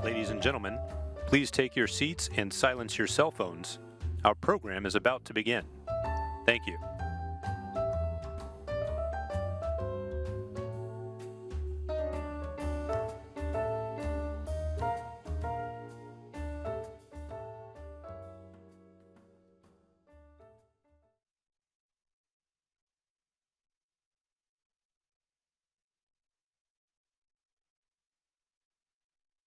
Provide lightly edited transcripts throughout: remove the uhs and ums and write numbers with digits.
Ladies and gentlemen, please take your seats and silence your cell phones. Our program is about to begin. Thank you.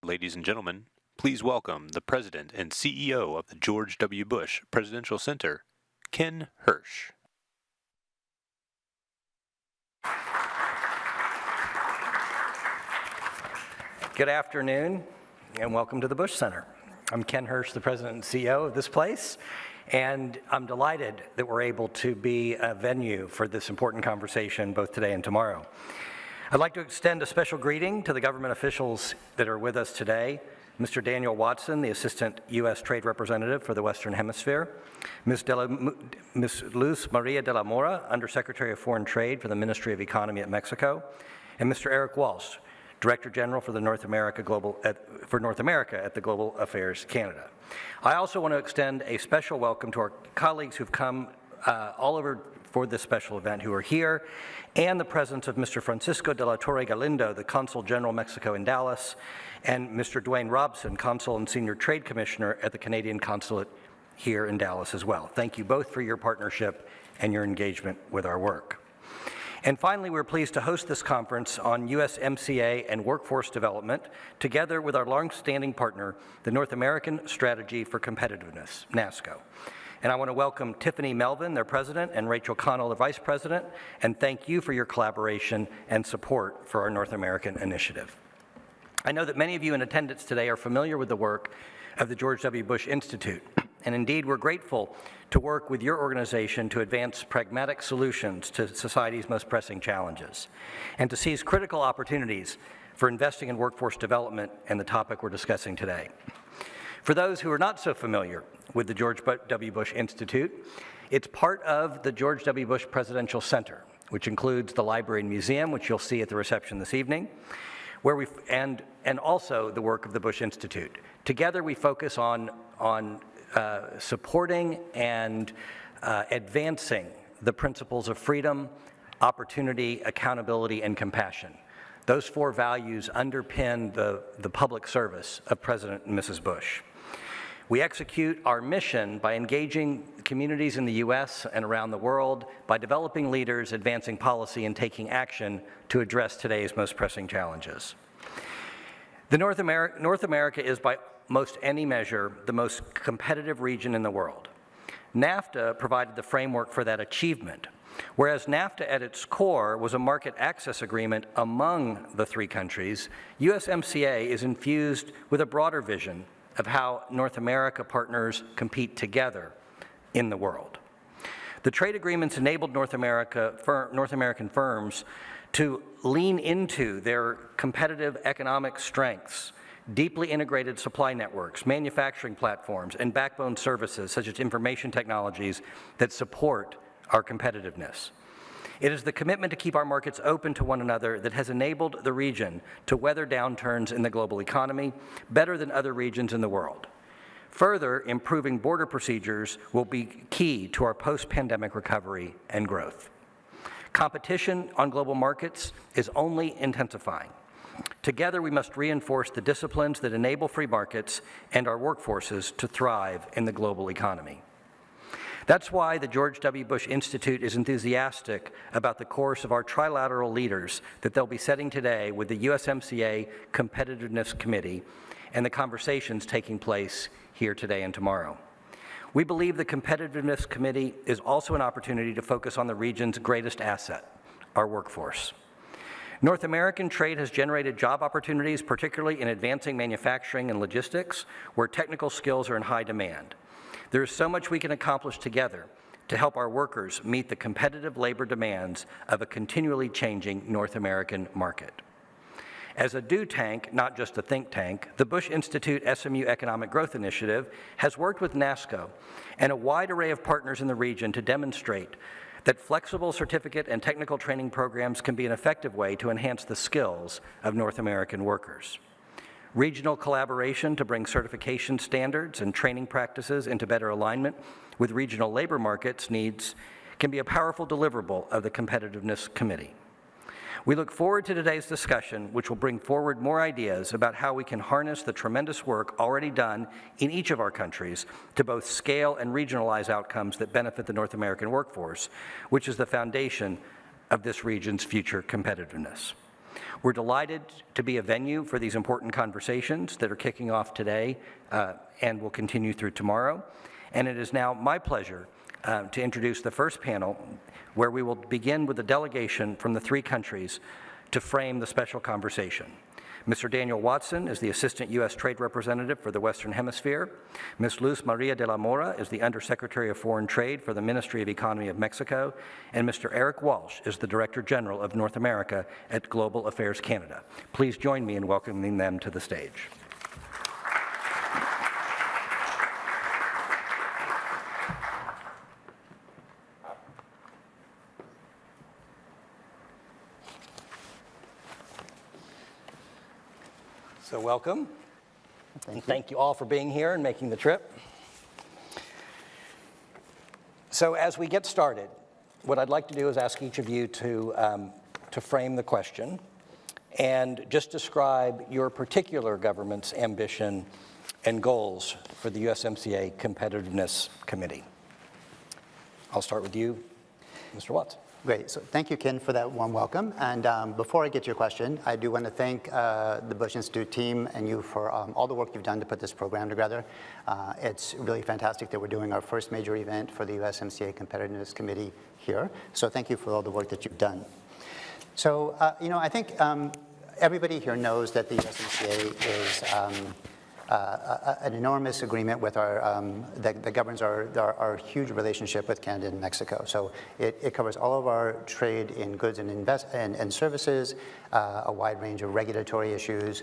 Ladies and gentlemen, please welcome the President and CEO of the George W. Bush Presidential Center, Ken Hersh. Good afternoon, and welcome to the Bush Center. I'm Ken Hersh, the President and CEO of this place, and I'm delighted that we're able to be a venue for this important conversation both today and tomorrow. I'd like to extend a special greeting to the government officials that are with us today. Mr. Daniel Watson, the Assistant U.S. Trade Representative for the Western Hemisphere, Ms. Luz Maria de la Mora, Undersecretary of Foreign Trade for the Ministry of Economy at Mexico, and Mr. Eric Walsh, Director General for North America at the Global Affairs Canada. I also want to extend a special welcome to our colleagues who've come all over for this special event who are here, and the presence of Mr. Francisco de la Torre Galindo, the Consul General Mexico in Dallas, and Mr. Dwayne Robson, Consul and Senior Trade Commissioner at the Canadian Consulate here in Dallas as well. Thank you both for your partnership and your engagement with our work. And finally, we're pleased to host this conference on USMCA and workforce development, together with our long-standing partner, the North American Strategy for Competitiveness, NASCO. And I want to welcome Tiffany Melvin, their president, and Rachel Connell, their vice president, and thank you for your collaboration and support for our North American initiative. I know that many of you in attendance today are familiar with the work of the George W. Bush Institute, and indeed we're grateful to work with your organization to advance pragmatic solutions to society's most pressing challenges, and to seize critical opportunities for investing in workforce development and the topic we're discussing today. For those who are not so familiar with the George W. Bush Institute, it's part of the George W. Bush Presidential Center, which includes the library and museum, which you'll see at the reception this evening, where and also the work of the Bush Institute. Together, we focus on supporting and advancing the principles of freedom, opportunity, accountability, and compassion. Those four values underpin the public service of President and Mrs. Bush. We execute our mission by engaging communities in the U.S. and around the world, by developing leaders, advancing policy, and taking action to address today's most pressing challenges. North America is, by most any measure, the most competitive region in the world. NAFTA provided the framework for that achievement, whereas NAFTA at its core was a market access agreement among the three countries. USMCA is infused with a broader vision of how North America partners compete together in the world. The trade agreements enabled North American firms to lean into their competitive economic strengths, deeply integrated supply networks, manufacturing platforms, and backbone services such as information technologies that support our competitiveness. It is the commitment to keep our markets open to one another that has enabled the region to weather downturns in the global economy better than other regions in the world. Further, improving border procedures will be key to our post-pandemic recovery and growth. Competition on global markets is only intensifying. Together, we must reinforce the disciplines that enable free markets and our workforces to thrive in the global economy. That's why the George W. Bush Institute is enthusiastic about the course of our tri-lateral leaders that they'll be setting today with the USMCA Competitiveness Committee and the conversations taking place here today and tomorrow. We believe the Competitiveness Committee is also an opportunity to focus on the region's greatest asset, our workforce. North American trade has generated job opportunities, particularly in advancing manufacturing and logistics, where technical skills are in high demand. There is so much we can accomplish together to help our workers meet the competitive labor demands of a continually changing North American market. As a do tank, not just a think tank, the Bush Institute SMU Economic Growth Initiative has worked with NASCO and a wide array of partners in the region to demonstrate that flexible certificate and technical training programs can be an effective way to enhance the skills of North American workers. Regional collaboration to bring certification standards and training practices into better alignment with regional labor markets needs can be a powerful deliverable of the Competitiveness Committee. We look forward to today's discussion, which will bring forward more ideas about how we can harness the tremendous work already done in each of our countries to both scale and regionalize outcomes that benefit the North American workforce, which is the foundation of this region's future competitiveness. We're delighted to be a venue for these important conversations that are kicking off today and will continue through tomorrow. And it is now my pleasure to introduce the first panel, where we will begin with a delegation from the 3 countries to frame the special conversation. Mr. Daniel Watson is the Assistant U.S. Trade Representative for the Western Hemisphere. Ms. Luz Maria de la Mora is the Undersecretary of Foreign Trade for the Ministry of Economy of Mexico. And Mr. Eric Walsh is the Director General of North America at Global Affairs Canada. Please join me in welcoming them to the stage. So welcome. Thank you all for being here and making the trip. So as we get started, what I'd like to do is ask each of you to frame the question and just describe your particular government's ambition and goals for the USMCA Competitiveness Committee. I'll start with you, Mr. Watts. Great. So thank you, Ken, for that warm welcome. And before I get to your question, I do want to thank the Bush Institute team and you for all the work you've done to put this program together. It's really fantastic that we're doing our first major event for the USMCA Competitiveness Committee here. So thank you for all the work that you've done. So, I think everybody here knows that the USMCA is an enormous agreement with that governs our huge relationship with Canada and Mexico. So it covers all of our trade in goods and services, a wide range of regulatory issues,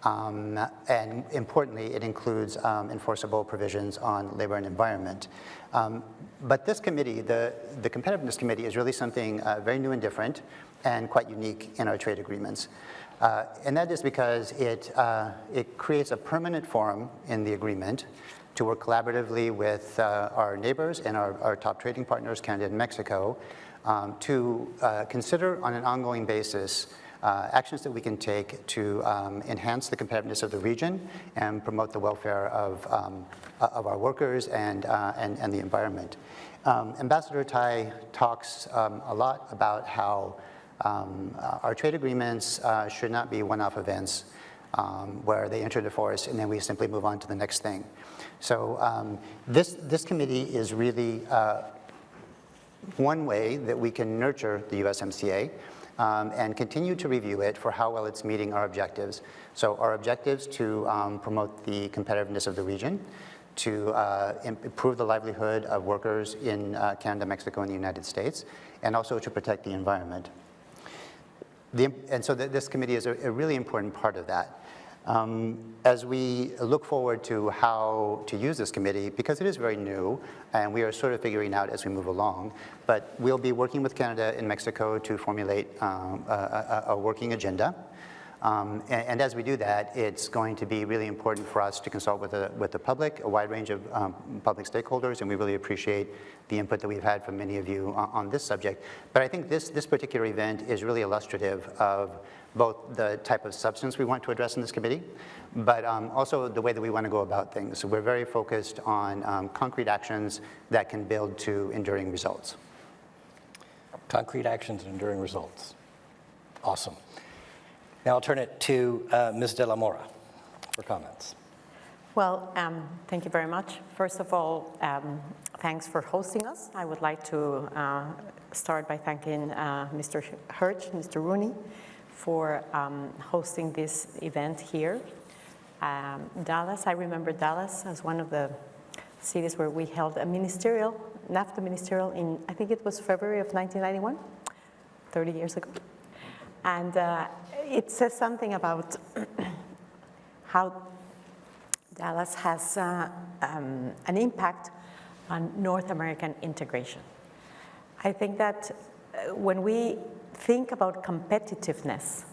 and importantly, it includes enforceable provisions on labor and environment. But this committee, the Competitiveness Committee, is really something very new and different and quite unique in our trade agreements. And that is because it creates a permanent forum in the agreement to work collaboratively with our neighbors and our top trading partners, Canada and Mexico, to consider on an ongoing basis actions that we can take to enhance the competitiveness of the region and promote the welfare of our workers and the environment. Ambassador Tai talks a lot about how our trade agreements should not be one-off events where they enter the force and then we simply move on to the next thing. So this committee is really one way that we can nurture the USMCA and continue to review it for how well it's meeting our objectives. So our objectives to promote the competitiveness of the region, to improve the livelihood of workers in Canada, Mexico, and the United States, and also to protect the environment. And so this committee is a really important part of that. As we look forward to how to use this committee, because it is very new, and we are sort of figuring out as we move along, but we'll be working with Canada and Mexico to formulate a working agenda. And as we do that, it's going to be really important for us to consult with the public, a wide range of public stakeholders, and we really appreciate the input that we've had from many of you on this subject. But I think this particular event is really illustrative of both the type of substance we want to address in this committee, but also the way that we want to go about things. So we're very focused on concrete actions that can build to enduring results. Concrete actions and enduring results. Awesome. Now I'll turn it to Ms. de la Mora for comments. Well, thank you very much. First of all, thanks for hosting us. I would like to start by thanking Mr. Hersh, Mr. Rooney, for hosting this event here. Dallas, I remember Dallas as one of the cities where we held a ministerial, NAFTA ministerial in, I think it was February of 1991, 30 years ago. And it says something about how Dallas has an impact on North American integration. I think that when we think about competitiveness,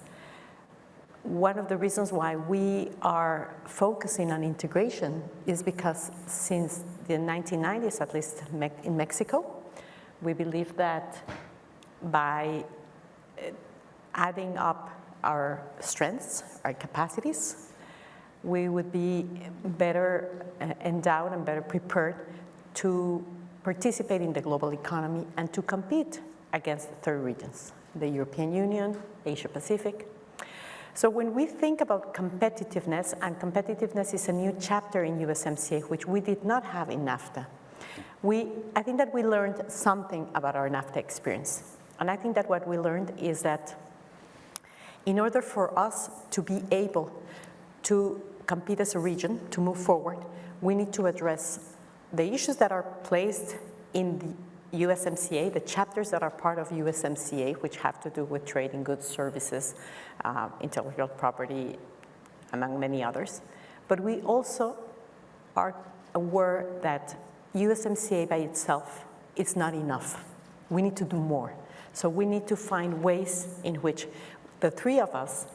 one of the reasons why we are focusing on integration is because since the 1990s, at least in Mexico, we believe that by adding up our strengths, our capacities, we would be better endowed and better prepared to participate in the global economy and to compete against the third regions, the European Union, Asia Pacific. So when we think about competitiveness, and competitiveness is a new chapter in USMCA, which we did not have in NAFTA, I think that we learned something about our NAFTA experience. And I think that what we learned is that in order for us to be able to compete as a region, to move forward, we need to address the issues that are placed in the USMCA, the chapters that are part of USMCA, which have to do with trade in goods, services, intellectual property, among many others. But we also are aware that USMCA by itself is not enough. We need to do more. So we need to find ways in which the three of us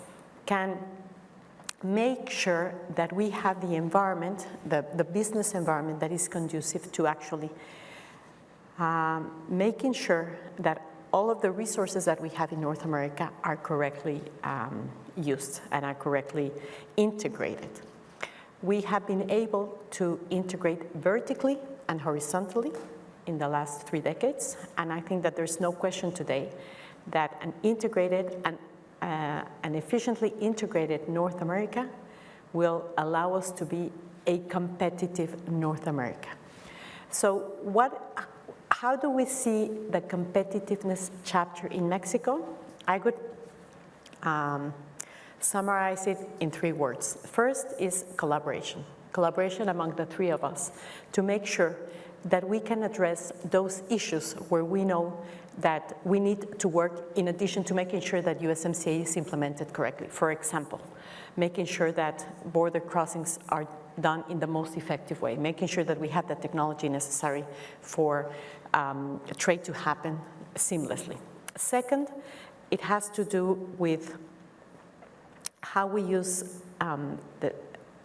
can make sure that we have the environment, the business environment that is conducive to actually making sure that all of the resources that we have in North America are correctly used and are correctly integrated. We have been able to integrate vertically and horizontally in the last 3 decades, and I think that there's no question today that an integrated and an efficiently integrated North America will allow us to be a competitive North America. So how do we see the competitiveness chapter in Mexico? I would summarize it in 3 words. First is collaboration. Collaboration among the three of us to make sure that we can address those issues where we know that we need to work in addition to making sure that USMCA is implemented correctly. For example, making sure that border crossings are done in the most effective way, making sure that we have the technology necessary for trade to happen seamlessly. Second, it has to do with how we use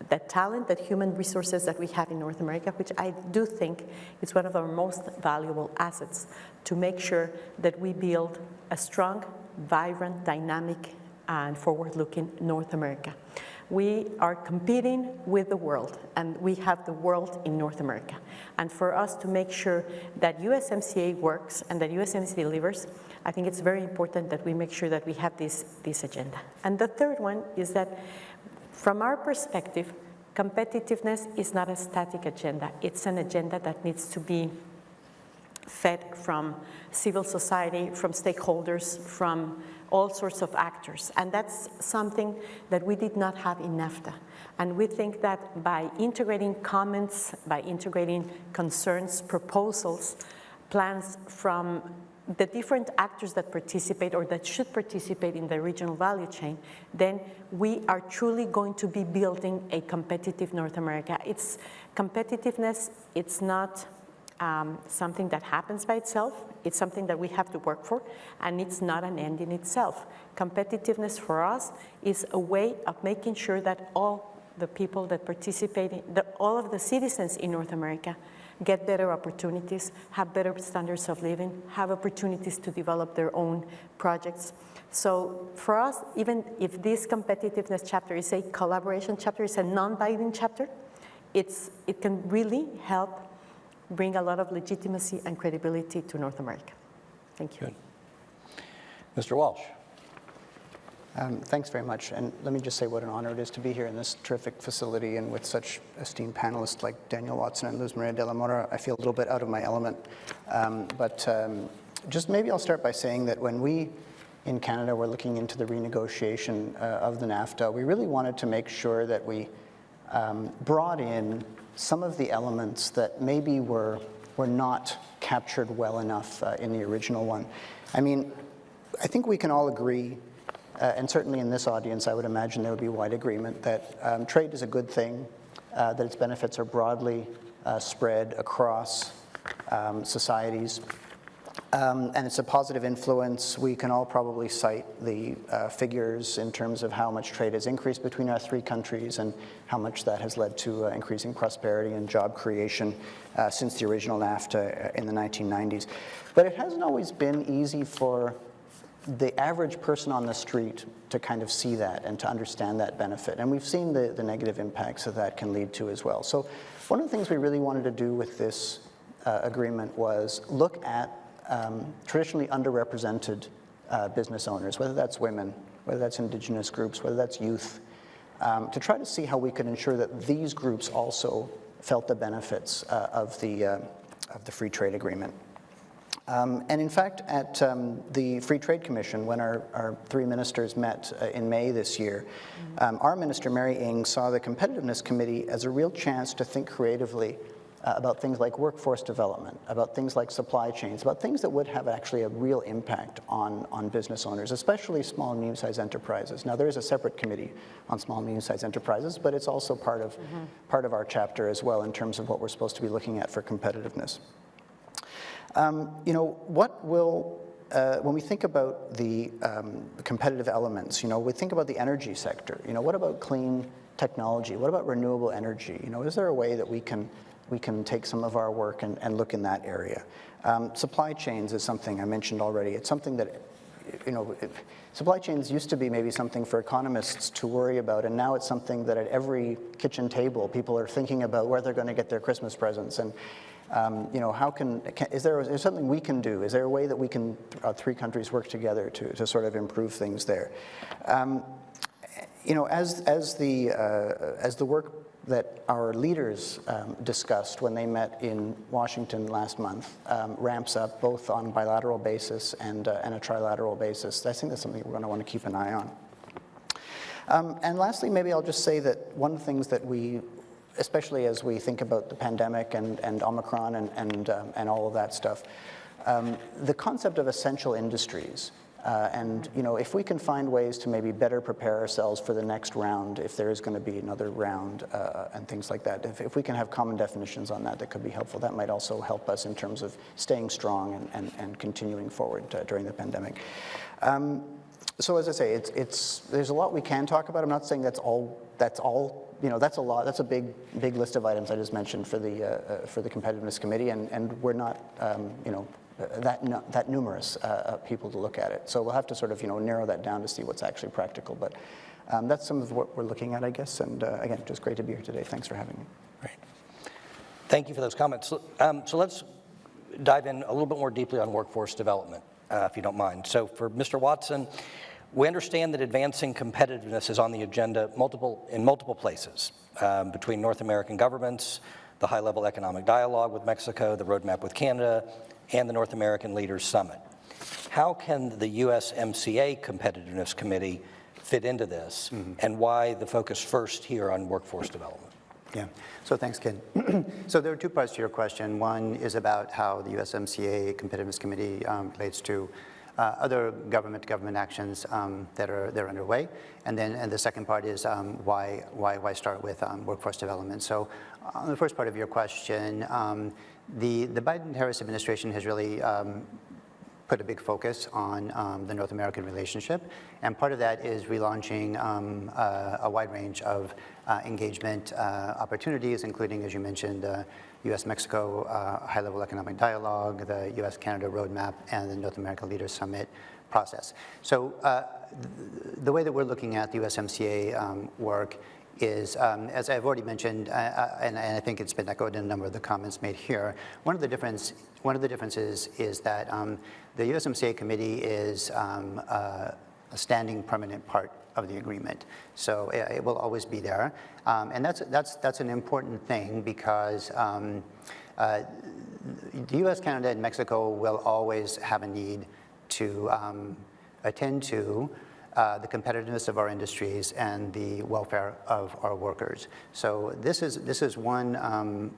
the talent, the human resources that we have in North America, which I do think is one of our most valuable assets, to make sure that we build a strong, vibrant, dynamic, and forward-looking North America. We are competing with the world, and we have the world in North America. And for us to make sure that USMCA works and that USMCA delivers, I think it's very important that we make sure that we have this agenda. And the third one is that from our perspective, competitiveness is not a static agenda. It's an agenda that needs to be fed from civil society, from stakeholders, from all sorts of actors. And that's something that we did not have in NAFTA. And we think that by integrating comments, by integrating concerns, proposals, plans from the different actors that participate or that should participate in the regional value chain, then we are truly going to be building a competitive North America. It's competitiveness, it's not something that happens by itself. It's something that we have to work for, and it's not an end in itself. Competitiveness for us is a way of making sure that all the people that participate, all of the citizens in North America get better opportunities, have better standards of living, have opportunities to develop their own projects. So for us, even if this competitiveness chapter is a collaboration chapter, it's a non-binding chapter, it can really help bring a lot of legitimacy and credibility to North America. Thank you. Good. Mr. Walsh. Thanks very much. And let me just say what an honor it is to be here in this terrific facility and with such esteemed panelists like Daniel Watson and Luz Maria de la Mora. I feel a little bit out of my element. Just maybe I'll start by saying that when we in Canada were looking into the renegotiation of the NAFTA, we really wanted to make sure that we brought in some of the elements that maybe were not captured well enough in the original one. I mean, I think we can all agree, and certainly in this audience, I would imagine there would be wide agreement that trade is a good thing, that its benefits are broadly spread across societies. And it's a positive influence. We can all probably cite the figures in terms of how much trade has increased between our three countries and how much that has led to increasing prosperity and job creation since the original NAFTA in the 1990s. But it hasn't always been easy for the average person on the street to kind of see that and to understand that benefit. And we've seen the negative impacts that can lead to as well. So one of the things we really wanted to do with this agreement was look at traditionally underrepresented business owners, whether that's women, whether that's indigenous groups, whether that's youth, to try to see how we could ensure that these groups also felt the benefits of the free trade agreement. And in fact, at the Free Trade Commission, when our three ministers met in May this year, our minister, Mary Ng, saw the Competitiveness Committee as a real chance to think creatively about things like workforce development, about things like supply chains, about things that would have actually a real impact on business owners, especially small and medium-sized enterprises. Now, there is a separate committee on small and medium-sized enterprises, but it's also part of our chapter as well in terms of what we're supposed to be looking at for competitiveness. When we think about the competitive elements, we think about the energy sector. What about clean technology? What about renewable energy? Is there a way that we can take some of our work and look in that area? Supply chains is something I mentioned already. It's something that, supply chains used to be maybe something for economists to worry about, and now it's something that at every kitchen table, people are thinking about where they're going to get their Christmas presents. And is there something we can do? Is there a way that we can, three countries, work together to sort of improve things there? As the work that our leaders discussed when they met in Washington last month ramps up, both on a bilateral basis and a trilateral basis, I think that's something we're going to want to keep an eye on. And lastly, maybe I'll just say that one of the things that we, especially as we think about the pandemic and Omicron and all of that stuff, the concept of essential industries. If we can find ways to maybe better prepare ourselves for the next round, if there is going to be another round and things like that, if we can have common definitions on that, that could be helpful. That might also help us in terms of staying strong and continuing forward during the pandemic. So as I say, there's a lot we can talk about. I'm not saying that's all. That's a lot. That's a big list of items I just mentioned for the Competitiveness Committee, and we're not that numerous people to look at it. So we'll have to sort of narrow that down to see what's actually practical. But that's some of what we're looking at, I guess. And again, just great to be here today. Thanks for having me. Great. Thank you for those comments. So let's dive in a little bit more deeply on workforce development, if you don't mind. So for Mr. Watson, we understand that advancing competitiveness is on the agenda in multiple places, between North American governments, the high-level economic dialogue with Mexico, the roadmap with Canada, and the North American Leaders Summit. How can the USMCA Competitiveness Committee fit into this, and why the focus first here on workforce development? Yeah, so thanks, Ken. So there are two parts to your question. One is about how the USMCA Competitiveness Committee relates to other government actions that are underway, and the second part is why start with workforce development. So on the first part of your question, the Biden-Harris administration has really put a big focus on the North American relationship, and part of that is relaunching a wide range of engagement opportunities, including, as you mentioned, U.S.-Mexico high-level economic dialogue, the U.S.-Canada roadmap, and the North America Leaders Summit process. So the way that we're looking at the USMCA work is, as I've already mentioned, and I think it's been echoed in a number of the comments made here, one of the differences is that the USMCA committee is a standing permanent part of the agreement. So it will always be there. And that's an important thing because the US, Canada, and Mexico will always have a need to attend to the competitiveness of our industries and the welfare of our workers. So this is one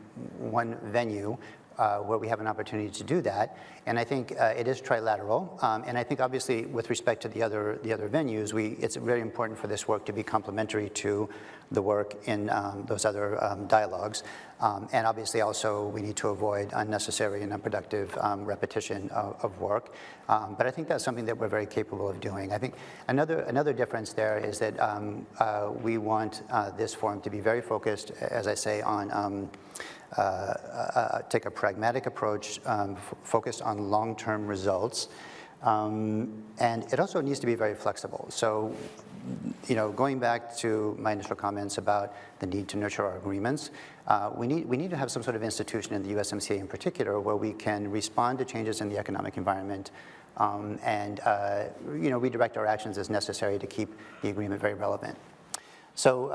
venue where we have an opportunity to do that. And I think it is trilateral. And I think obviously with respect to the other venues, it's very important for this work to be complementary to the work in those other dialogues. And obviously also we need to avoid unnecessary and unproductive repetition of work. But I think that's something that we're very capable of doing. I think another difference there is that we want this forum to be very focused, as I say, on take a pragmatic approach, focused on long-term results. And it also needs to be very flexible. So, going back to my initial comments about the need to nurture our agreements, we need to have some sort of institution in the USMCA in particular where we can respond to changes in the economic environment and redirect our actions as necessary to keep the agreement very relevant. So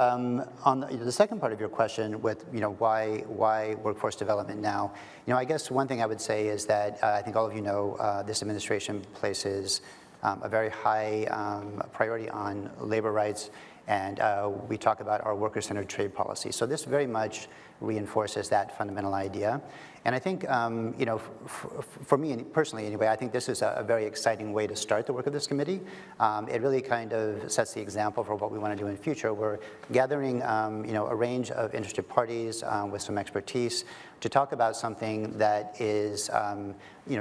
on the second part of your question with, why workforce development now, I guess one thing I would say is that I think all of you know this administration places a very high priority on labor rights, and we talk about our worker-centered trade policy. So this very much reinforces that fundamental idea. And I think, for me personally anyway, I think this is a very exciting way to start the work of this committee. It really kind of sets the example for what we want to do in the future. We're gathering, a range of interested parties with some expertise to talk about something that is,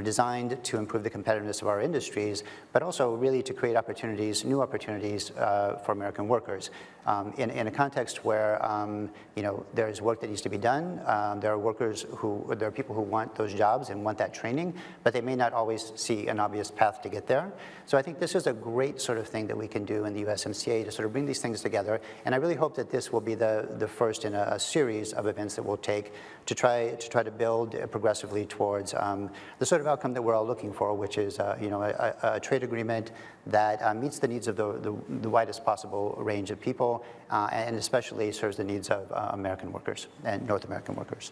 designed to improve the competitiveness of our industries, but also really to create opportunities, new opportunities for American workers. In a context where, there's work that needs to be done, there are people who want those jobs and want that training, but they may not always see an obvious path to get there. So I think this is a great sort of thing that we can do in the USMCA to sort of bring these things together. And I really hope that this will be the first in a series of events that we'll take to try to build progressively towards the sort of outcome that we're all looking for, which is a trade agreement that meets the needs of the widest possible range of people, and especially serves the needs of American workers and North American workers.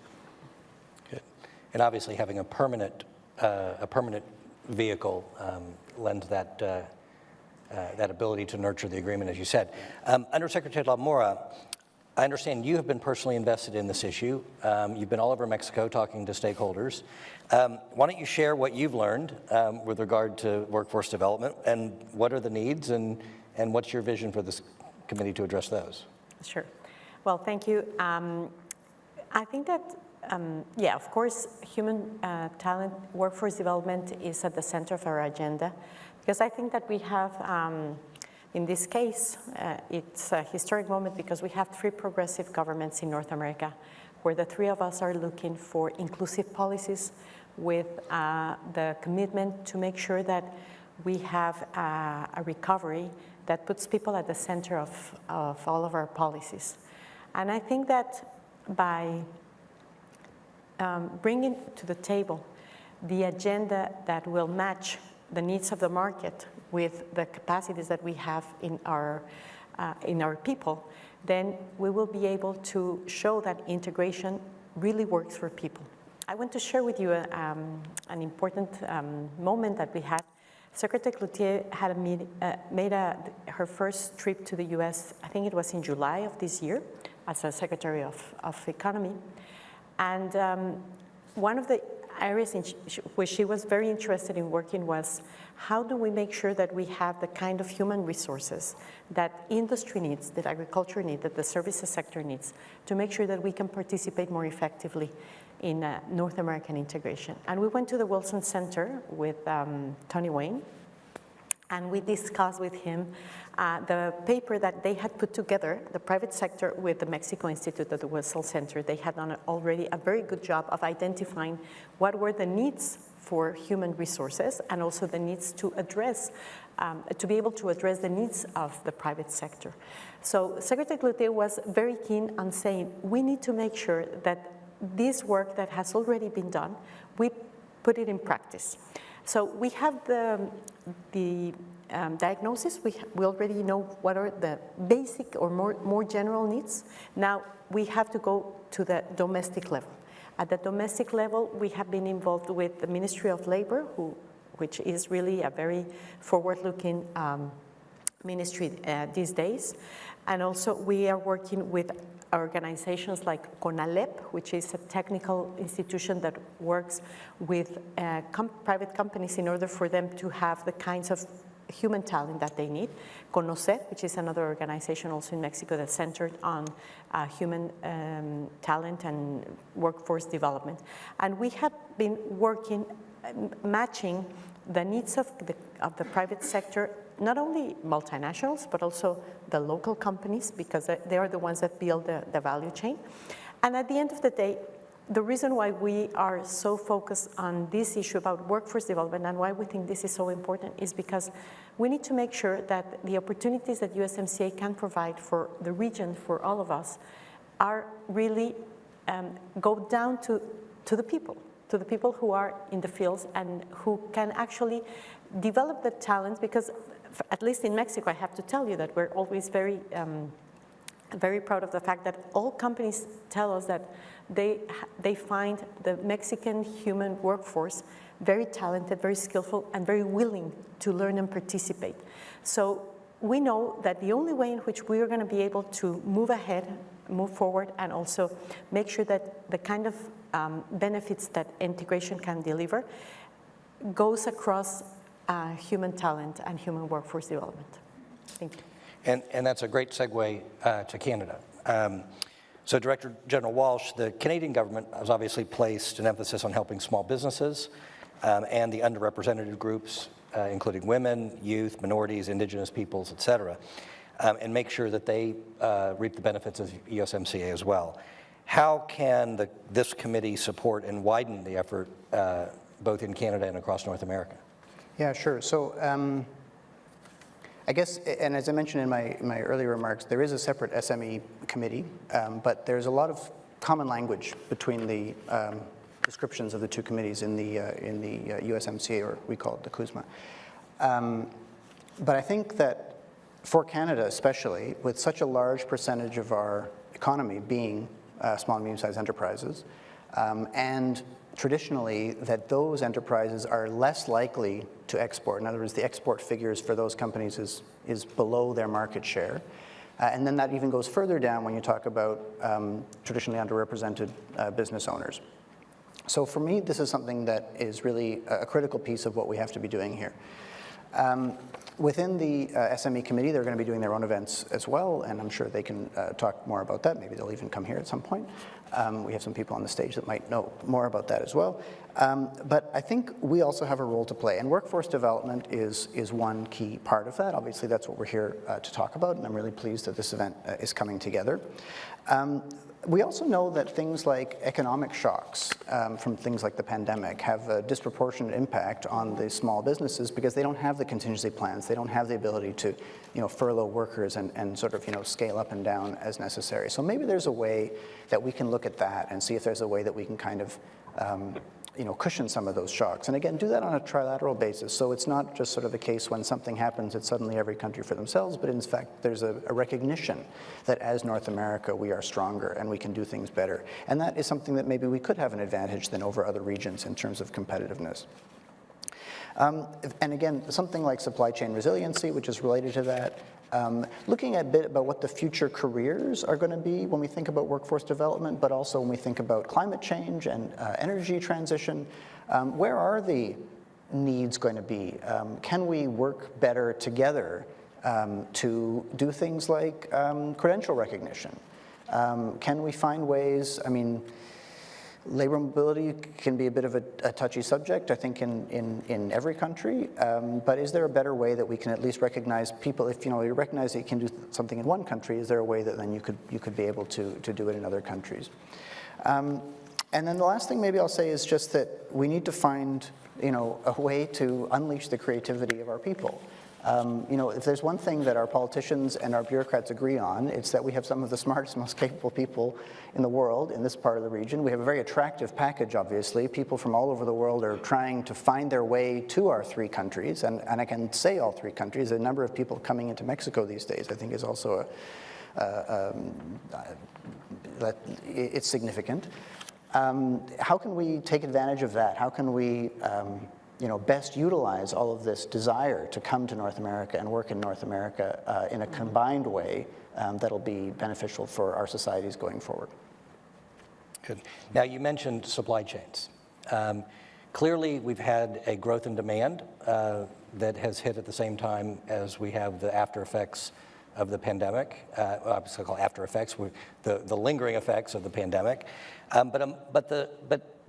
Good. And obviously having a permanent vehicle lends that ability to nurture the agreement, as you said. Undersecretary Lamora, I understand you have been personally invested in this issue. You've been all over Mexico talking to stakeholders. Why don't you share what you've learned with regard to workforce development, and what are the needs, and what's your vision for this committee to address those? Sure. Well, thank you. I think that, of course, human talent, workforce development is at the center of our agenda, because I think that we have, in this case, it's a historic moment because we have 3 progressive governments in North America where the 3 of us are looking for inclusive policies with the commitment to make sure that we have a recovery that puts people at the center of all of our policies. And I think that by bringing to the table the agenda that will match the needs of the market with the capacities that we have in our people, then we will be able to show that integration really works for people. I want to share with you an important moment that we had. Secretary Cloutier had made her first trip to the U.S., I think it was in July of this year, as a Secretary of Economy. And one of the areas where she was very interested in working was how do we make sure that we have the kind of human resources that industry needs, that agriculture needs, that the services sector needs, to make sure that we can participate more effectively in North American integration. And we went to the Wilson Center with Tony Wayne, and we discussed with him the paper that they had put together, the private sector with the Mexico Institute at the Wilson Center. They had done already a very good job of identifying what were the needs for human resources and also the needs to address, to be able to address the needs of the private sector. So Secretary Cloutier was very keen on saying, we need to make sure that this work that has already been done, we put it in practice. So we have the diagnosis. We already know what are the basic or more general needs. Now we have to go to the domestic level. At the domestic level, we have been involved with the Ministry of Labor, which is really a very forward-looking ministry these days. And also we are working with organizations like CONALEP, which is a technical institution that works with private companies in order for them to have the kinds of human talent that they need. CONOCER, which is another organization also in Mexico that's centered on human talent and workforce development. And we have been working, matching the needs of the private sector, not only multinationals, but also the local companies, because they are the ones that build the value chain. And at the end of the day, the reason why we are so focused on this issue about workforce development and why we think this is so important is because we need to make sure that the opportunities that USMCA can provide for the region, for all of us, are really go down to the people who are in the fields and who can actually develop the talents, because at least in Mexico, I have to tell you that we're always very proud of the fact that all companies tell us that they find the Mexican human workforce very talented, very skillful, and very willing to learn and participate. So we know that the only way in which we are going to be able to move ahead, move forward, and also make sure that the kind of benefits that integration can deliver goes across human talent and human workforce development. Thank you. And that's a great segue to Canada. So Director General Walsh, the Canadian government has obviously placed an emphasis on helping small businesses and the underrepresented groups, including women, youth, minorities, indigenous peoples, et cetera, and make sure that they reap the benefits of USMCA as well. How can this committee support and widen the effort both in Canada and across North America? Yeah, sure. So I guess, and as I mentioned in my earlier remarks, there is a separate SME committee, but there's a lot of common language between the descriptions of the two committees in the USMCA, or we call it the CUSMA. But I think that for Canada especially, with such a large percentage of our economy being small and medium-sized enterprises, and traditionally that those enterprises are less likely to export. In other words, the export figures for those companies is below their market share. And then that even goes further down when you talk about traditionally underrepresented business owners. So for me, this is something that is really a critical piece of what we have to be doing here. Within the SME committee, they're going to be doing their own events as well, and I'm sure they can talk more about that. Maybe they'll even come here at some point. We have some people on the stage that might know more about that as well. But I think we also have a role to play, and workforce development is one key part of that. Obviously, that's what we're here to talk about, and I'm really pleased that this event is coming together. We also know that things like economic shocks from things like the pandemic have a disproportionate impact on the small businesses because they don't have the contingency plans. They don't have the ability to, furlough workers and sort of, scale up and down as necessary. So maybe there's a way that we can look at that and see if there's a way that we can kind of cushion some of those shocks. And again, do that on a trilateral basis. So it's not just sort of a case when something happens, it's suddenly every country for themselves, but in fact, there's a recognition that as North America, we are stronger and we can do things better. And that is something that maybe we could have an advantage than over other regions in terms of competitiveness. And again, something like supply chain resiliency, which is related to that, looking a bit about what the future careers are going to be when we think about workforce development, but also when we think about climate change and energy transition. Where are the needs going to be? Can we work better together to do things like credential recognition? Can we find ways, labor mobility can be a bit of a touchy subject, I think, in every country. But is there a better way that we can at least recognize people? If you recognize that you can do something in one country, is there a way that then you could be able to do it in other countries? And then the last thing maybe I'll say is just that we need to find a way to unleash the creativity of our people. If there's one thing that our politicians and our bureaucrats agree on, it's that we have some of the smartest, most capable people in the world in this part of the region. We have a very attractive package, obviously. People from all over the world are trying to find their way to our three countries, and I can say all three countries. The number of people coming into Mexico these days, I think, is also it's significant. How can we take advantage of that? How can we best utilize all of this desire to come to North America and work in North America in a combined way that'll be beneficial for our societies going forward. Good. Now, you mentioned supply chains. Clearly, we've had a growth in demand that has hit at the same time as we have the after effects of the pandemic. I was going to call after effects, the lingering effects of the pandemic. But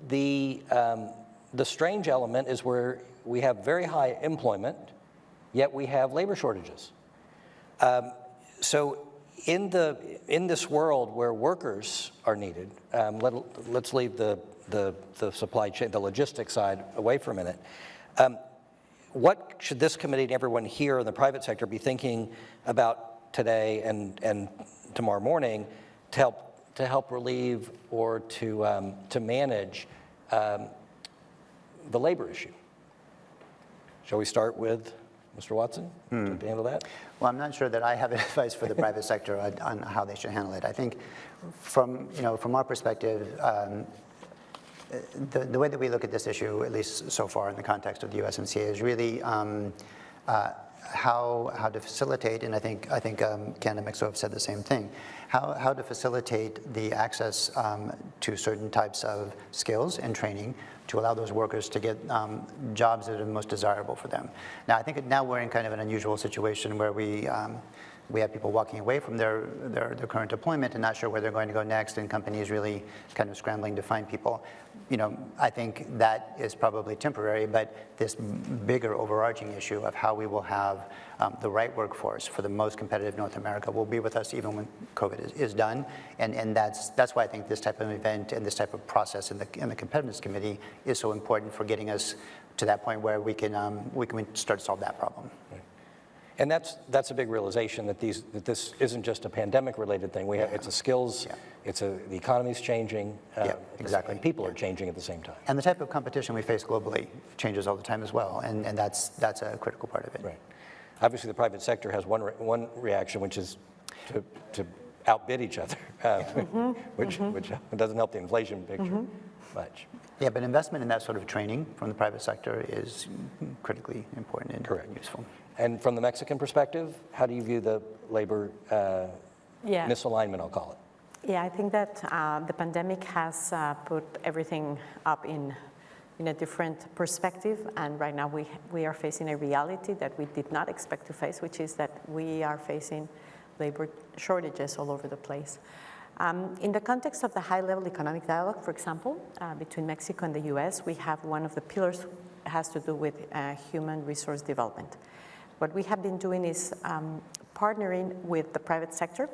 the strange element is where we have very high employment, yet we have labor shortages. So in this world where workers are needed, let's leave the supply chain, the logistics side away for a minute. What should this committee and everyone here in the private sector be thinking about today and tomorrow morning to help relieve or to manage the labor issue? Shall we start with Mr. Watson to handle that? Well, I'm not sure that I have advice for the private sector on how they should handle it. I think from our perspective, the way that we look at this issue, at least so far in the context of the USMCA, is really how to facilitate, and I think Ken and Mixo have said the same thing, how to facilitate the access to certain types of skills and training to allow those workers to get jobs that are most desirable for them. Now, I think now we're in kind of an unusual situation where we have people walking away from their current employment and not sure where they're going to go next, and companies really kind of scrambling to find people. I think that is probably temporary, but this bigger overarching issue of how we will have the right workforce for the most competitive North America will be with us even when COVID is done, and that's why I think this type of event and this type of process in the Competitiveness Committee is so important for getting us to that point where we can start to solve that problem. Right. And that's a big realization that this isn't just a pandemic-related thing. It's a skills. Yeah. The economy's changing. Exactly. And people are changing at the same time. And the type of competition we face globally changes all the time as well, and that's a critical part of it. Right. Obviously, the private sector has one reaction, which is to outbid each other, which doesn't help the inflation picture much. Yeah, but investment in that sort of training from the private sector is critically important and useful. And from the Mexican perspective, how do you view the labor misalignment, I'll call it? Yeah, I think that the pandemic has put everything up in a different perspective, and right now we are facing a reality that we did not expect to face, which is that we are facing labor shortages all over the place. In the context of the high-level economic dialogue, for example, between Mexico and the US, we have one of the pillars has to do with human resource development. What we have been doing is partnering with the private sector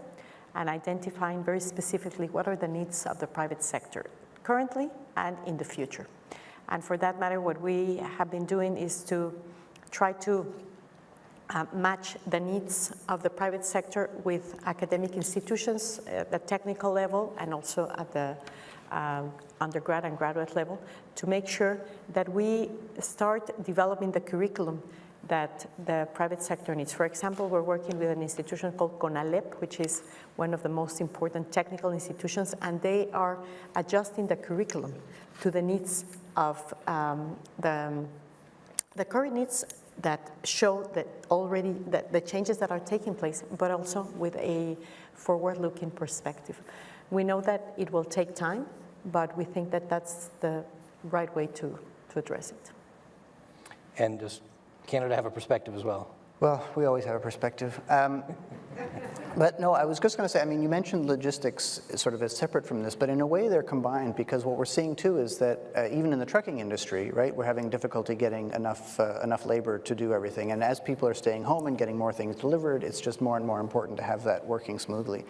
and identifying very specifically what are the needs of the private sector currently and in the future. And for that matter, what we have been doing is to try to match the needs of the private sector with academic institutions at the technical level and also at the undergrad and graduate level to make sure that we start developing the curriculum that the private sector needs. For example, we're working with an institution called CONALEP, which is one of the most important technical institutions, and they are adjusting the curriculum to the needs of the current needs that show that already the changes that are taking place, but also with a forward-looking perspective. We know that it will take time, but we think that that's the right way to address it. And does Canada have a perspective as well? Well, we always have a perspective. But no, I was just going to say, I mean, you mentioned logistics sort of as separate from this, but in a way they're combined, because what we're seeing too is that even in the trucking industry, right, we're having difficulty getting enough labor to do everything. And as people are staying home and getting more things delivered, it's just more and more important to have that working smoothly.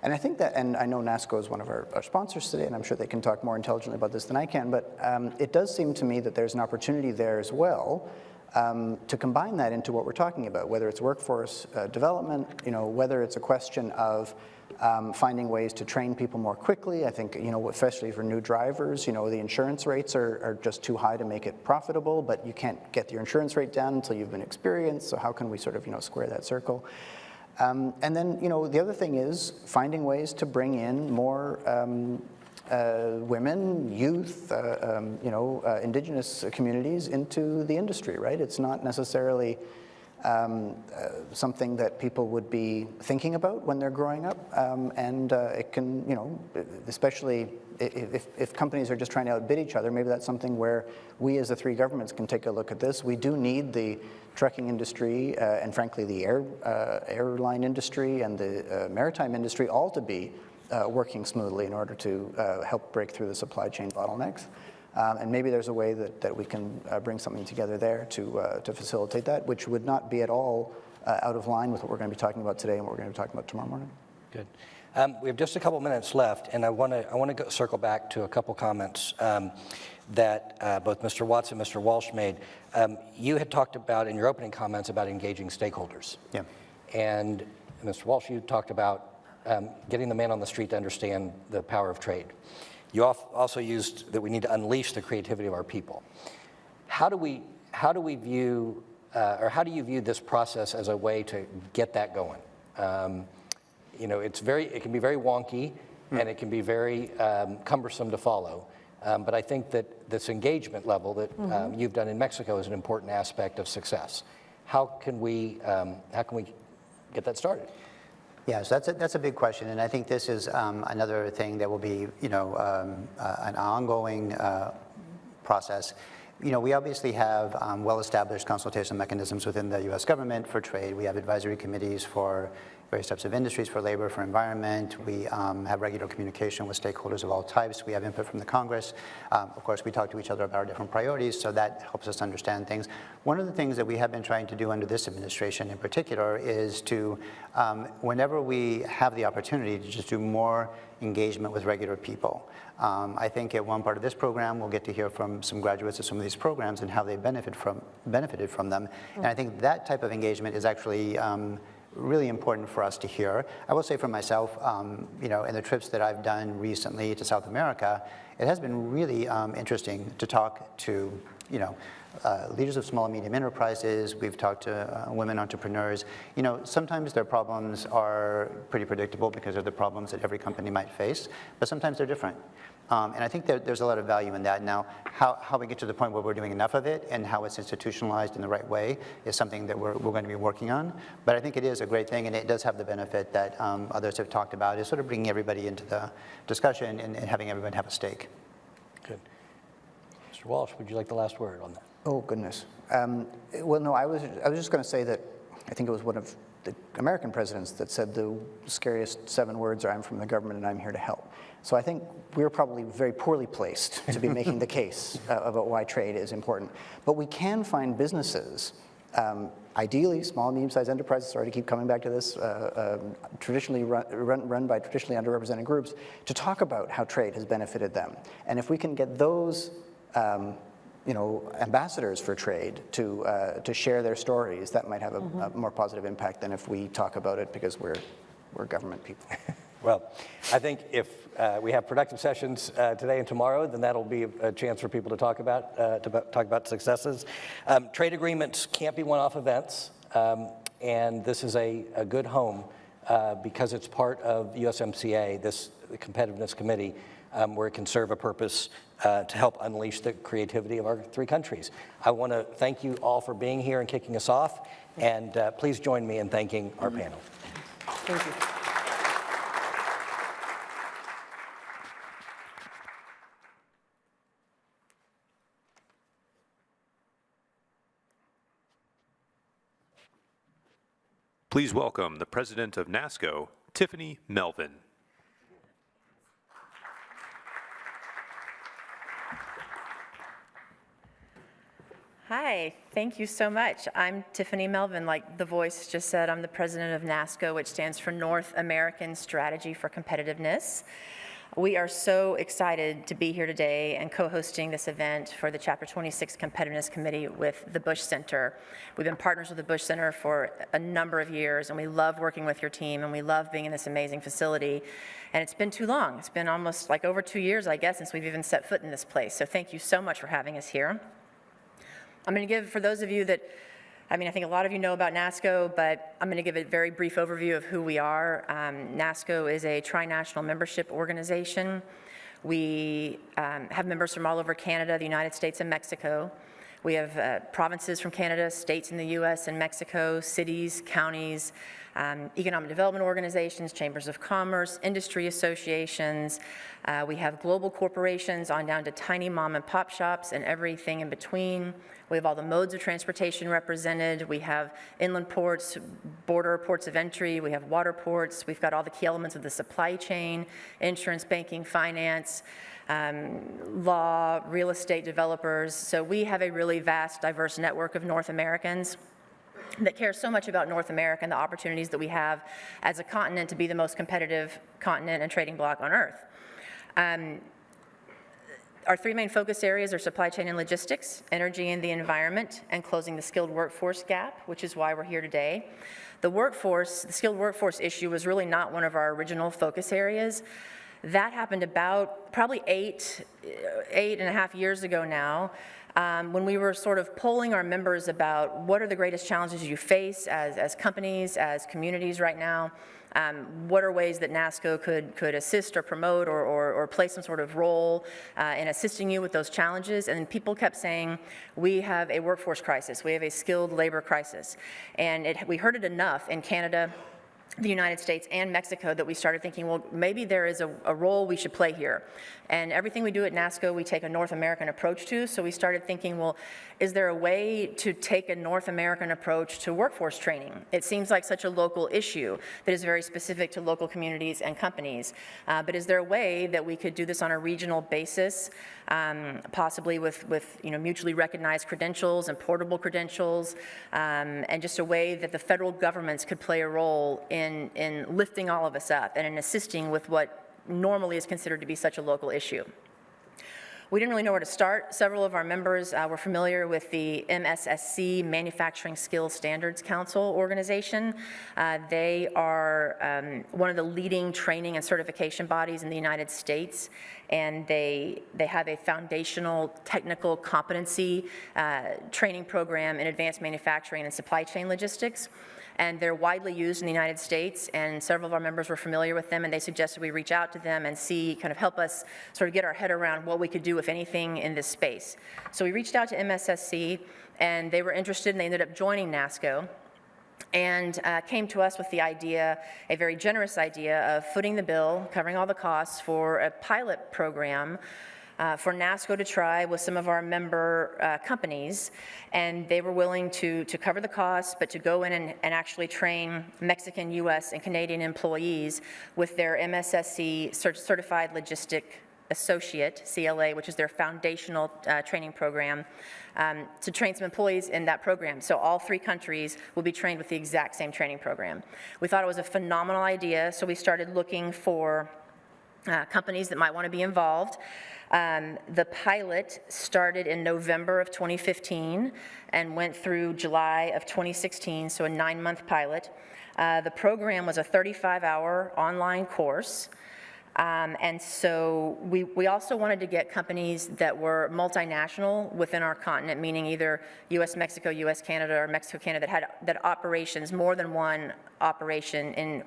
And I think that, and I know NASCO is one of our sponsors today, and I'm sure they can talk more intelligently about this than I can, but it does seem to me that there's an opportunity there as well to combine that into what we're talking about, whether it's workforce development, whether it's a question of finding ways to train people more quickly. I think, especially for new drivers, the insurance rates are just too high to make it profitable, but you can't get your insurance rate down until you've been experienced, so how can we sort of, square that circle? And then, the other thing is finding ways to bring in more women, youth, indigenous communities into the industry, right? It's not necessarily something that people would be thinking about when they're growing up, and it can, especially if companies are just trying to outbid each other, maybe that's something where we as the three governments can take a look at this. We do need the trucking industry and frankly the airline industry and the maritime industry all to be working smoothly in order to help break through the supply chain bottlenecks. And maybe there's a way that we can bring something together there to facilitate that, which would not be at all out of line with what we're going to be talking about today and what we're going to be talking about tomorrow morning. Good. We have just a couple minutes left, and I want to circle back to a couple comments that both Mr. Watts and Mr. Walsh made. You had talked about in your opening comments about engaging stakeholders. Yeah. And Mr. Walsh, you talked about getting the man on the street to understand the power of trade. You also used that we need to unleash the creativity of our people. How do you view this process as a way to get that going? It can be very wonky, and it can be very cumbersome to follow. But I think that this engagement level that you've done in Mexico is an important aspect of success. How can we get that started? Yeah, so that's a big question, and I think this is another thing that will be, an ongoing process. We obviously have well-established consultation mechanisms within the U.S. government for trade. We have advisory committees for various types of industries, for labor, for environment. We have regular communication with stakeholders of all types. We have input from the Congress. Of course, we talk to each other about our different priorities, so that helps us understand things. One of the things that we have been trying to do under this administration in particular is to, whenever we have the opportunity, to just do more engagement with regular people. I think at one part of this program, we'll get to hear from some graduates of some of these programs and how they benefited from them. And I think that type of engagement is actually really important for us to hear. I will say for myself, in the trips that I've done recently to South America, it has been really interesting to talk to, leaders of small and medium enterprises. We've talked to women entrepreneurs. Sometimes their problems are pretty predictable because they're the problems that every company might face, but sometimes they're different. And I think that there's a lot of value in that. Now, how we get to the point where we're doing enough of it and how it's institutionalized in the right way is something that we're going to be working on. But I think it is a great thing, and it does have the benefit that others have talked about, is sort of bringing everybody into the discussion and having everyone have a stake. Good. Mr. Walsh, would you like the last word on that? Oh, goodness. Well, no, I was just going to say that I think it was one of the American presidents that said the scariest 7 words are, "I'm from the government and I'm here to help." So I think we're probably very poorly placed to be making the case about why trade is important. But we can find businesses, ideally small and medium-sized enterprises, sorry to keep coming back to this, traditionally run by traditionally underrepresented groups, to talk about how trade has benefited them. And if we can get those ambassadors for trade to share their stories, that might have a more positive impact than if we talk about it because we're government people. Well, I think if we have productive sessions today and tomorrow, then that'll be a chance for people to talk about successes. Trade agreements can't be one-off events, and this is a good home because it's part of USMCA, the Competitiveness Committee, where it can serve a purpose to help unleash the creativity of our 3 countries. I want to thank you all for being here and kicking us off, and please join me in thanking our panel. Thank you. Please welcome the president of NASCO, Tiffany Melvin. Hi, thank you so much. I'm Tiffany Melvin. Like the voice just said, I'm the president of NASCO, which stands for North American Strategy for Competitiveness. We are so excited to be here today and co-hosting this event for the Chapter 26 Competitiveness Committee with the Bush Center. We've been partners with the Bush Center for a number of years, and we love working with your team, and we love being in this amazing facility. And it's been too long. It's been almost like over 2 years, I guess, since we've even set foot in this place. So thank you so much for having us here. I'm going to give, for those of you that, I think a lot of you know about NASCO, but I'm going to give a very brief overview of who we are. NASCO is a tri-national membership organization. We have members from all over Canada, the United States, and Mexico. We have provinces from Canada, states in the US and Mexico, cities, counties, economic development organizations, chambers of commerce, industry associations. We have global corporations on down to tiny mom and pop shops and everything in between. We have all the modes of transportation represented. We have inland ports, border ports of entry. We have water ports. We've got all the key elements of the supply chain, insurance, banking, finance, law, real estate developers. So we have a really vast, diverse network of North Americans that care so much about North America and the opportunities that we have as a continent to be the most competitive continent and trading bloc on earth. Our three main focus areas are supply chain and logistics, energy and the environment, and closing the skilled workforce gap, which is why we're here today. The skilled workforce issue was really not one of our original focus areas. That happened about probably eight and a half years ago now, when we were sort of polling our members about what are the greatest challenges you face as companies, as communities right now. What are ways that NASCO could assist or promote or play some sort of role in assisting you with those challenges? And people kept saying, we have a workforce crisis, we have a skilled labor crisis. And we heard it enough in Canada, the United States, and Mexico that we started thinking, well, maybe there is a role we should play here. And everything we do at NASCO, we take a North American approach to, so we started thinking, well, is there a way to take a North American approach to workforce training? It seems like such a local issue that is very specific to local communities and companies, but is there a way that we could do this on a regional basis, possibly with mutually recognized credentials and portable credentials, and just a way that the federal governments could play a role in lifting all of us up and in assisting with what normally is considered to be such a local issue. We didn't really know where to start. Several of our members were familiar with the MSSC, Manufacturing Skills Standards Council organization. They are one of the leading training and certification bodies in the United States, and they have a foundational technical competency training program in advanced manufacturing and supply chain logistics. And they're widely used in the United States, and several of our members were familiar with them, and they suggested we reach out to them and help us sort of get our head around what we could do, if anything, in this space. So we reached out to MSSC, and they were interested, and they ended up joining NASCO, and came to us with the idea, a very generous idea, of footing the bill, covering all the costs for a pilot program for NASCO to try with some of our member companies, and they were willing to cover the costs, but to go in and actually train Mexican, US, and Canadian employees with their MSSC Certified Logistic Associate, CLA, which is their foundational training program, to train some employees in that program. So all three countries will be trained with the exact same training program. We thought it was a phenomenal idea, so we started looking for companies that might want to be involved. The pilot started in November of 2015 and went through July of 2016, so a 9-month pilot. The program was a 35-hour online course. And so we also wanted to get companies that were multinational within our continent, meaning either US, Mexico, US, Canada, or Mexico, Canada, that operations, more than one operation in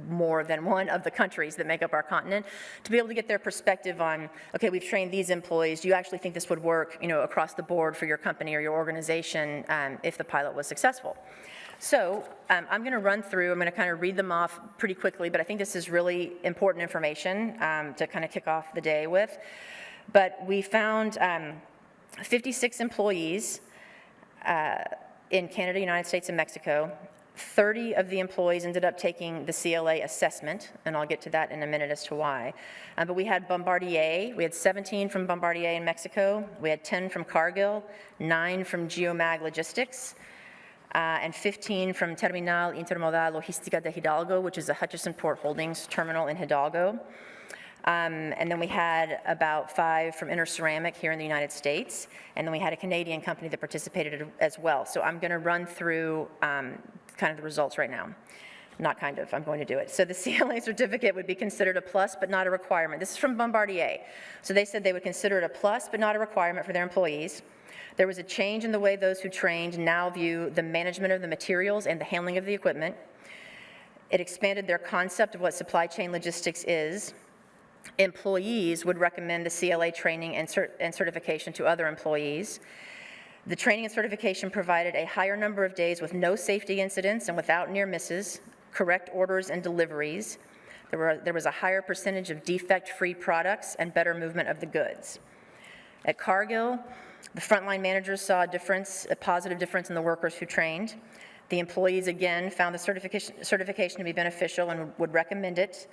more than one of the countries that make up our continent, to be able to get their perspective on, okay, we've trained these employees, do you actually think this would work, across the board for your company or your organization if the pilot was successful? So I'm going to run through, I'm going to kind of read them off pretty quickly, but I think this is really important information to kind of kick off the day with. But we found 56 employees in Canada, United States, and Mexico. 30 of the employees ended up taking the CLA assessment, and I'll get to that in a minute as to why. But we had Bombardier, we had 17 from Bombardier in Mexico, we had 10 from Cargill, 9 from Geomag Logistics, and 15 from Terminal Intermodal Logística de Hidalgo, which is a Hutchison Port Holdings terminal in Hidalgo. And then we had about 5 from Interceramic here in the United States, and then we had a Canadian company that participated as well. So I'm going to run through kind of the results right now. Not kind of, I'm going to do it. So the CLA certificate would be considered a plus but not a requirement. This is from Bombardier. So they said they would consider it a plus but not a requirement for their employees. There was a change in the way those who trained now view the management of the materials and the handling of the equipment. It expanded their concept of what supply chain logistics is. Employees would recommend the CLA training and certification to other employees. The training and certification provided a higher number of days with no safety incidents and without near misses, correct orders and deliveries. There was a higher percentage of defect-free products and better movement of the goods. At Cargill, the frontline managers saw a positive difference in the workers who trained. The employees, again, found the certification to be beneficial and would recommend it.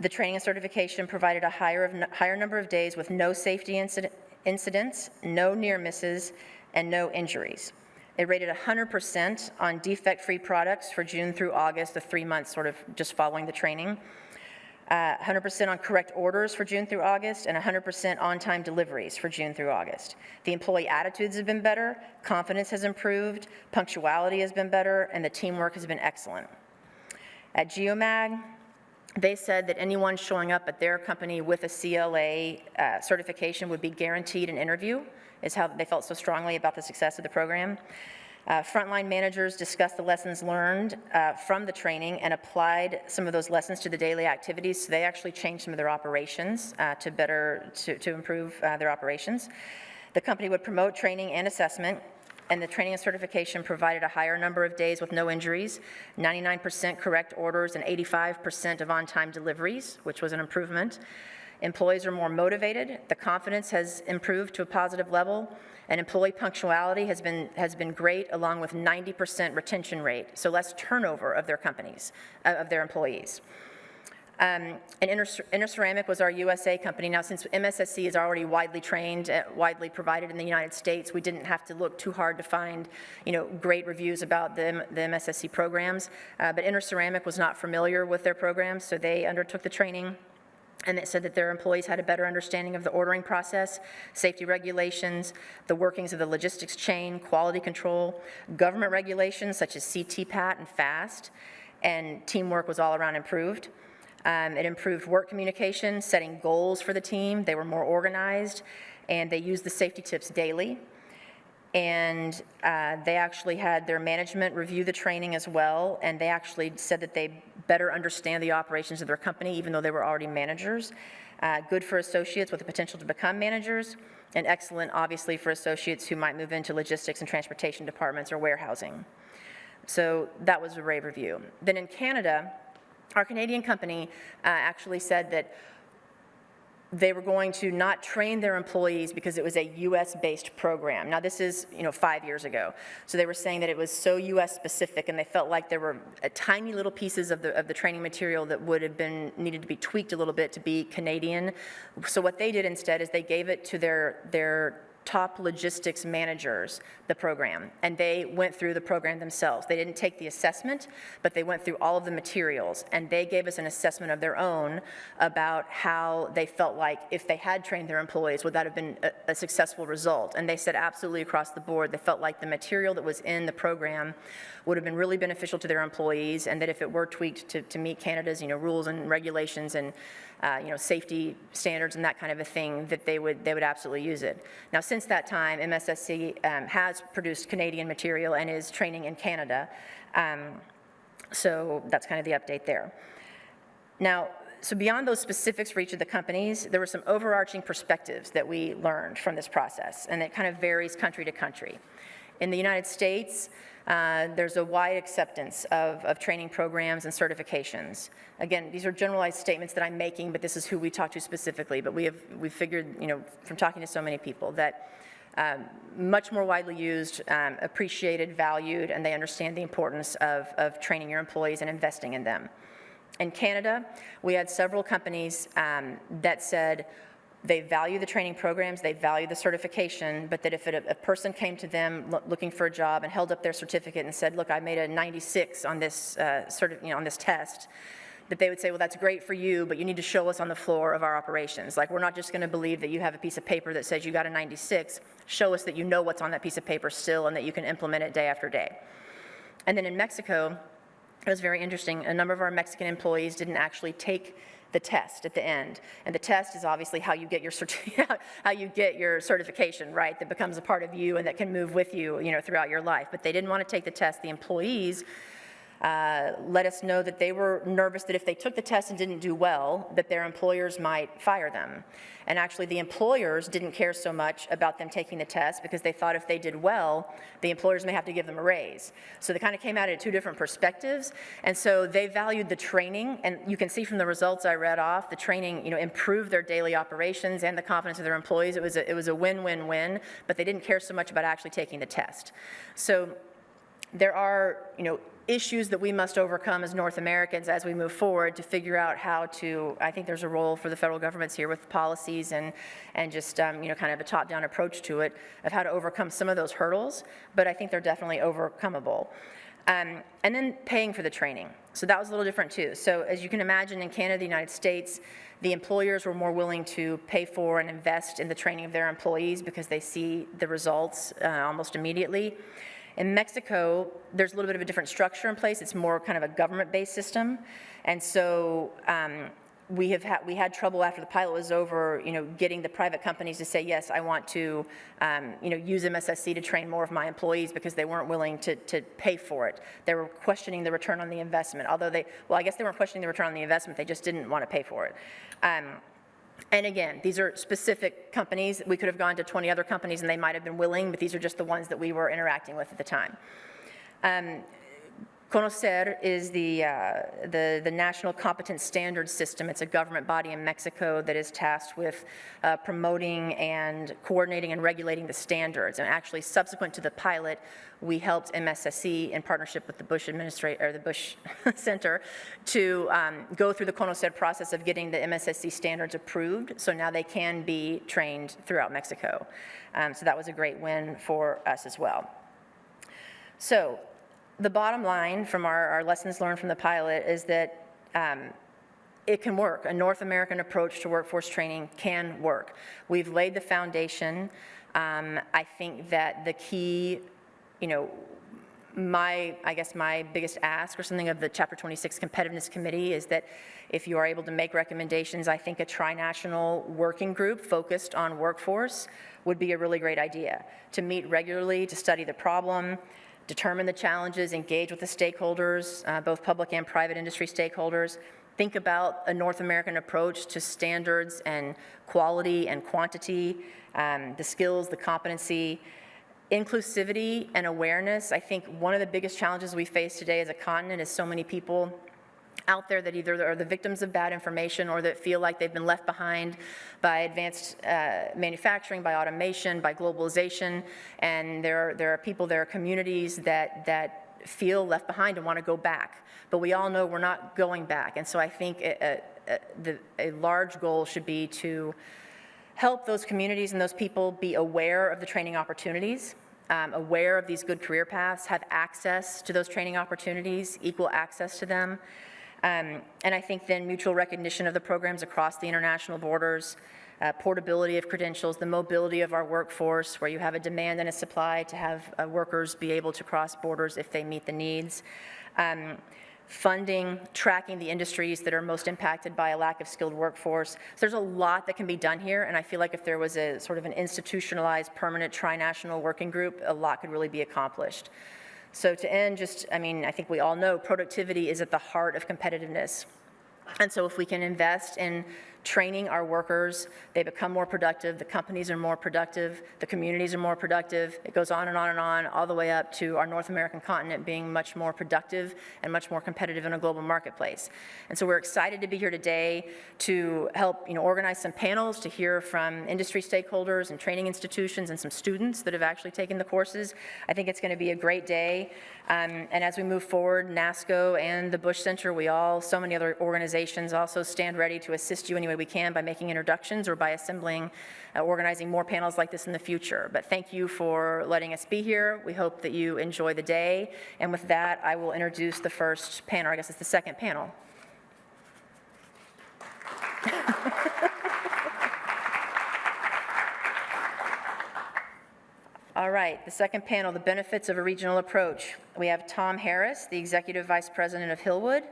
The training and certification provided a higher number of days with no safety incidents, no near misses, and no injuries. It rated 100% on defect-free products for June through August, the 3 months sort of just following the training. 100% on correct orders for June through August, and 100% on-time deliveries for June through August. The employee attitudes have been better, confidence has improved, punctuality has been better, and the teamwork has been excellent. At Geomag, they said that anyone showing up at their company with a CLA certification would be guaranteed an interview, is how they felt so strongly about the success of the program. Frontline managers discussed the lessons learned from the training and applied some of those lessons to the daily activities, so they actually changed some of their operations to improve their operations. The company would promote training and assessment, and the training and certification provided a higher number of days with no injuries, 99% correct orders, and 85% of on-time deliveries, which was an improvement. Employees are more motivated, the confidence has improved to a positive level, and employee punctuality has been great, along with 90% retention rate, so less turnover of their companies, of their employees. And Interceramic was our USA company. Now, since MSSC is already widely trained, widely provided in the United States, we didn't have to look too hard to find, great reviews about the MSSC programs. But Interceramic was not familiar with their programs, so they undertook the training. And it said that their employees had a better understanding of the ordering process, safety regulations, the workings of the logistics chain, quality control, government regulations such as CTPAT and FAST, and teamwork was all around improved. It improved work communication, setting goals for the team. They were more organized, and they used the safety tips daily. And they actually had their management review the training as well, and they actually said that they better understand the operations of their company, even though they were already managers. Good for associates with the potential to become managers, and excellent, obviously, for associates who might move into logistics and transportation departments or warehousing. So that was a rave review. Then in Canada, our Canadian company actually said that they were going to not train their employees because it was a US-based program. Now this is 5 years ago. So they were saying that it was so US specific, and they felt like there were tiny little pieces of the training material that would have needed to be tweaked a little bit to be Canadian. So what they did instead is they gave it to their top logistics managers, the program, and they went through the program themselves. They didn't take the assessment, but they went through all of the materials, and they gave us an assessment of their own about how they felt like if they had trained their employees, would that have been a successful result? And they said absolutely across the board, they felt like the material that was in the program would have been really beneficial to their employees, and that if it were tweaked to meet Canada's rules and regulations and safety standards and that kind of a thing, that they would absolutely use it. Now, since that time, MSSC has produced Canadian material and is training in Canada. So that's kind of the update there. Now, so beyond those specifics for each of the companies, there were some overarching perspectives that we learned from this process, and it kind of varies country to country. In the United States, there's a wide acceptance of training programs and certifications. Again, these are generalized statements that I'm making, but this is who we talk to specifically. But we figured, from talking to so many people, that much more widely used, appreciated, valued, and they understand the importance of training your employees and investing in them. In Canada, we had several companies that said they value the training programs, they value the certification, but that if a person came to them looking for a job and held up their certificate and said, look, I made a 96 on this on this test, that they would say, well, that's great for you, but you need to show us on the floor of our operations. Like, we're not just going to believe that you have a piece of paper that says you got a 96. Show us that you know what's on that piece of paper still and that you can implement it day after day. And then in Mexico, it was very interesting. A number of our Mexican employees didn't actually take the test at the end. And the test is obviously how you get your certification, right? That becomes a part of you and that can move with you, throughout your life. But they didn't want to take the test. The employees let us know that they were nervous that if they took the test and didn't do well, that their employers might fire them. And actually, the employers didn't care so much about them taking the test because they thought if they did well, the employers may have to give them a raise. So they kind of came at it at two different perspectives. And so they valued the training, and you can see from the results I read off, the training, improved their daily operations and the confidence of their employees. It was a win-win-win, but they didn't care so much about actually taking the test. So there are, issues that we must overcome as North Americans as we move forward to figure out how to, I think there's a role for the federal governments here with policies and just, kind of a top-down approach to it of how to overcome some of those hurdles, but I think they're definitely overcomable. And then paying for the training. So that was a little different too. So as you can imagine, in Canada, the United States, the employers were more willing to pay for and invest in the training of their employees because they see the results almost immediately. In Mexico, there's a little bit of a different structure in place. It's more kind of a government-based system. And so we had trouble after the pilot was over, getting the private companies to say, yes, I want to, use MSSC to train more of my employees because they weren't willing to pay for it. They were questioning the return on the investment. Although I guess they weren't questioning the return on the investment, they just didn't want to pay for it. And again, these are specific companies. We could have gone to 20 other companies and they might have been willing, but these are just the ones that we were interacting with at the time. CONOCER is the National Competence Standards System. It's a government body in Mexico that is tasked with promoting and coordinating and regulating the standards. And actually, subsequent to the pilot, we helped MSSC in partnership with the Bush Center to go through the CONOCER process of getting the MSSC standards approved. So now they can be trained throughout Mexico. So that was a great win for us as well. So the bottom line from our lessons learned from the pilot is that it can work. A North American approach to workforce training can work. We've laid the foundation. I think that the key, my biggest ask or something of the Chapter 26 Competitiveness Committee is that if you are able to make recommendations, I think a tri-national working group focused on workforce would be a really great idea. To meet regularly, to study the problem, determine the challenges, engage with the stakeholders, both public and private industry stakeholders, think about a North American approach to standards and quality and quantity, the skills, the competency, inclusivity and awareness. I think one of the biggest challenges we face today as a continent is so many people out there that either are the victims of bad information or that feel like they've been left behind by advanced manufacturing, by automation, by globalization, and there are people, there are communities that feel left behind and want to go back. But we all know we're not going back, and so I think a large goal should be to help those communities and those people be aware of the training opportunities, aware of these good career paths, have access to those training opportunities, equal access to them. And I think then mutual recognition of the programs across the international borders, portability of credentials, the mobility of our workforce, where you have a demand and a supply to have workers be able to cross borders if they meet the needs. Funding, tracking the industries that are most impacted by a lack of skilled workforce. So there's a lot that can be done here, and I feel like if there was a sort of an institutionalized, permanent, tri-national working group, a lot could really be accomplished. So to end, I think we all know productivity is at the heart of competitiveness. And so if we can invest in training our workers, they become more productive, the companies are more productive, the communities are more productive, it goes on and on and on, all the way up to our North American continent being much more productive and much more competitive in a global marketplace. And so we're excited to be here today to help organize some panels to hear from industry stakeholders and training institutions and some students that have actually taken the courses. I think it's going to be a great day. And as we move forward, NASCO and the Bush Center, so many other organizations also stand ready to assist you any way we can by making introductions or by assembling, organizing more panels like this in the future. But thank you for letting us be here. We hope that you enjoy the day. And with that, I will introduce the first panel, I guess it's the second panel. All right, the second panel, the benefits of a regional approach. We have Tom Harris, the Executive Vice President of Hillwood.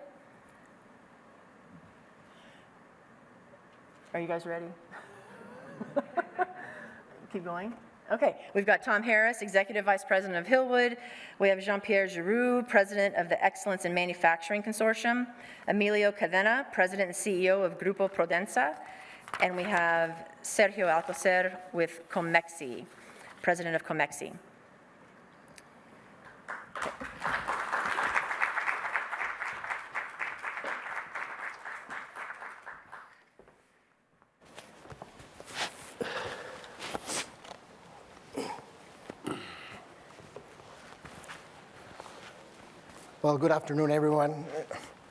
Are you guys ready? Keep going. Okay, we've got Tom Harris, Executive Vice President of Hillwood. We have Jean-Pierre Giroux, President of the Excellence in Manufacturing Consortium. Emilio Cadena, President and CEO of Grupo Prodensa. And we have Sergio Alcocer with Comexi, President of Comexi. Well, good afternoon, everyone.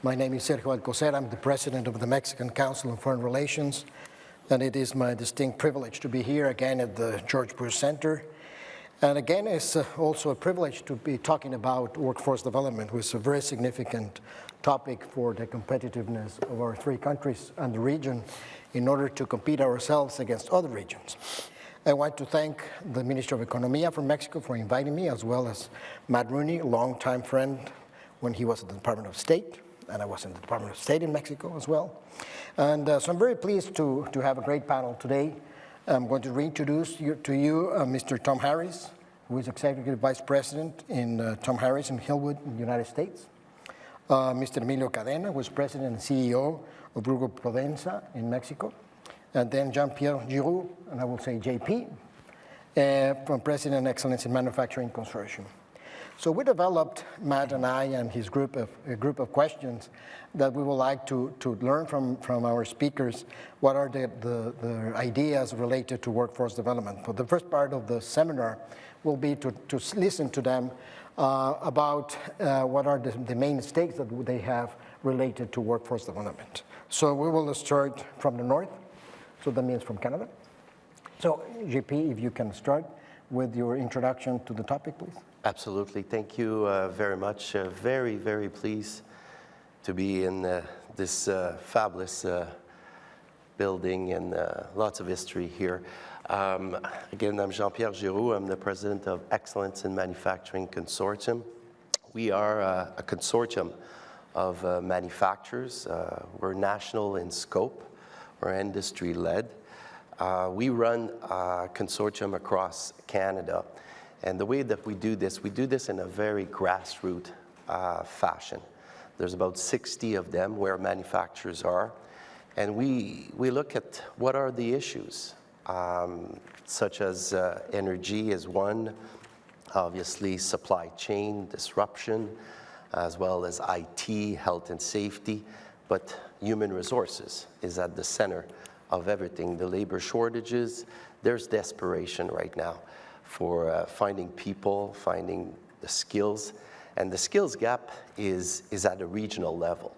My name is Sergio Alcocer. I'm the president of the Mexican Council on Foreign Relations, and it is my distinct privilege to be here again at the George Bush Center. And again, it's also a privilege to be talking about workforce development, which is a very significant topic for the competitiveness of our three countries and the region in order to compete ourselves against other regions. I want to thank the Minister of Economia from Mexico for inviting me, as well as Matt Rooney, a longtime friend when he was at the Department of State, and I was in the Department of State in Mexico as well. And so I'm very pleased to have a great panel today. I'm going to reintroduce to you Mr. Tom Harris, who is Executive Vice President in Tom Harris in Hillwood in the United States. Mr. Emilio Cadena, who is President and CEO of Grupo Prodensa in Mexico. And then Jean-Pierre Giroux, and I will say JP, from President and Excellence in Manufacturing Consortium. So we developed, Matt and I and his group, a group of questions that we would like to learn from our speakers. What are the ideas related to workforce development? For the first part of the seminar will be to listen to them about what are the main stakes that they have related to workforce development. So we will start from the north, so that means from Canada. So JP, if you can start with your introduction to the topic, please. Absolutely. Thank you very much. Very, very pleased to be in this fabulous building and lots of history here. Again, I'm Jean-Pierre Giroux. I'm the president of Excellence in Manufacturing Consortium. We are a consortium of manufacturers. We're national in scope. We're industry-led. We run a consortium across Canada. And the way that we do this in a very grassroots fashion. There's about 60 of them where manufacturers are. And we look at what are the issues, such as energy is one, obviously supply chain disruption, as well as IT, health and safety, but human resources is at the center of everything. The labor shortages, there's desperation right now for finding people, finding the skills, and the skills gap is at a regional level.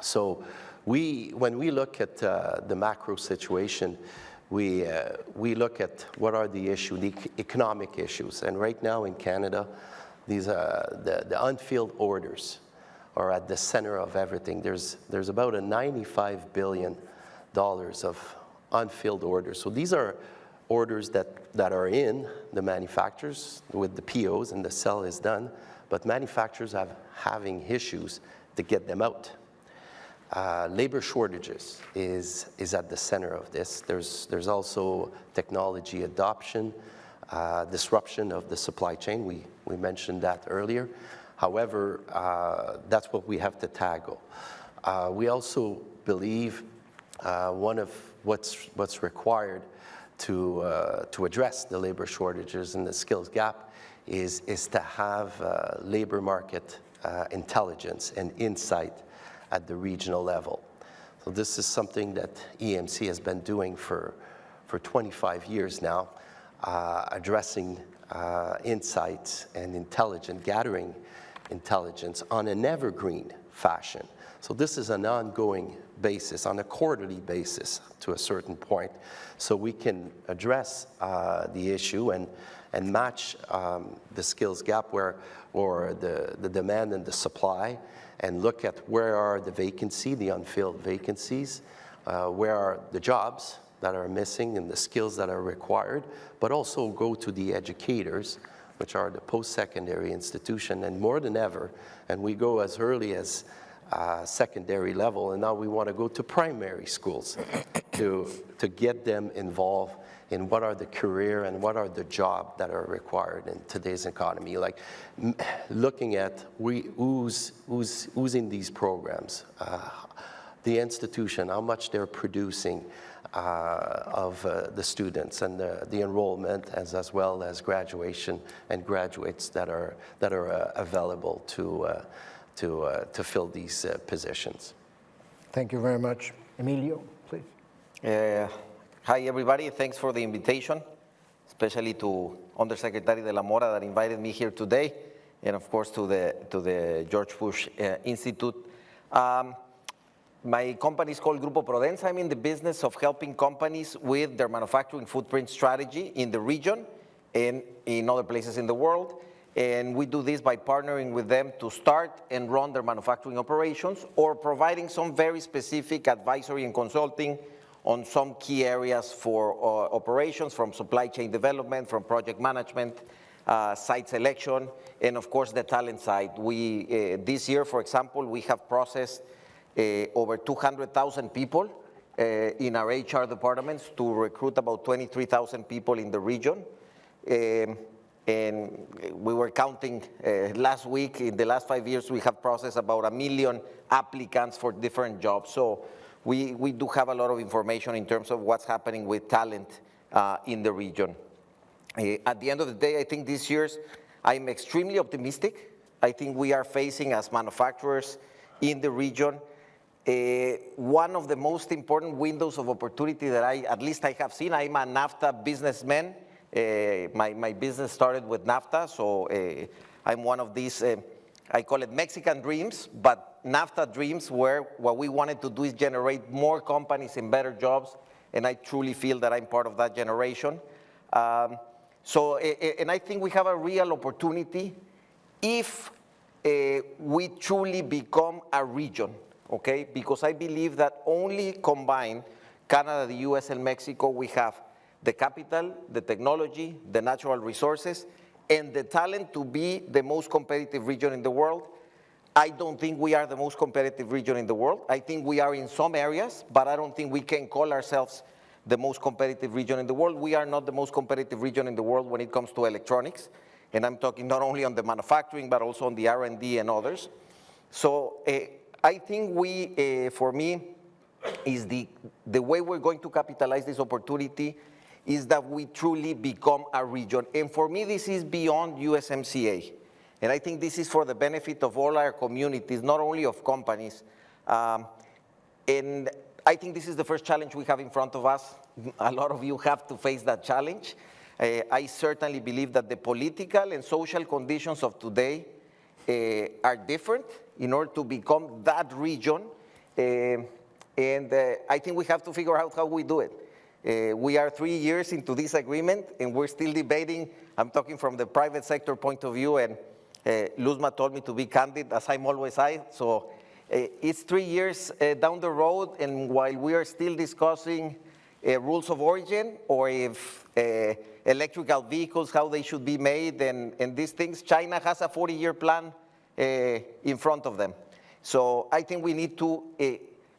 So when we look at the macro situation, we look at what are the issues, the economic issues, and right now in Canada, these are the unfilled orders are at the center of everything. There's about a $95 billion of unfilled orders. So these are orders that are in the manufacturers with the POs and the sell is done, but manufacturers having issues to get them out. Labor shortages is at the center of this. There's also technology adoption, disruption of the supply chain. We mentioned that earlier. However, that's what we have to tackle. We also believe one of what's required to address the labor shortages and the skills gap is to have labor market intelligence and insight at the regional level. So this is something that EMC has been doing for 25 years now, addressing insights and gathering intelligence on an evergreen fashion. So this is an ongoing basis, on a quarterly basis to a certain point, so we can address the issue and match the skills gap or the demand and the supply, and look at where are the unfilled vacancies, where are the jobs that are missing and the skills that are required, but also go to the educators, which are the post-secondary institution, and more than ever, and we go as early as secondary level, and now we want to go to primary schools to get them involved in what are the career and what are the job that are required in today's economy. Like looking at who's in these programs, the institution, how much they're producing of the students and the enrollment, as well as graduation and graduates that are available to fill these positions. Thank you very much. Emilio, please. Hi, everybody. Thanks for the invitation, especially to Undersecretary de la Mora that invited me here today, and of course to the George Bush Institute. My company is called Grupo Prodensa. I'm in the business of helping companies with their manufacturing footprint strategy in the region and in other places in the world. And we do this by partnering with them to start and run their manufacturing operations, or providing some very specific advisory and consulting on some key areas for operations, from supply chain development, from project management, site selection, and of course the talent side. This year, for example, we have processed over 200,000 people in our HR departments to recruit about 23,000 people in the region. And we were counting last week, in the last 5 years, we have processed about 1 million applicants for different jobs. So we do have a lot of information in terms of what's happening with talent in the region. At the end of the day, I think this year's, I'm extremely optimistic. I think we are facing, as manufacturers in the region, one of the most important windows of opportunity that at least I have seen. I'm a NAFTA businessman. My business started with NAFTA, so I'm one of these, I call it Mexican dreams, but NAFTA dreams, where what we wanted to do is generate more companies and better jobs, and I truly feel that I'm part of that generation. And I think we have a real opportunity if we truly become a region, okay? Because I believe that only combined, Canada, the US, and Mexico, we have the capital, the technology, the natural resources, and the talent to be the most competitive region in the world. I don't think we are the most competitive region in the world. I think we are in some areas, but I don't think we can call ourselves the most competitive region in the world. We are not the most competitive region in the world when it comes to electronics. And I'm talking not only on the manufacturing, but also on the R&D and others. So I think for me, is the way we're going to capitalize this opportunity is that we truly become a region. And for me, this is beyond USMCA. And I think this is for the benefit of all our communities, not only of companies. And I think this is the first challenge we have in front of us. A lot of you have to face that challenge. I certainly believe that the political and social conditions of today are different in order to become that region. And I think we have to figure out how we do it. We are 3 years into this agreement, and we're still debating. I'm talking from the private sector point of view, and Luzma told me to be candid, as I'm always so it's 3 years down the road, and while we are still discussing rules of origin, or if electrical vehicles, how they should be made, and these things, China has a 40-year plan in front of them. So I think we need to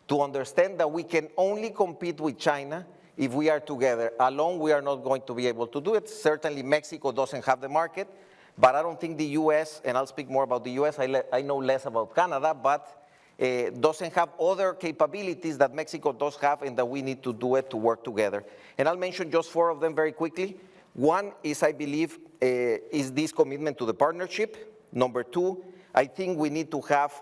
understand that we can only compete with China if we are together. Alone, we are not going to be able to do it. Certainly, Mexico doesn't have the market, but I don't think the US, and I'll speak more about the US, I know less about Canada, but doesn't have other capabilities that Mexico does have, and that we need to do it to work together. And I'll mention just 4 of them very quickly. One is, I believe, is this commitment to the partnership. Number 2, I think we need to have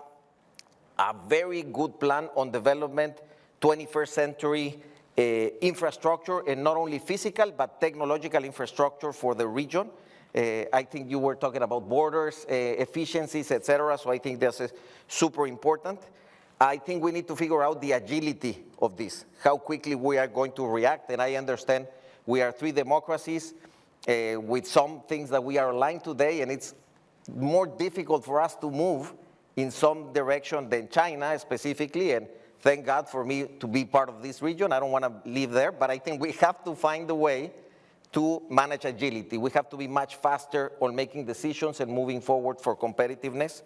a very good plan on development, 21st century infrastructure, and not only physical, but technological infrastructure for the region. I think you were talking about borders, efficiencies, et cetera, so I think that's super important. I think we need to figure out the agility of this, how quickly we are going to react, and I understand we are 3 democracies with some things that we are aligned today, and it's more difficult for us to move in some direction than China specifically, and thank God for me to be part of this region. I don't want to live there, but I think we have to find a way to manage agility. We have to be much faster on making decisions and moving forward for competitiveness.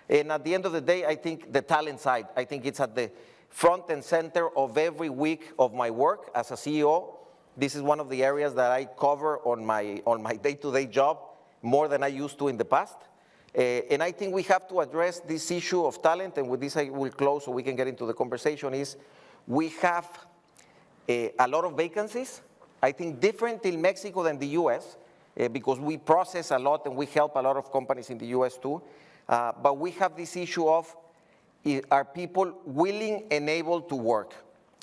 And at the end of the day, I think the talent side, I think it's at the front and center of every week of my work as a CEO. This is one of the areas that I cover on my day-to-day job more than I used to in the past. And I think we have to address this issue of talent, and with this I will close so we can get into the conversation, is we have a lot of vacancies, I think different in Mexico than the US, because we process a lot and we help a lot of companies in the US too. But we have this issue of, are people willing and able to work?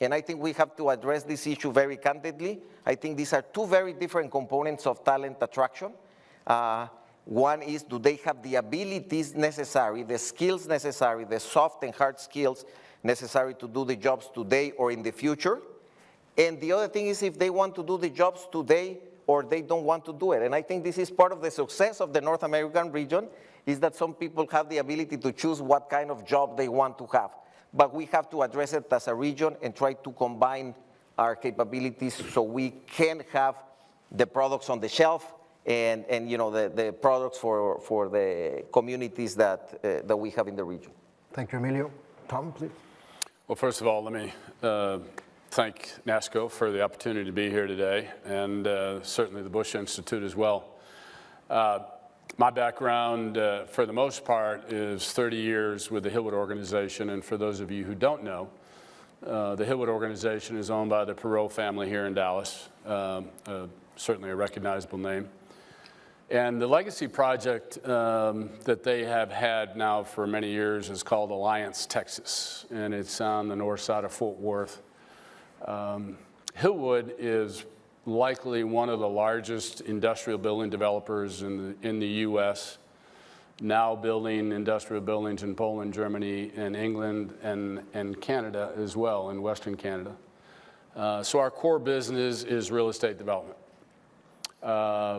And I think we have to address this issue very candidly. I think these are two very different components of talent attraction. One is, do they have the abilities necessary, the skills necessary, the soft and hard skills necessary to do the jobs today or in the future? And the other thing is if they want to do the jobs today or they don't want to do it. And I think this is part of the success of the North American region, is that some people have the ability to choose what kind of job they want to have. But we have to address it as a region and try to combine our capabilities so we can have the products on the shelf and you know, the products for the communities that we have in the region. Thank you, Emilio. Tom, please. Well, first of all, let me thank NASCO for the opportunity to be here today, and certainly the Bush Institute as well. My background, for the most part, is 30 years with the Hillwood Organization, and for those of you who don't know, the Hillwood Organization is owned by the Perot family here in Dallas, certainly a recognizable name. And the legacy project that they have had now for many years is called Alliance Texas, and it's on the north side of Fort Worth. Hillwood is likely one of the largest industrial building developers in the U.S., now building industrial buildings in Poland, Germany, and England, and Canada as well, in Western Canada. So our core business is real estate development.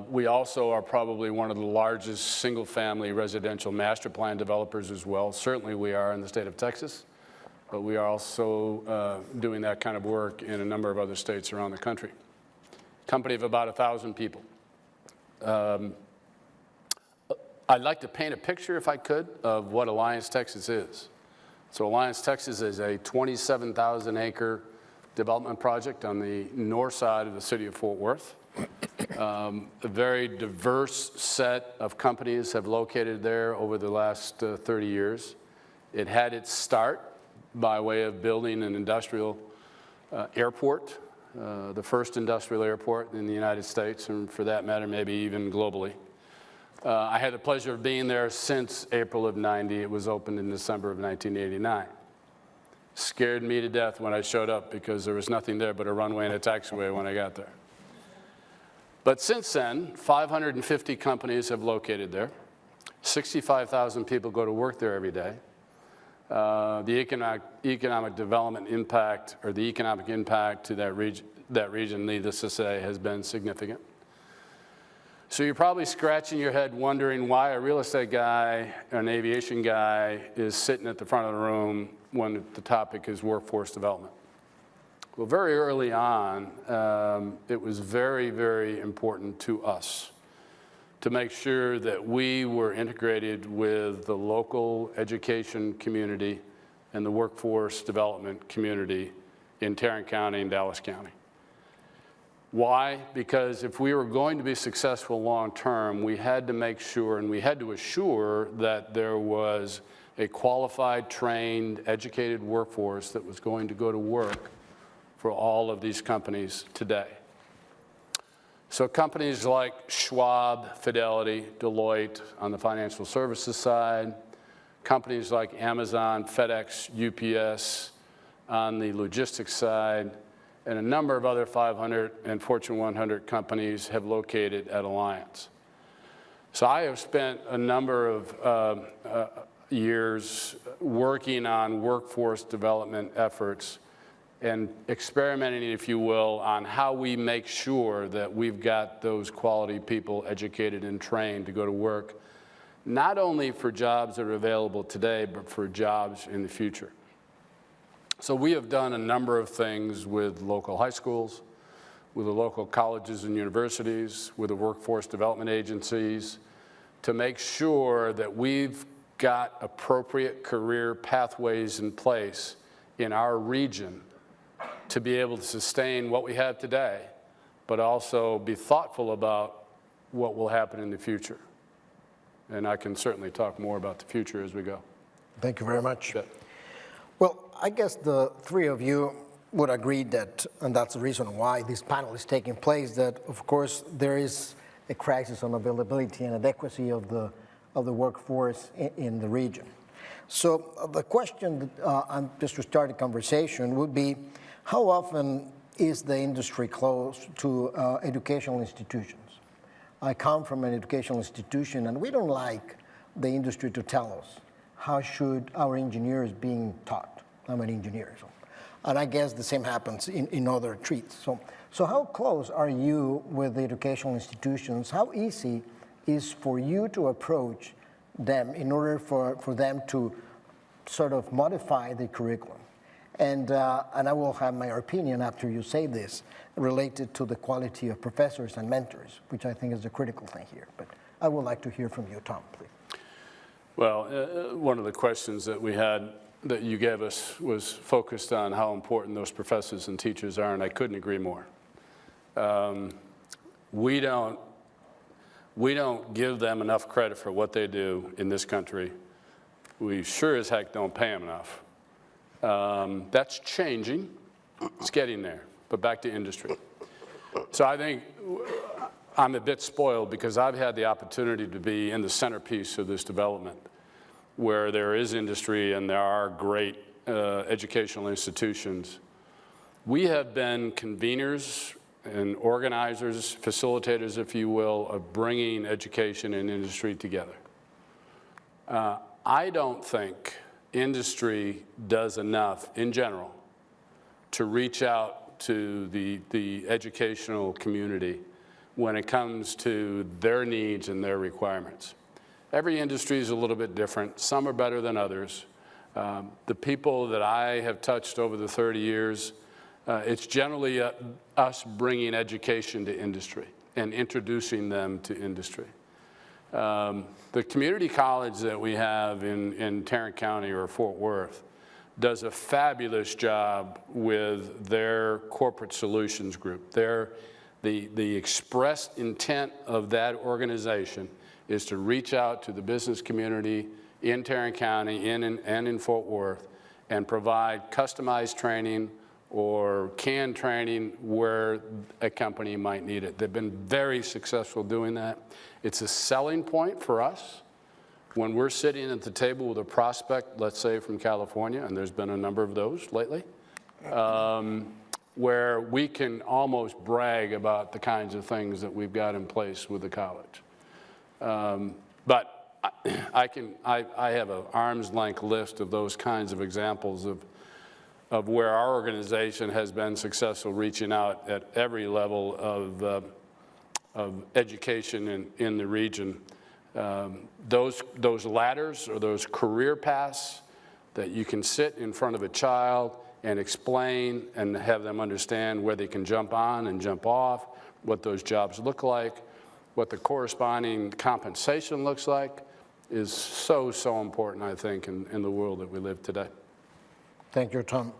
We also are probably one of the largest single-family residential master plan developers as well. Certainly we are in the state of Texas, but we are also doing that kind of work in a number of other states around the country. Company of about 1,000 people. I'd like to paint a picture, if I could, of what Alliance Texas is. So Alliance Texas is a 27,000-acre development project on the north side of the city of Fort Worth. A very diverse set of companies have located there over the last 30 years. It had its start by way of building an industrial airport, the first industrial airport in the United States, and for that matter, maybe even globally. I had the pleasure of being there since April of '90. It was opened in December of 1989. Scared me to death when I showed up because there was nothing there but a runway and a taxiway when I got there. But since then, 550 companies have located there. 65,000 people go to work there every day. The economic development impact, or the economic impact to that region, needless to say, has been significant. So you're probably scratching your head wondering why a real estate guy, an aviation guy, is sitting at the front of the room when the topic is workforce development. Well, very early on, it was very, very important to us to make sure that we were integrated with the local education community and the workforce development community in Tarrant County and Dallas County. Why? Because if we were going to be successful long term, we had to make sure and we had to assure that there was a qualified, trained, educated workforce that was going to go to work for all of these companies today. So companies like Schwab, Fidelity, Deloitte on the financial services side, companies like Amazon, FedEx, UPS on the logistics side, and a number of other 500 and Fortune 100 companies have located at Alliance. So I have spent a number of years working on workforce development efforts and experimenting, if you will, on how we make sure that we've got those quality people educated and trained to go to work, not only for jobs that are available today, but for jobs in the future. So we have done a number of things with local high schools, with the local colleges and universities, with the workforce development agencies, to make sure that we've got appropriate career pathways in place in our region to be able to sustain what we have today, but also be thoughtful about what will happen in the future. And I can certainly talk more about the future as we go. Thank you very much. Yeah. Well, I guess the three of you would agree that, and that's the reason why this panel is taking place, that of course there is a crisis on availability and adequacy of the workforce in the region. So the question, just to start a conversation, would be how often is the industry close to educational institutions? I come from an educational institution, and we don't like the industry to tell us how should our engineers being taught. I'm an engineer, and I guess the same happens in other treats. So how close are you with the educational institutions? How easy is for you to approach them in order for them to sort of modify the curriculum? And I will have my opinion after you say this related to the quality of professors and mentors, which I think is the critical thing here. But I would like to hear from you, Tom, please. Well, one of the questions that we had that you gave us was focused on how important those professors and teachers are, and I couldn't agree more. We don't give them enough credit for what they do in this country. We sure as heck don't pay them enough. That's changing. It's getting there. But back to industry. So I think I'm a bit spoiled because I've had the opportunity to be in the centerpiece of this development, where there is industry and there are great educational institutions. We have been conveners and organizers, facilitators, if you will, of bringing education and industry together. I don't think industry does enough in general to reach out to the educational community when it comes to their needs and their requirements. Every industry is a little bit different. Some are better than others. The people that I have touched over the 30 years, it's generally us bringing education to industry and introducing them to industry. The community college that we have in Tarrant County or Fort Worth does a fabulous job with their corporate solutions group. The expressed intent of that organization is to reach out to the business community in Tarrant County and in Fort Worth and provide customized training or canned training where a company might need it. They've been very successful doing that. It's a selling point for us when we're sitting at the table with a prospect, let's say from California, and there's been a number of those lately, where we can almost brag about the kinds of things that we've got in place with the college. But I have an arm's length list of those kinds of examples of where our organization has been successful reaching out at every level of education in the region. Those ladders or those career paths that you can sit in front of a child and explain and have them understand where they can jump on and jump off, what those jobs look like, what the corresponding compensation looks like is so important, I think, in the world that we live today. Thank you, Tom.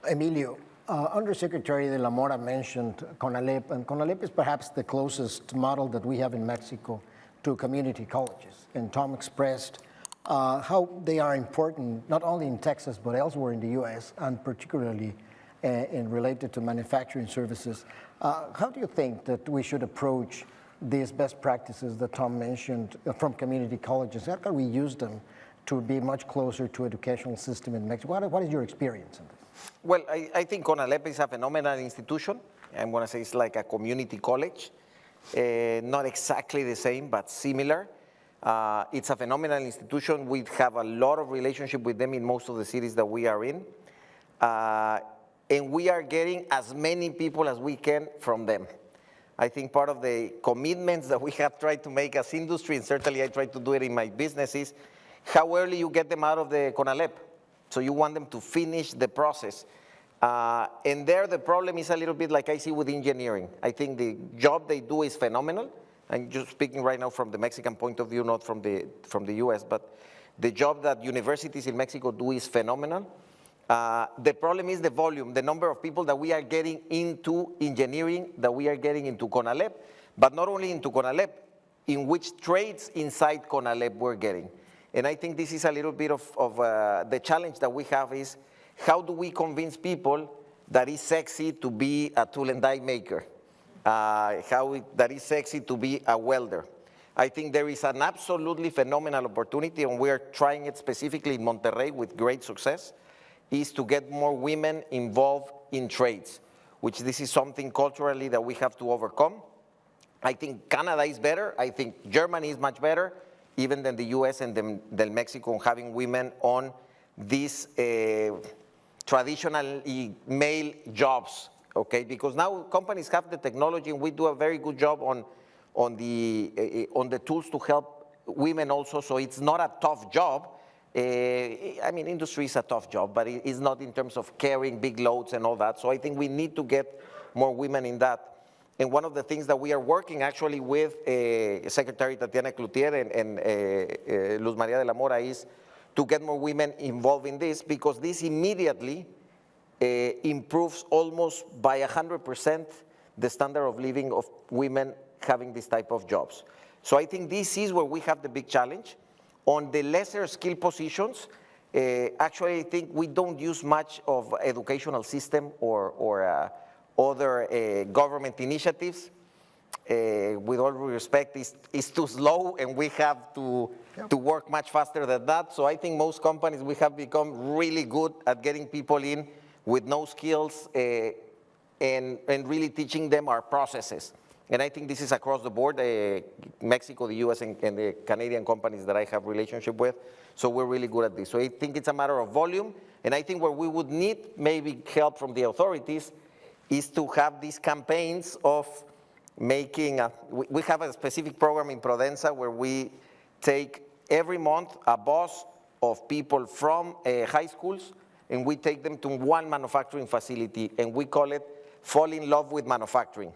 Emilio, Undersecretary de la Mora mentioned CONALEP, and CONALEP is perhaps the closest model that we have in Mexico to community colleges. And Tom expressed how they are important, not only in Texas, but elsewhere in the US, and particularly related to manufacturing services. How do you think that we should approach these best practices that Tom mentioned from community colleges? How can we use them to be much closer to educational system in Mexico? What is your experience in this? Well, I think CONALEP is a phenomenal institution. I'm going to say it's like a community college. Not exactly the same, but similar. It's a phenomenal institution. We have a lot of relationship with them in most of the cities that we are in. And we are getting as many people as we can from them. I think part of the commitments that we have tried to make as industry, and certainly I try to do it in my business, is how early you get them out of the CONALEP. So you want them to finish the process. And there the problem is a little bit like I see with engineering. I think the job they do is phenomenal. I'm just speaking right now from the Mexican point of view, not from the US, but The job that universities in Mexico do is phenomenal. The problem is the volume, the number of people that we are getting into engineering, that we are getting into CONALEP, but not only into CONALEP, in which trades inside CONALEP we're getting. And I think this is a little bit of the challenge that we have is, how do we convince people that it's sexy to be a tool and die maker? That is sexy to be a welder. I think there is an absolutely phenomenal opportunity, and we are trying it specifically in Monterrey with great success, is to get more women involved in trades, which this is something culturally that we have to overcome. I think Canada is better. I think Germany is much better, even than the US and than Mexico, having women on these traditionally male jobs, okay? Because now companies have the technology, and we do a very good job on the tools to help women also, so it's not a tough job. I mean, industry is a tough job, but it's not in terms of carrying big loads and all that. So I think we need to get more women in that. And one of the things that we are working actually with Secretary Tatiana Cloutier and Luz Maria de la Mora is to get more women involved in this, because this immediately improves almost by 100% the standard of living of women having this type of jobs. So I think this is where we have the big challenge. On the lesser skill positions, actually I think we don't use much of educational system or other government initiatives. With all respect, it's too slow, and we have to work much faster than that. So I think most companies, we have become really good at getting people in with no skills and really teaching them our processes. And I think this is across the board, Mexico, the US, and the Canadian companies that I have relationship with. So we're really good at this. So I think it's a matter of volume. And I think where we would need maybe help from the authorities is to have these campaigns of making, we have a specific program in Prodensa where we take every month a bus of people from high schools, and we take them to one manufacturing facility, and we call it Fall in Love with Manufacturing.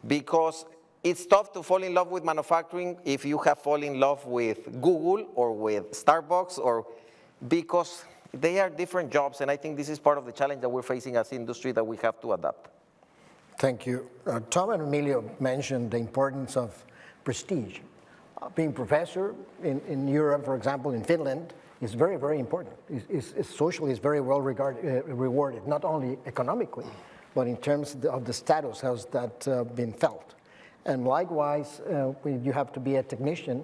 Because it's tough to fall in love with manufacturing if you have fallen in love with Google or with Starbucks, or because they are different jobs, and I think this is part of the challenge that we're facing as industry that we have to adapt. Thank you. Tom and Emilio mentioned the importance of prestige. Being professor in Europe, for example, in Finland, is very, very important. Socially, it's very well rewarded, not only economically, but in terms of the status, how's that been felt? And likewise, when you have to be a technician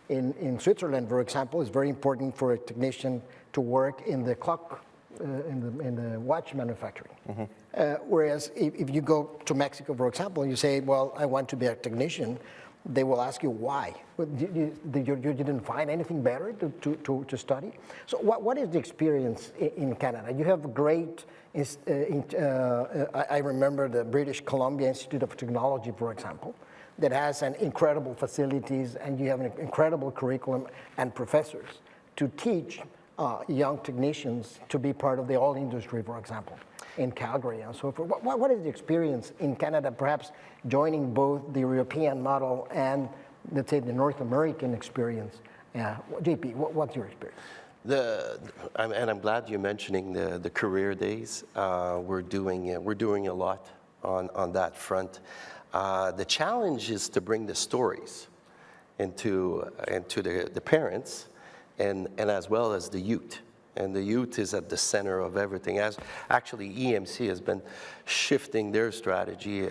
in Switzerland, for example, it's very important for a technician to work in the clock, in the watch manufacturing. Mm-hmm. Whereas if you go to Mexico, for example, you say, well, I want to be a technician, they will ask you why. You didn't find anything better to study? So what is the experience in Canada? You have great, I remember the British Columbia Institute of Technology, for example, that has an incredible facilities, and you have an incredible curriculum and professors to teach young technicians to be part of the oil industry, for example, in Calgary and so forth. What is the experience in Canada, perhaps joining both the European model and, let's say, the North American experience? JP, what's your experience? And I'm glad you're mentioning the career days. We're doing a lot on that front. The challenge is to bring the stories into the parents and as well as the youth. And the youth is at the center of everything. As actually EMC has been shifting their strategy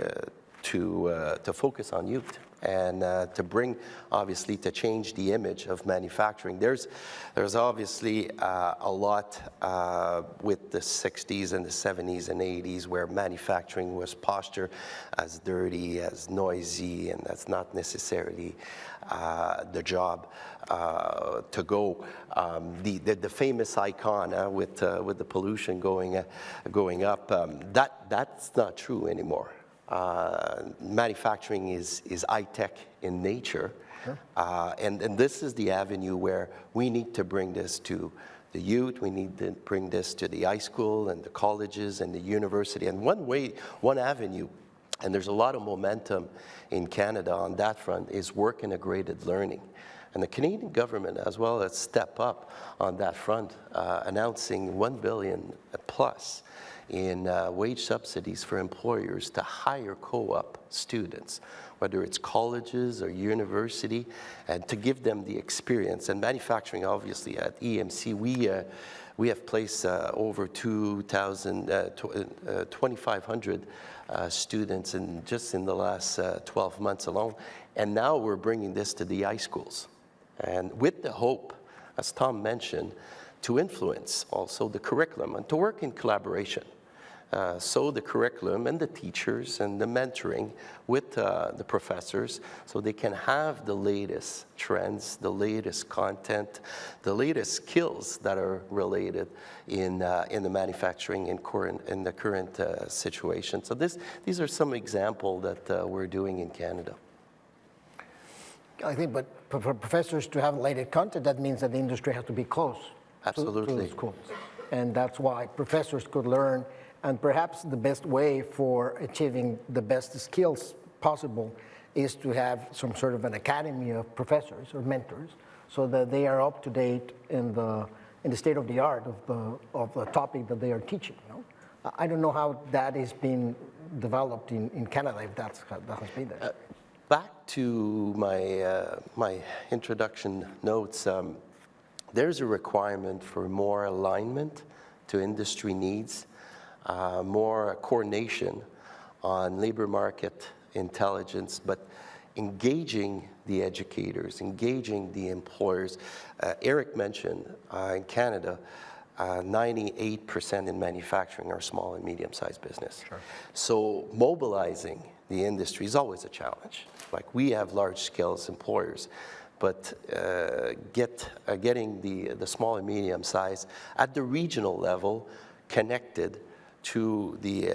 to focus on youth and to bring, obviously, to change the image of manufacturing. There's obviously a lot with the 60s and the 70s and 80s where manufacturing was postured as dirty, as noisy, and that's not necessarily the job to go. The famous icon with the pollution going up, that's not true anymore. Manufacturing is high-tech in nature, sure. And this is the avenue where we need to bring this to the youth, we need to bring this to the high school and the colleges and the university. And one avenue, and there's a lot of momentum in Canada on that front, is work integrated learning. And the Canadian government as well has stepped up on that front, announcing $1 billion plus in wage subsidies for employers to hire co-op students, whether it's colleges or university, and to give them the experience. And manufacturing, obviously, at EMC, we have placed over 2,500 students just in the last 12 months alone. And now we're bringing this to the high schools. And with the hope, as Tom mentioned, to influence also the curriculum and to work in collaboration. So the curriculum and the teachers and the mentoring with the professors, so they can have the latest trends, the latest content, the latest skills that are related in the manufacturing in the current situation. So these are some examples that we're doing in Canada. I think, but for professors to have latest content, that means that the industry has to be close to the schools. And that's why professors could learn. And perhaps the best way for achieving the best skills possible is to have some sort of an academy of professors or mentors, so that they are up to date in the state of the art of the topic that they are teaching. You know? I don't know how that is being developed in Canada, if that has been there. Back to my introduction notes, there's a requirement for more alignment to industry needs. More coordination on labor market intelligence, but engaging the educators, engaging the employers. Eric mentioned in Canada, 98% in manufacturing are small and medium-sized business. Sure. So mobilizing the industry is always a challenge. Like, we have large-scale employers, but getting the small and medium-sized at the regional level connected to the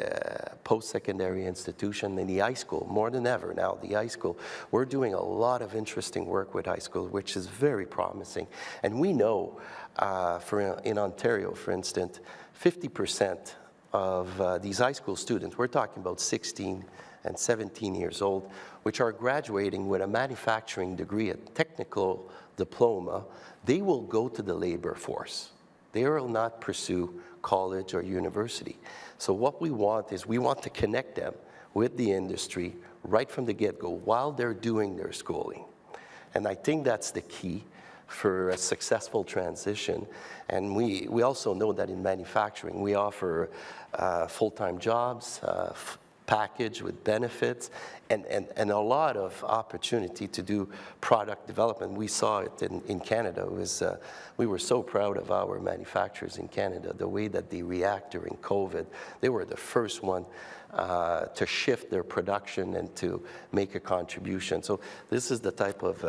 post-secondary institution and the high school, more than ever now, the high school. We're doing a lot of interesting work with high school, which is very promising. And we know, in Ontario, for instance, 50% of these high school students, we're talking about 16 and 17 years old, which are graduating with a manufacturing degree, a technical diploma, they will go to the labor force. They will not pursue college or university. So what we want is, we want to connect them with the industry right from the get-go while they're doing their schooling. And I think that's the key for a successful transition. And we also know that in manufacturing, we offer full-time jobs, package with benefits, and a lot of opportunity to do product development. We saw it in Canada. It was, we were so proud of our manufacturers in Canada, the way that they react during COVID. They were the first one to shift their production and to make a contribution. So this is the type of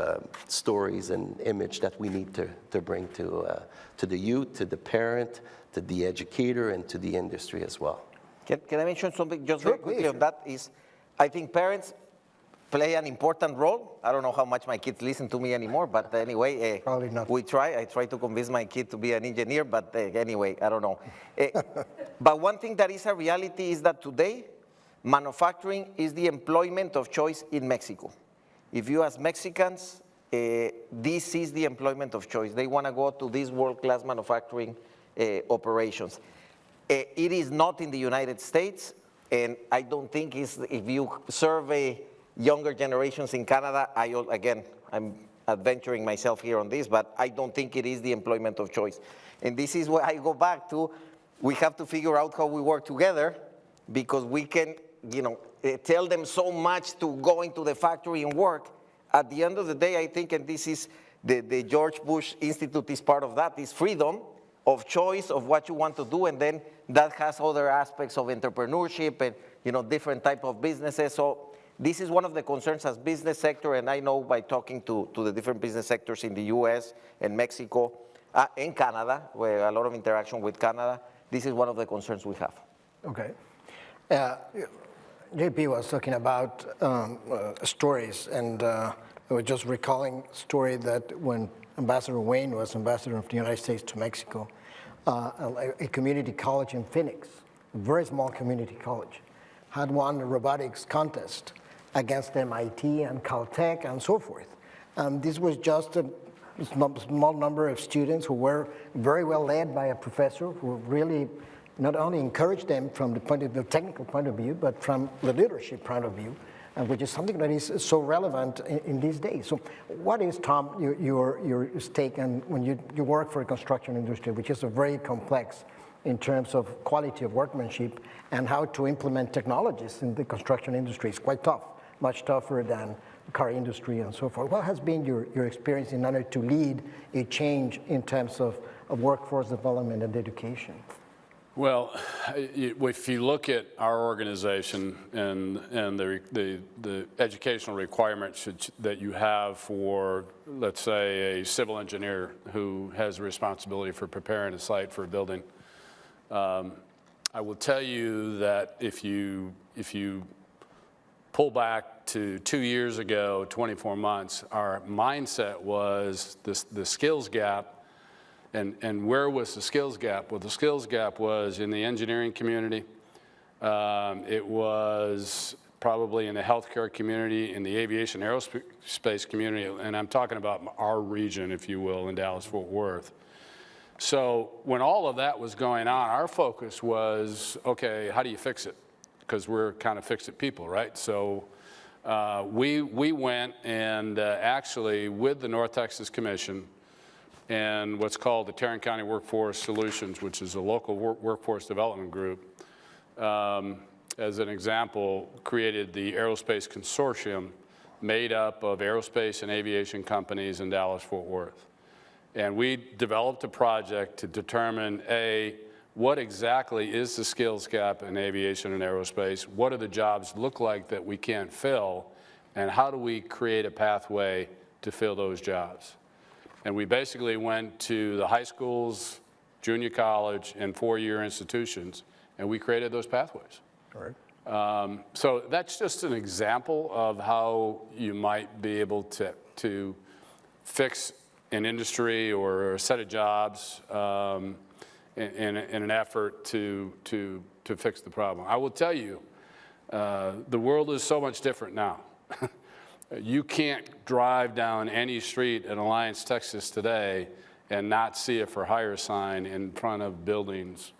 stories and image that we need to bring to the youth, to the parent, to the educator, and to the industry as well. Can I mention something just very quickly on that? I think parents play an important role. I don't know how much my kids listen to me anymore, but anyway, probably not. I try to convince my kid to be an engineer, but anyway, I don't know. But one thing that is a reality is that today, manufacturing is the employment of choice in Mexico. If you ask Mexicans, this is the employment of choice. They want to go to these world-class manufacturing operations. It is not in the United States, and I don't think if you survey younger generations in Canada, I'm adventuring myself here on this, but I don't think it is the employment of choice. And this is where I go back to, we have to figure out how we work together, because we can, tell them so much to go into the factory and work. At the end of the day, I think, and this is the George Bush Institute is part of that, is freedom of choice of what you want to do, and then that has other aspects of entrepreneurship and different type of businesses. So this is one of the concerns as business sector, and I know by talking to the different business sectors in the US and Mexico and Canada, where a lot of interaction with Canada, this is one of the concerns we have. Okay. JP was talking about stories, and I was just recalling a story that when Ambassador Wayne was ambassador of the United States to Mexico, a community college in Phoenix, a very small community college, had won a robotics contest against MIT and Caltech and so forth. This was just a small number of students who were very well led by a professor who really not only encouraged them from the technical point of view, but from the leadership point of view, which is something that is so relevant in these days. So what is, Tom, your stake on when you work for a construction industry, which is a very complex in terms of quality of workmanship and how to implement technologies in the construction industry? It's quite tough, much tougher than the car industry and so forth. What has been your experience in order to lead a change in terms of workforce development and education? Well, if you look at our organization and the educational requirements that you have for, let's say, a civil engineer who has a responsibility for preparing a site for a building, I will tell you that if you pull back to 2 years ago, 24 months, our mindset was the skills gap. And where was the skills gap? Well, the skills gap was in the engineering community. It was probably in the healthcare community, in the aviation aerospace community, and I'm talking about our region, if you will, in Dallas-Fort Worth. So when all of that was going on, our focus was, okay, how do you fix it? Because we're kind of fix-it people, right? So we went and actually, with the North Texas Commission, and what's called the Tarrant County Workforce Solutions, which is a local workforce development group, as an example, created the Aerospace Consortium made up of aerospace and aviation companies in Dallas-Fort Worth. And we developed a project to determine, A, what exactly is the skills gap in aviation and aerospace? What do the jobs look like that we can't fill? And how do we create a pathway to fill those jobs? And we basically went to the high schools, junior college, and four-year institutions, and we created those pathways. All right. So that's just an example of how you might be able to fix an industry or a set of jobs in an effort to fix the problem. I will tell you, the world is so much different now. You can't drive down any street in Alliance, Texas today and not see a for hire sign in front of buildings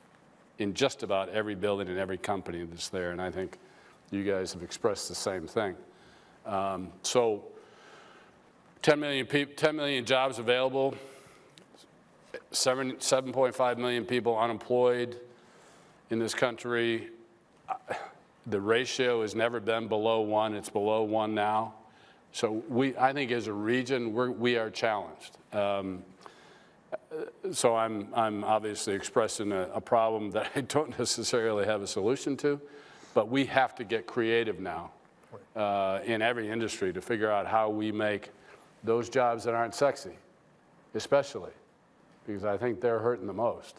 in just about every building and every company that's there. And I think you guys have expressed the same thing. So 10 million jobs available, 7.5 million people unemployed in this country. The ratio has never been below 1. It's below 1 now. So I think as a region, we are challenged. So I'm obviously expressing a problem that I don't necessarily have a solution to, but we have to get creative now in every industry to figure out how we make those jobs that aren't sexy, especially, because I think they're hurting the most,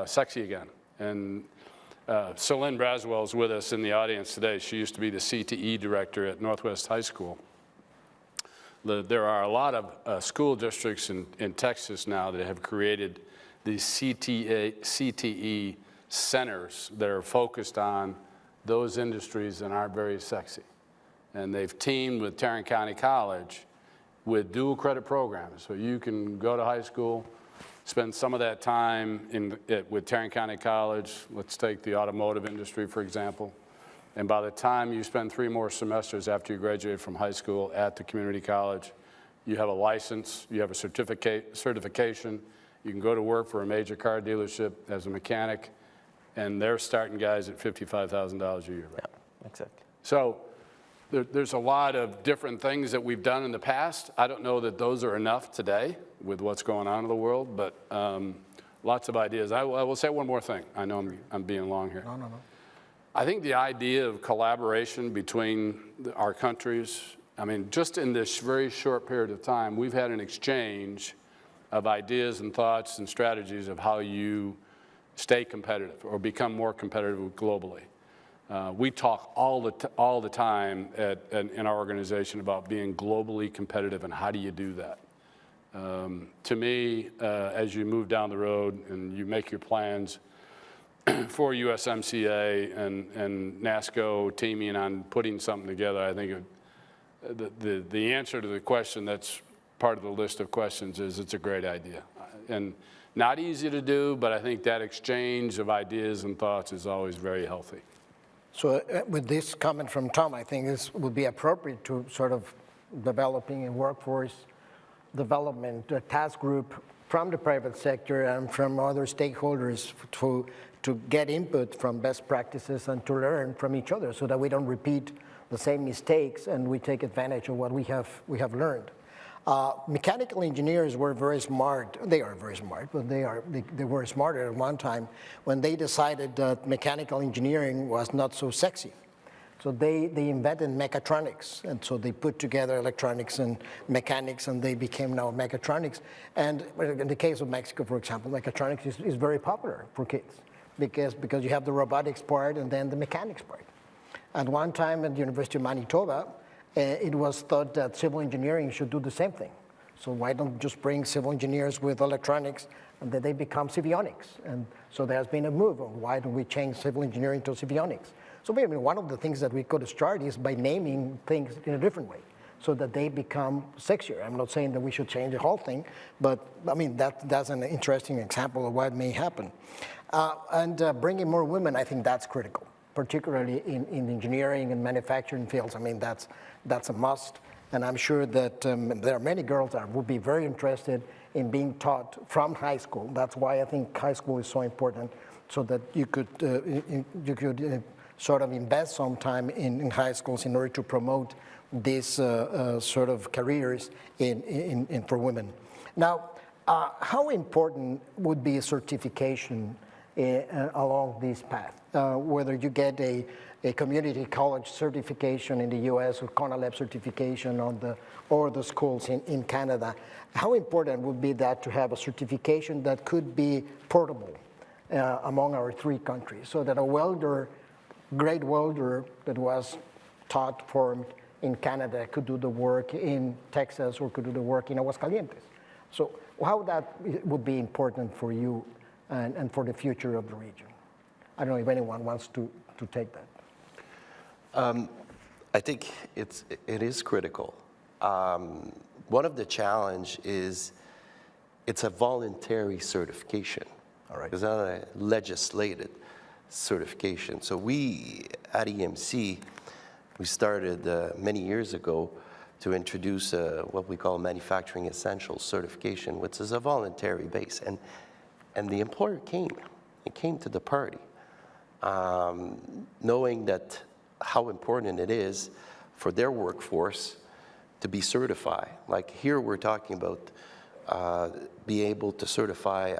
sexy again. And Celine Braswell is with us in the audience today. She used to be the CTE director at Northwest High School. There are a lot of school districts in Texas now that have created these CTE centers that are focused on those industries that aren't very sexy. And they've teamed with Tarrant County College with dual credit programs. So you can go to high school, spend some of that time with Tarrant County College. Let's take the automotive industry, for example. And by the time you spend 3 more semesters after you graduate from high school at the community college, you have a license, you have a certification, you can go to work for a major car dealership as a mechanic, and they're starting guys at $55,000 a year. Right? Yeah, exactly. So there's a lot of different things that we've done in the past. I don't know that those are enough today with what's going on in the world, but lots of ideas. I will say one more thing. I know I'm being long here. No. I think the idea of collaboration between our countries, I mean, just in this very short period of time, we've had an exchange of ideas and thoughts and strategies of how you stay competitive or become more competitive globally. We talk all the time in our organization about being globally competitive and how do you do that. To me, as you move down the road and you make your plans for USMCA and NASCO teaming on putting something together, I think the answer to the question that's part of the list of questions is it's a great idea. And not easy to do, but I think that exchange of ideas and thoughts is always very healthy. So with this comment from Tom, I think this would be appropriate to sort of developing a workforce development task group from the private sector and from other stakeholders to get input from best practices and to learn from each other so that we don't repeat the same mistakes and we take advantage of what we have learned. Mechanical engineers were very smart. They are very smart, but they were smarter at one time when they decided that mechanical engineering was not so sexy. So they invented mechatronics, and so they put together electronics and mechanics, and they became now mechatronics. And in the case of Mexico, for example, mechatronics is very popular for kids because you have the robotics part and then the mechanics part. At one time at the University of Manitoba, it was thought that civil engineering should do the same thing. So why don't just bring civil engineers with electronics and then they become civionics? And so there has been a move of why don't we change civil engineering to civionics? So maybe one of the things that we could start is by naming things in a different way so that they become sexier. I'm not saying that we should change the whole thing, but I mean, that's an interesting example of what may happen. Bringing more women, I think that's critical, particularly in engineering and manufacturing fields. I mean, that's a must. And I'm sure that there are many girls that would be very interested in being taught from high school. That's why I think high school is so important, so that you could sort of invest some time in high schools in order to promote these sort of careers for women. Now, how important would be a certification along this path? Whether you get a community college certification in the US or CONALEP certification or the schools in Canada, how important would be that to have a certification that could be portable among our three countries, so that a welder, great welder that was taught, formed in Canada could do the work in Texas or could do the work in Aguascalientes? So how that would be important for you and for the future of the region? I don't know if anyone wants to take that. I think it is critical. One of the challenge is it's a voluntary certification. All right. It's not a legislated certification. So we at EMC, we started many years ago to introduce what we call manufacturing essentials certification, which is a voluntary base. And the employer came to the party, knowing that how important it is for their workforce to be certified. Like here we're talking about be able to certify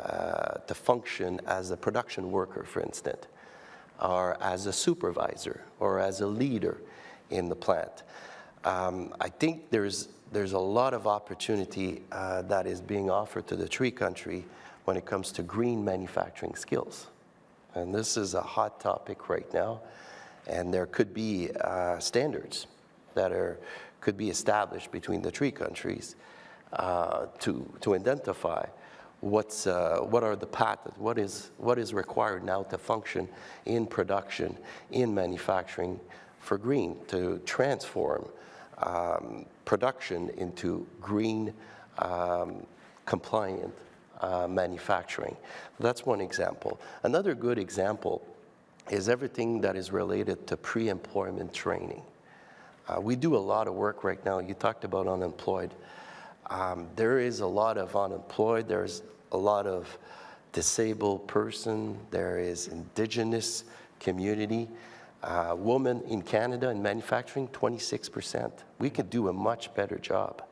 to function as a production worker, for instance, or as a supervisor, or as a leader in the plant. I think there's a lot of opportunity that is being offered to the three country when it comes to green manufacturing skills. And this is a hot topic right now. And there could be standards that could be established between the three countries to identify what are the patterns, what is required now to function in production, in manufacturing for green, to transform production into green compliant manufacturing. That's one example. Another good example is everything that is related to pre-employment training. We do a lot of work right now. You talked about unemployed. There is a lot of unemployed. There's a lot of disabled person. There is indigenous community. Women in Canada in manufacturing, 26%. We could do a much better job,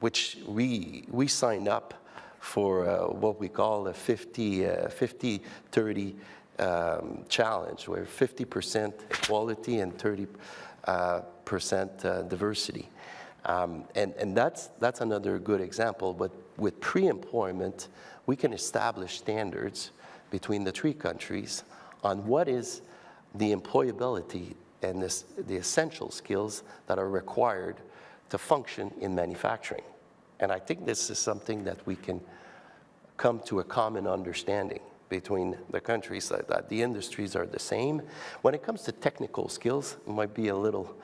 which we signed up for what we call a 50-30 challenge, where 50% equality and 30% diversity. And that's another good example. But with pre-employment, we can establish standards between the three countries on what is the employability and the essential skills that are required to function in manufacturing. And I think this is something that we can come to a common understanding between the countries, that the industries are the same. When it comes to technical skills, it might be a little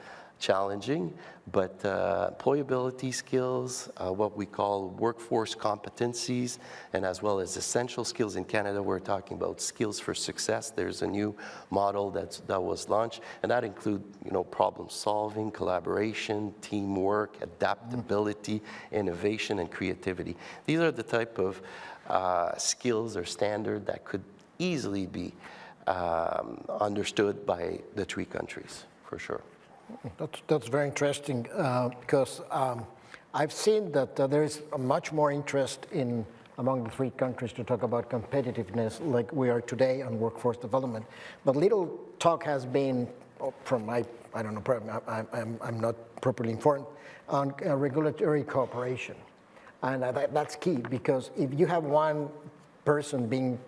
challenging, but employability skills, what we call workforce competencies, and as well as essential skills. In Canada, we're talking about skills for success. There's a new model that was launched, and that includes, problem solving, collaboration, teamwork, adaptability, innovation, and creativity. These are the type of skills or standard that could easily be understood by the 3 countries, for sure. That's very interesting because I've seen that there is much more interest among the 3 countries to talk about competitiveness like we are today on workforce development. But little talk has been from I don't know, I'm not properly informed, on regulatory cooperation. And that's key because if you have one person being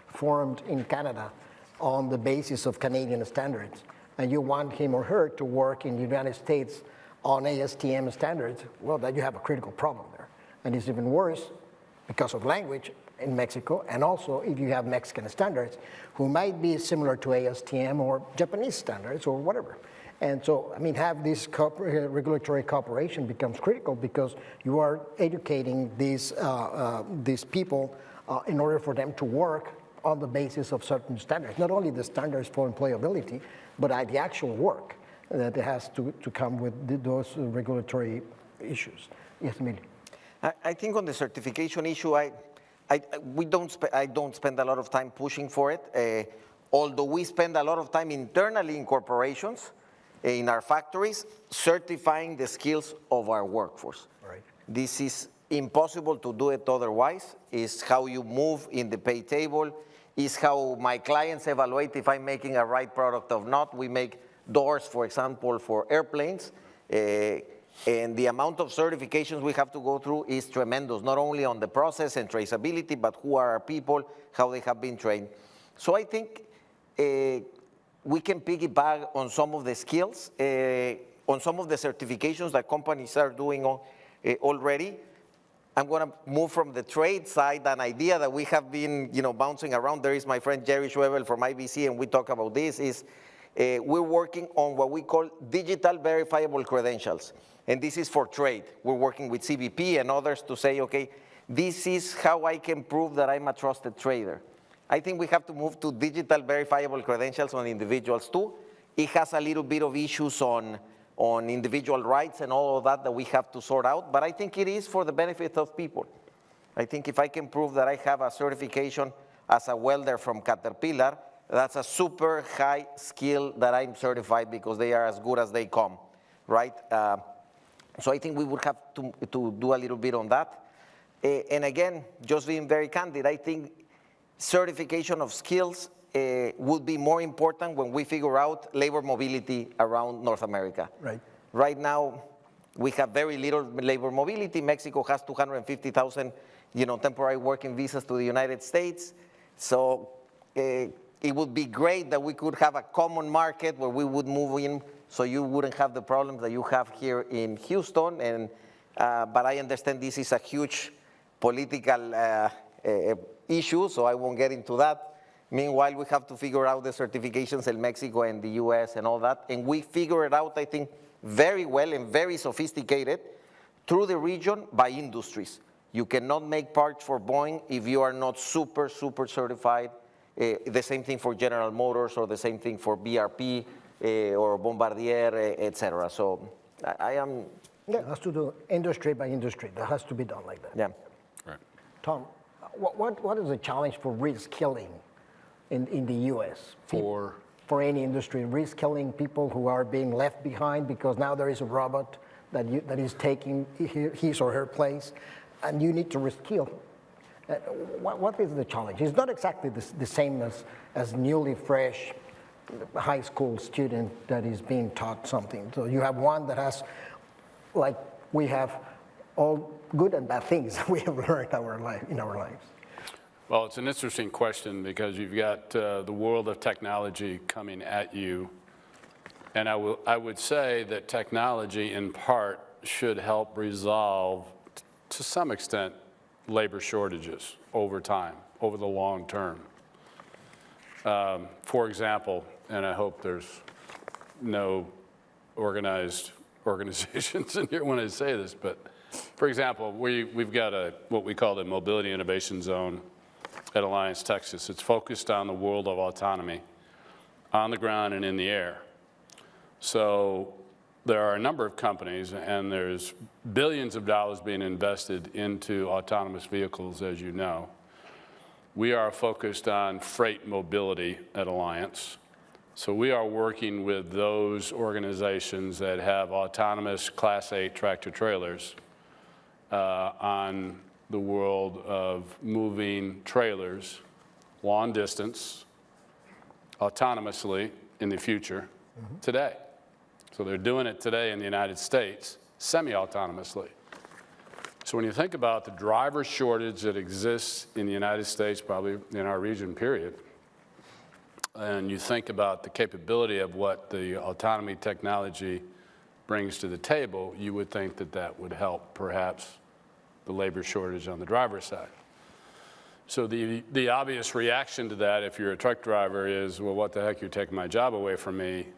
formed in Canada on the basis of Canadian standards, and you want him or her to work in the United States on ASTM standards, well, then you have a critical problem there. And it's even worse because of language in Mexico, and also if you have Mexican standards, who might be similar to ASTM or Japanese standards or whatever. And so, have this regulatory cooperation becomes critical because you are educating these people in order for them to work on the basis of certain standards, not only the standards for employability, but the actual work that has to come with those regulatory issues. Yes, Emilio. I think on the certification issue, I don't spend a lot of time pushing for it, although we spend a lot of time internally in corporations, in our factories, certifying the skills of our workforce. Right. This is impossible to do it otherwise. It's how you move in the pay table. Is how my clients evaluate if I'm making a right product or not. We make doors, for example, for airplanes, and the amount of certifications we have to go through is tremendous, not only on the process and traceability, but who are our people, how they have been trained. So I think we can piggyback on some of the skills, on some of the certifications that companies are doing already. I'm going to move from the trade side, an idea that we have been, bouncing around. There is my friend Jerry Schwebel from IBC, and we talk about this, is we're working on what we call digital verifiable credentials. And this is for trade. We're working with CBP and others to say, okay, this is how I can prove that I'm a trusted trader. I think we have to move to digital verifiable credentials on individuals too. It has a little bit of issues on individual rights and all of that we have to sort out, but I think it is for the benefit of people. I think if I can prove that I have a certification as a welder from Caterpillar, that's a super high skill that I'm certified because they are as good as they come, right? So I think we would have to do a little bit on that. And again, just being very candid, I think certification of skills would be more important when we figure out labor mobility around North America. Right. Right now, we have very little labor mobility. Mexico has 250,000, temporary working visas to the United States. So it would be great that we could have a common market where we would move in, so you wouldn't have the problems that you have here in Houston. And but I understand this is a huge political issue, so I won't get into that. Meanwhile, we have to figure out the certifications in Mexico and the US and all that. And we figure it out, I think, very well and very sophisticated through the region by industries. You cannot make parts for Boeing if you are not super, super certified. The same thing for General Motors, or the same thing for BRP or Bombardier, et cetera. So I am... Yeah, it has to do industry by industry. That has to be done like that. Yeah. Right. Tom, what is the challenge for reskilling in the U.S.? For any industry, reskilling people who are being left behind because now there is a robot that is taking his or her place, and you need to reskill. What is the challenge? It's not exactly the same as newly fresh high school student that is being taught something. So you have one that has, like we have all good and bad things we have learned in our lives. Well, it's an interesting question because you've got the world of technology coming at you. And I would say that technology, in part, should help resolve, to some extent, labor shortages over time, over the long term. For example, and I hope there's no organized organizations in here when I say this, but for example, we've got what we call the Mobility Innovation Zone at Alliance, Texas. It's focused on the world of autonomy on the ground and in the air. So there are a number of companies, and there's billions of dollars being invested into autonomous vehicles, as you know. We are focused on freight mobility at Alliance. So we are working with those organizations that have autonomous Class 8 tractor trailers on the world of moving trailers long distance autonomously in the future today. So they're doing it today in the United States semi-autonomously. So when you think about the driver shortage that exists in the United States, probably in our region, period, and you think about the capability of what the autonomy technology brings to the table, you would think that that would help perhaps the labor shortage on the driver's side. So the obvious reaction to that, if you're a truck driver, is, well, what the heck, you're taking my job away from me.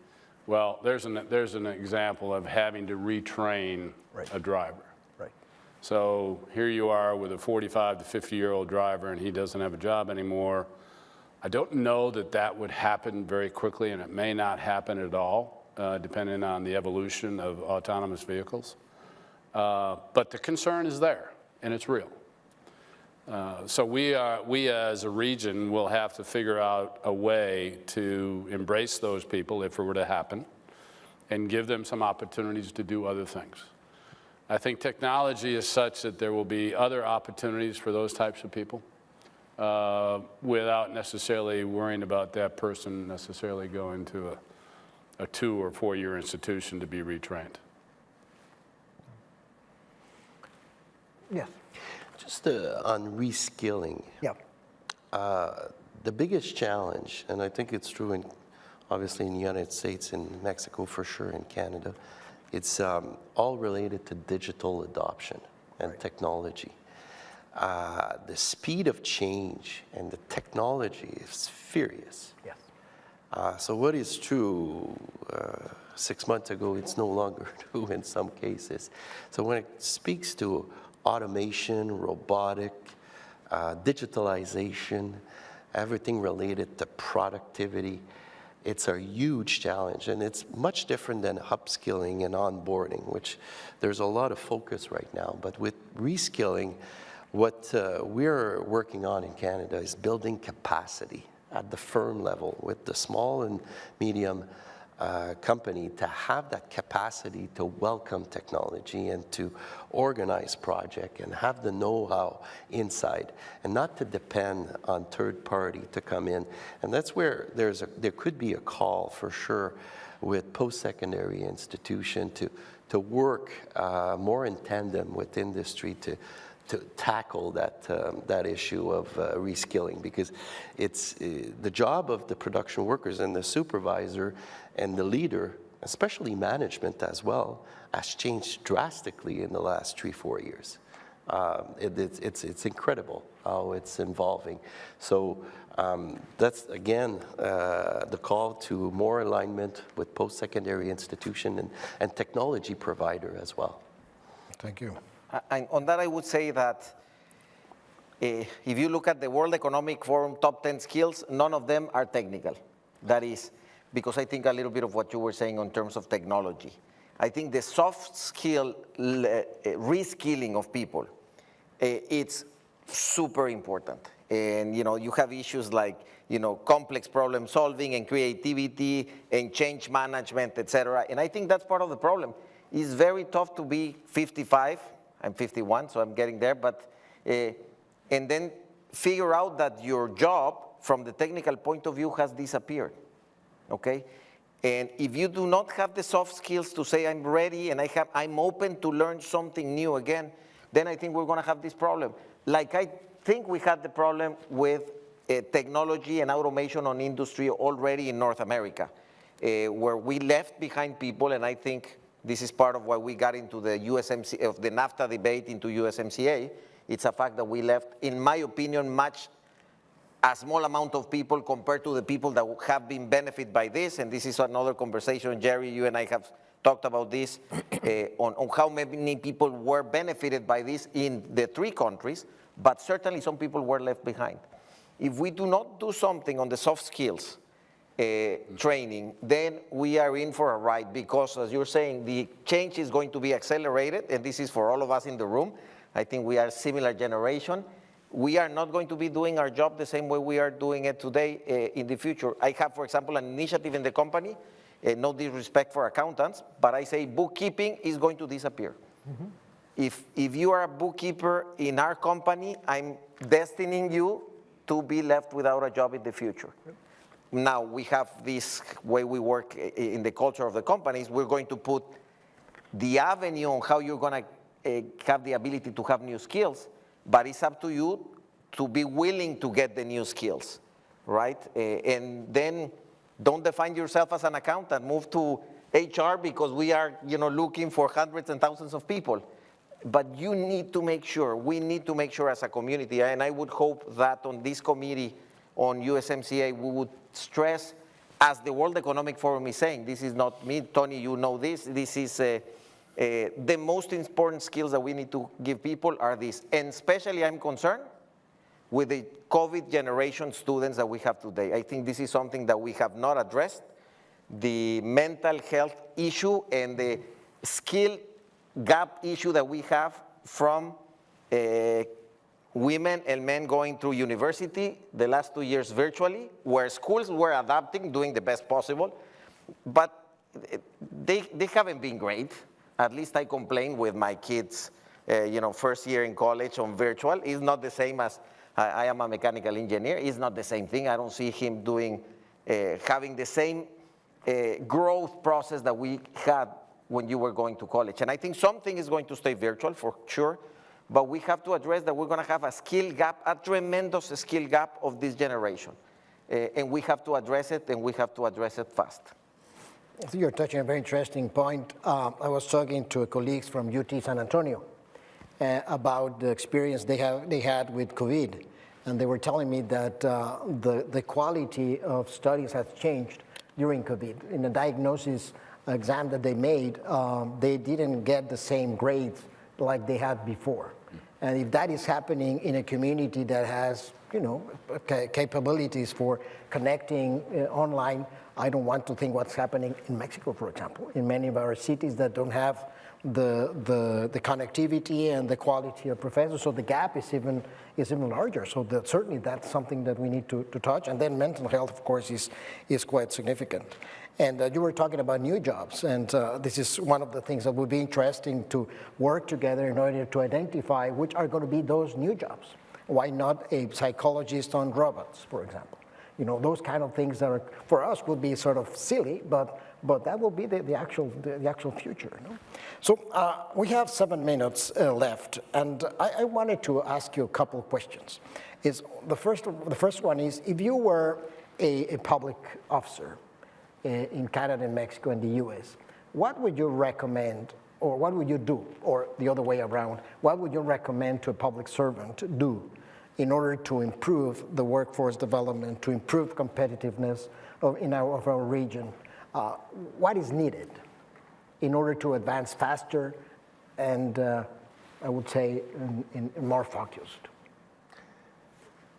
Well, there's an example of having to retrain a driver. Right. So here you are with a 45 to 50-year-old driver, and he doesn't have a job anymore. I don't know that that would happen very quickly, and it may not happen at all, depending on the evolution of autonomous vehicles. But the concern is there, and it's real. So we as a region will have to figure out a way to embrace those people if it were to happen and give them some opportunities to do other things. I think technology is such that there will be other opportunities for those types of people without necessarily worrying about that person necessarily going to a 2 or 4 year institution to be retrained. Yes. Just on reskilling. Yeah. The biggest challenge, and I think it's true obviously in the United States, in Mexico for sure, in Canada, it's all related to digital adoption and technology. The speed of change and the technology is furious. Yes. So what is true 6 months ago, it's no longer true in some cases. So when it speaks to automation, robotic, digitalization, everything related to productivity, it's a huge challenge, and it's much different than upskilling and onboarding, which there's a lot of focus right now. But with reskilling, what we're working on in Canada is building capacity at the firm level with the small and medium company to have that capacity to welcome technology and to organize project and have the know-how inside and not to depend on third party to come in. And that's where there could be a call for sure with post-secondary institution to work more in tandem with industry to tackle that issue of reskilling, because it's the job of the production workers and the supervisor and the leader, especially management as well, has changed drastically in the last 3-4 years. It's incredible how it's evolving. So that's, again, the call to more alignment with post-secondary institution and technology provider as well. Thank you. And on that, I would say that if you look at the World Economic Forum top 10 skills, none of them are technical. That is because I think a little bit of what you were saying in terms of technology. I think the soft skill reskilling of people, it's super important. And you have issues like complex problem solving and creativity and change management, etc. And I think that's part of the problem. It's very tough to be 55. I'm 51, so I'm getting there. But and then figure out that your job, from the technical point of view, has disappeared. Okay. And if you do not have the soft skills to say I'm ready and I'm open to learn something new again, then I think we're going to have this problem. Like I think we had the problem with technology and automation on industry already in North America, where we left behind people, and I think this is part of why we got into the USMCA, of the NAFTA debate into USMCA. It's a fact that we left, in my opinion, a small amount of people compared to the people that have been benefited by this. And this is another conversation, Jerry, you and I have talked about this, on how many people were benefited by this in the 3 countries, but certainly some people were left behind. If we do not do something on the soft skills training, then we are in for a ride, because as you're saying, the change is going to be accelerated, and this is for all of us in the room. I think we are a similar generation. We are not going to be doing our job the same way we are doing it today in the future. I have, for example, an initiative in the company, no disrespect for accountants, but I say bookkeeping is going to disappear. Mm-hmm. If you are a bookkeeper in our company, I'm destining you to be left without a job in the future. Yep. Now, we have this way we work in the culture of the companies. We're going to put the avenue on how you're going to have the ability to have new skills, but it's up to you to be willing to get the new skills, right? And then don't define yourself as an accountant. Move to HR, because we are, looking for hundreds and thousands of people. But you need to make sure, we need to make sure as a community, and I would hope that on this committee on USMCA, we would stress, as the World Economic Forum is saying, this is not me, Tony, you know this is the most important skills that we need to give people are these. And especially I'm concerned with the COVID generation students that we have today. I think this is something that we have not addressed, the mental health issue and the skill gap issue that we have from women and men going through university the last 2 years virtually, where schools were adapting, doing the best possible, but they haven't been great. At least I complain with my kids, first year in college on virtual. It's not the same as, I am a mechanical engineer, it's not the same thing. I don't see him doing, having the same growth process that we had when you were going to college. And I think something is going to stay virtual for sure, but we have to address that we're going to have a skill gap, a tremendous skill gap of this generation. And we have to address it, and we have to address it fast. I think you're touching a very interesting point. I was talking to colleagues from UT San Antonio about the experience they had with COVID. And they were telling me that the quality of studies has changed during COVID. In the diagnosis exam that they made, they didn't get the same grades like they had before. And if that is happening in a community that has, capabilities for connecting online, I don't want to think what's happening in Mexico, for example, in many of our cities that don't have the connectivity and the quality of professors. So the gap is even larger. So certainly that's something that we need to touch. And then mental health, of course, is quite significant. And you were talking about new jobs, and this is one of the things that would be interesting to work together in order to identify which are going to be those new jobs. Why not a psychologist on robots, for example? Those kind of things that are, for us, would be sort of silly, but that will be the actual future. So we have 7 minutes left, and I wanted to ask you a couple of questions. The first one is, if you were a public officer in Canada and Mexico and the US, what would you recommend, or what would you do, or the other way around, what would you recommend to a public servant do in order to improve the workforce development, to improve competitiveness of our region? What is needed in order to advance faster and, I would say, in more focused?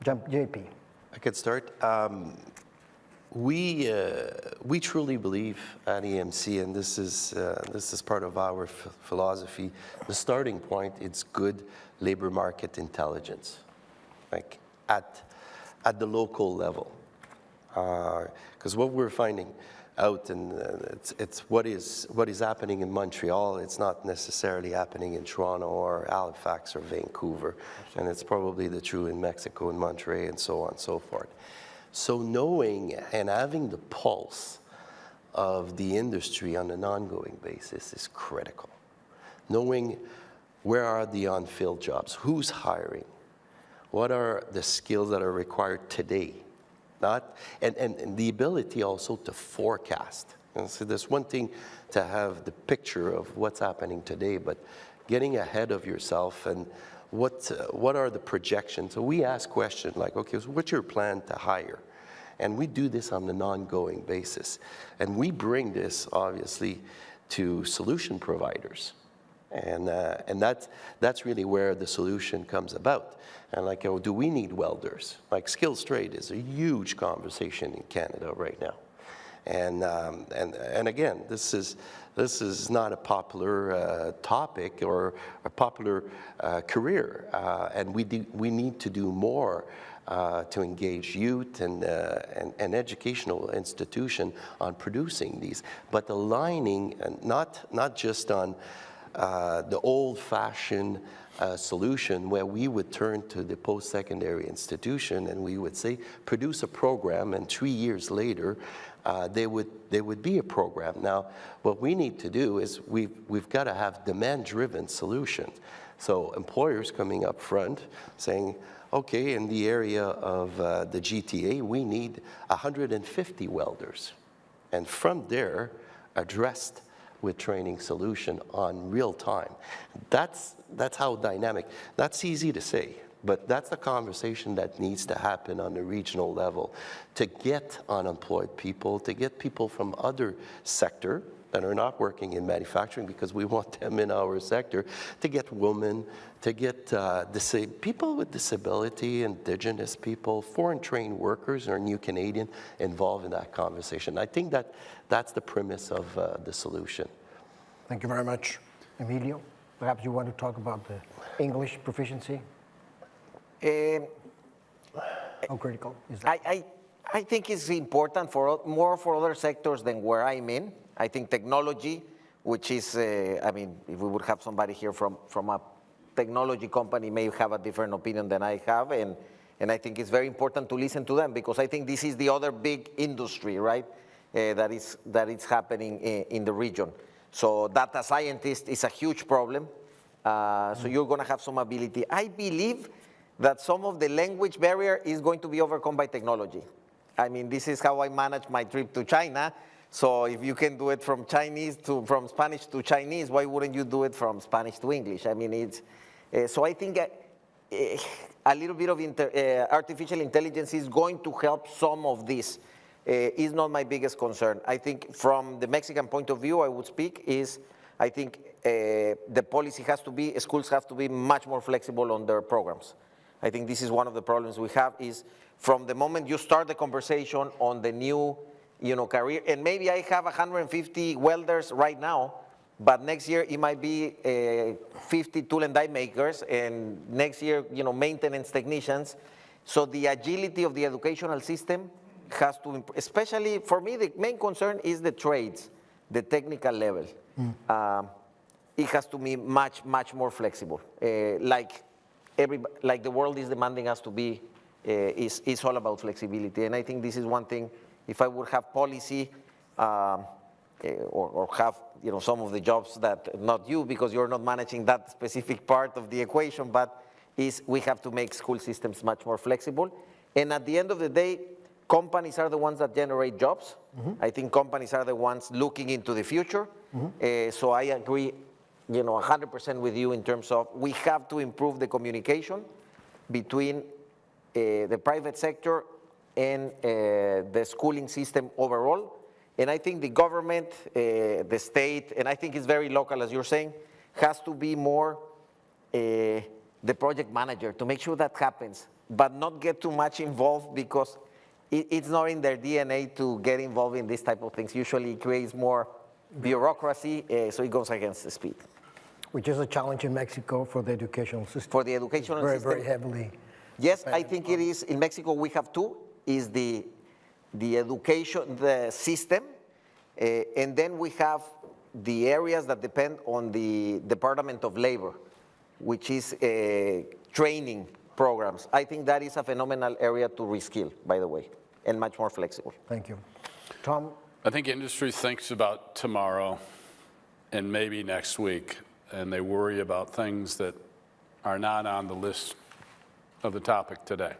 JP. I could start. We truly believe at EMC, and this is part of our philosophy, the starting point, it's good labor market intelligence, like at the local level. Because what we're finding out, and it's what is happening in Montreal, it's not necessarily happening in Toronto or Halifax or Vancouver, and it's probably the true in Mexico and Monterrey and so on and so forth. So knowing and having the pulse of the industry on an ongoing basis is critical. Knowing where are the unfilled jobs, who's hiring, what are the skills that are required today, and the ability also to forecast. And so there's one thing to have the picture of what's happening today, but getting ahead of yourself and what are the projections? So we ask questions like, okay, so what's your plan to hire? And we do this on an ongoing basis. And we bring this, obviously, to solution providers. And that's really where the solution comes about. And like, do we need welders? Like, skills trade is a huge conversation in Canada right now. And again, this is not a popular topic or a popular career, and we need to do more to engage youth and educational institution on producing these, but aligning not just on the old-fashioned solution where we would turn to the post-secondary institution and we would say, produce a program, and 3 years later, there would be a program. Now, what we need to do is we've got to have demand-driven solutions. So employers coming up front saying, okay, in the area of the GTA, we need 150 welders. And from there, addressed with training solution on real time. That's how dynamic. That's easy to say, but that's the conversation that needs to happen on the regional level to get unemployed people, to get people from other sector that are not working in manufacturing, because we want them in our sector, to get women, to get people with disability, Indigenous people, foreign trained workers, or New Canadian involved in that conversation. I think that's the premise of the solution. Thank you very much. Emilio, perhaps you want to talk about the English proficiency? How critical is that? I think it's important more for other sectors than where I'm in. I think technology, which is, I mean, if we would have somebody here from a technology company, may have a different opinion than I have, and I think it's very important to listen to them, because I think this is the other big industry, right, that is happening in the region. So data scientist is a huge problem. So you're going to have some ability. I believe that some of the language barrier is going to be overcome by technology. I mean, this is how I managed my trip to China. So if you can do it from from Spanish to Chinese, why wouldn't you do it from Spanish to English? I mean, it's, so I think a little bit of artificial intelligence is going to help some of this. Is not my biggest concern. I think from the Mexican point of view, I would speak is, I think the policy has to be, schools have to be much more flexible on their programs. I think this is one of the problems we have, is from the moment you start the conversation on the new career, and maybe I have 150 welders right now, but next year it might be 50 tool and die makers, and next year, maintenance technicians. So the agility of the educational system has to, especially for me, the main concern is the trades, the technical level. It has to be much, much more flexible. Like the world is demanding us to be, is all about flexibility. And I think this is one thing, if I would have policy or have some of the jobs that, not you, because you're not managing that specific part of the equation, but is we have to make school systems much more flexible. And at the end of the day, companies are the ones that generate jobs. I think companies are the ones looking into the future. So I agree 100% with you in terms of we have to improve the communication between the private sector and the schooling system overall. And I think the government, the state, and I think it's very local, as you're saying, has to be more the project manager to make sure that happens, but not get too much involved, because it's not in their DNA to get involved in this type of things. Usually it creates more bureaucracy, so it goes against the speed. Which is a challenge in Mexico for the educational system. For the educational system. Very heavily. Yes, I think it is. In Mexico, we have two, is the education, the system, and then we have the areas that depend on the Department of Labor, which is training programs. I think that is a phenomenal area to reskill, by the way, and much more flexible. Thank you. Tom? I think industry thinks about tomorrow and maybe next week, and they worry about things that are not on the list of the topic today.